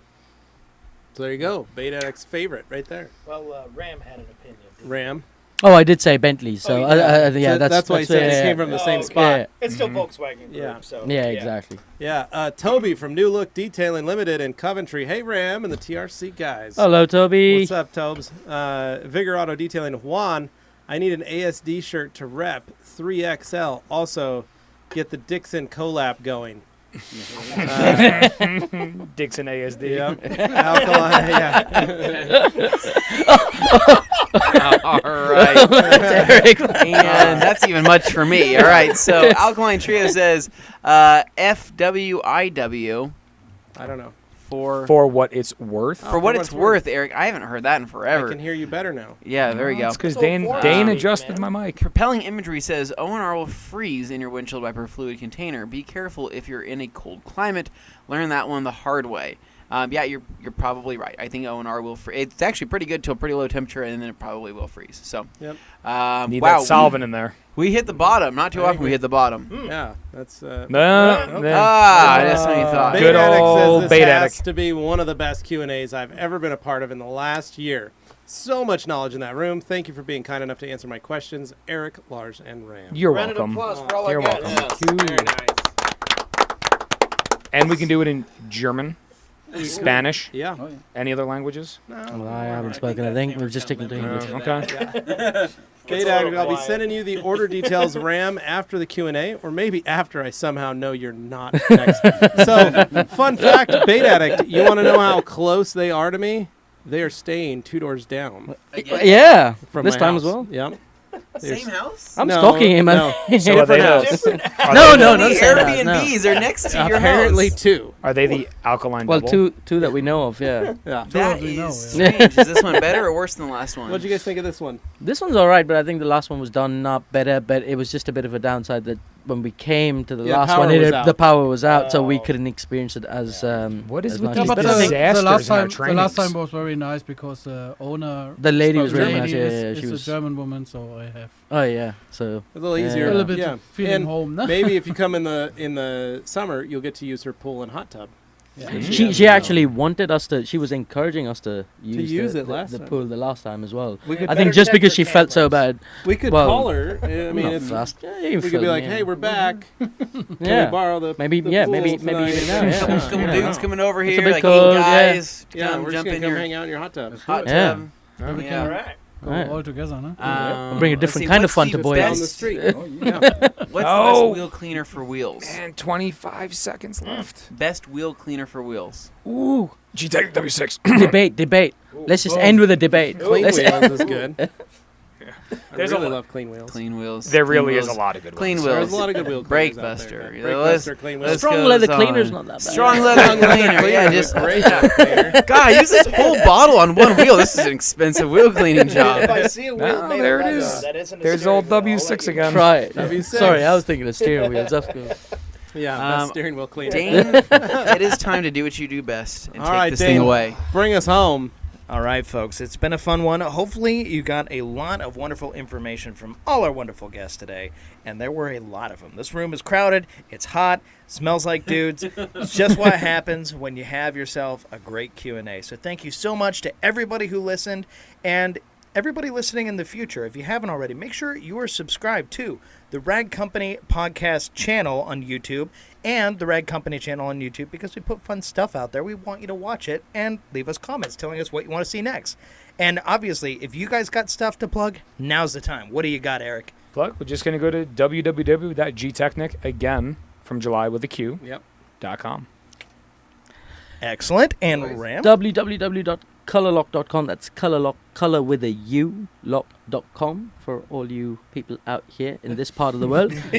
So there you go. Betac's favorite right there. Well, Ram had an opinion. Ram. Oh, I did say Bentley, so yeah, that's why he said it came from the same spot. Yeah. It's still Volkswagen Group, Yeah. so Yeah, exactly. Yeah, Toby from New Look Detailing Limited in Coventry. Hey, Ram and the TRC guys. Hello, Toby. What's up, Tobes? Vigor Auto Detailing. Juan, I need an ASD shirt to rep 3XL. Also, get the Dixon collab going. Dixon ASD. Yep. Alkaline, All right. And that's even much for me. All right. So Alkaline Trio says FWIW. I don't know. For what it's worth. For what it's worth, Eric. I haven't heard that in forever. I can hear you better now. Yeah, there we go. It's because Dane adjusted my mic. Propelling Imagery says O&R will freeze in your windshield wiper fluid container. Be careful if you're in a cold climate. Learn that one the hard way. Yeah, you're probably right. I think O&R will freeze. It's actually pretty good to a pretty low temperature, and then it probably will freeze. So, yep. Need that solvent in there. We hit the bottom. Not too often we hit the bottom. Yeah, that's... that's what you thought. Good old says this has Addict. to be one of the best Q&As I've ever been a part of in the last year. So much knowledge in that room. Thank you for being kind enough to answer my questions. Eric, Lars, and Ram. You're Round of welcome. applause for all You're our guests. welcome. Very nice. And we can do it in German, Spanish, Yeah. Oh, yeah. any other languages? Well, I haven't spoken a thing. We're just sticking to English. Okay. Betac, I'll be sending you the order details, Ram, after the Q&A, or maybe after I somehow know you're not next. So, fun fact, Bait Addict, you want to know how close they are to me? They are staying 2 doors down Yeah, from this my time house. as well. Yep. Same house? I'm No, stalking him. no. So are they Different house. No, How not many the same house, no. Airbnbs are next to your Apparently house? 2. Are they the alkaline Well, double? two that we know of, yeah. Yeah. That we know, is yeah. strange. Is this one better or worse than the last one? What'd you guys think of this one? This one's all right, but I think the last one was done not better, but it was just a bit of a downside that when we came to the Yeah, last power one, was out. the power was out, so we Oh. couldn't experience it as What is as with much these as but this. disasters the last in our time, the last trainings? time was very nice because the owner, The lady was spoke really Germany, nice, yeah, is, yeah, is she a was- German woman, so I have Oh yeah, so A little Yeah. easier. a little bit Yeah. feeling And home. No? maybe if you come in the summer, you'll get to use her pool and hot tub. She actually wanted us to. She was encouraging us to use it the last time. pool the last time as well. We could I think better just check because the she felt so cameras. bad. We could Well, call her. I mean, not if, fast. Yeah, you we could fill be me like, in. "Hey, we're back. Can Yeah. we borrow the Maybe the yeah pool maybe tonight?" even now. Couple, Yeah. couple Yeah. dudes coming over It's a here, bit like cold, guys, Yeah, come we're jump just in gonna come your hang out in your hot tub. hot Yeah. tub. All right. Go Right. all together, no? Bring a Let's different see, kind of what's fun the to boys. Down best- the street. What's the best wheel cleaner for wheels? And 25 seconds left. Best wheel cleaner for wheels. Ooh. Gtechniq W6. Debate. Let's just end with a debate. Clean Let's wheels is good. I There's a really lo- love clean wheels. Clean wheels. There clean really is a wheels. lot of good Clean ones. wheels. There's a lot of good wheel Brake cleaners out Buster. there. Yeah, Brake let's- Buster clean let's wheels. Strong goes leather on. cleaner's not that bad. Strong leather cleaner. Yeah, just Great wheel cleaner. God, use this whole bottle on one wheel. This is an expensive wheel cleaning If job. I see a wheel No, made of there it leather, is. that isn't a There's steering old wheel, I'll let W6 you know. again. Try it. W6. Sorry, I was thinking of steering wheels. That's good. Yeah, Um, best steering wheel cleaner. Dane, it is time to do what you do best and All take right, this Dane. thing away. Bring us home. All right, folks, it's been a fun one. Hopefully, you got a lot of wonderful information from all our wonderful guests today, and there were a lot of them. This room is crowded, it's hot, smells like dudes. It's just what happens when you have yourself a great Q&A. So thank you so much to everybody who listened, and everybody listening in the future. If you haven't already, make sure you are subscribed to the Rag Company podcast channel on YouTube and the Rag Company channel on YouTube, because we put fun stuff out there. We want you to watch it and leave us comments telling us what you want to see next. And obviously, if you guys got stuff to plug, now's the time. What do you got, Eric? Plug. We're just going to go to www.gtechnic, again, from July with a Q, Yep. .com. Excellent. And Ram? www.colorlock.com. That's colorlock, color with a U, lock.com for all you people out here in this part of the world. What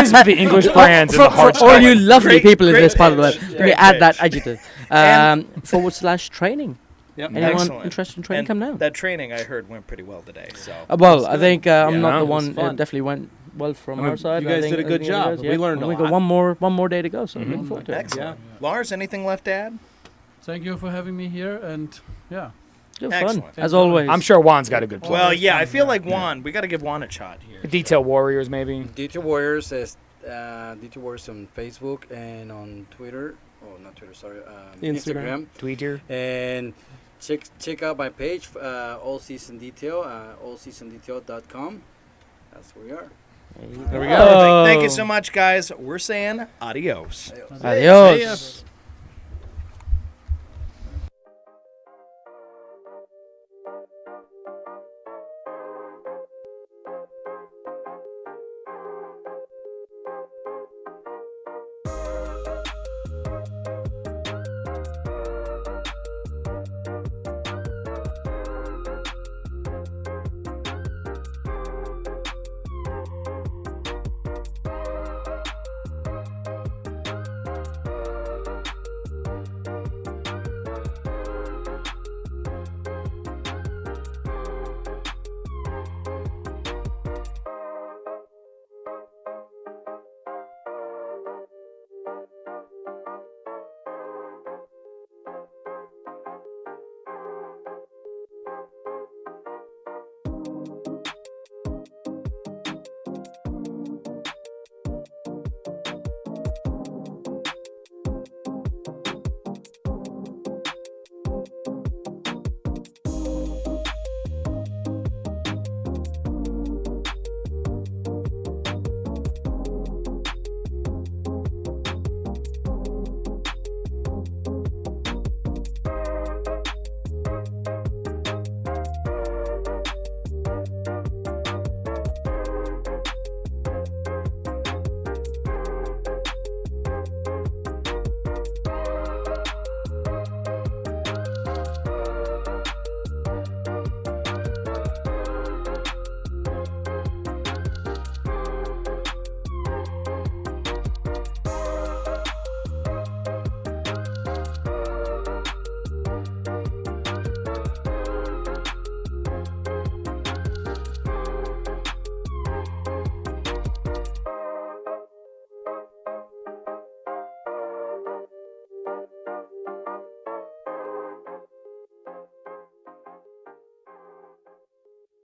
is the English brands in for, the hard for all you spelling? lovely Great- people in great this part of the world. pitch. Let me Great add that pitch. adjective. /training. Yep. Anyone Excellent. interested in training, And come down. that training, I heard, went pretty well today. So Well, I think I'm Yeah, not the it was one. It fun. definitely went well from I mean, our side. you I guys think- did a I good think you job. guys, We learned a We lot. got one more day to go, so I'm looking forward to it. excellent. Yeah. Lars, anything left to add? Thank you for having me here, and yeah. Good fun, Excellent. as always. I'm sure Juan's got a good plug. Well, yeah, I feel like Juan. We got to give Juan a shot here. Detail Warriors, maybe. D2 Warriors is D2 Warriors on Facebook and on Twitter. Oh, not Twitter, sorry. Instagram. Tweeter. And check out my page, All Season Detail, allseasondetail.com. That's where we are. There we go. Perfect. Thank you so much, guys. We're saying adios. Adios.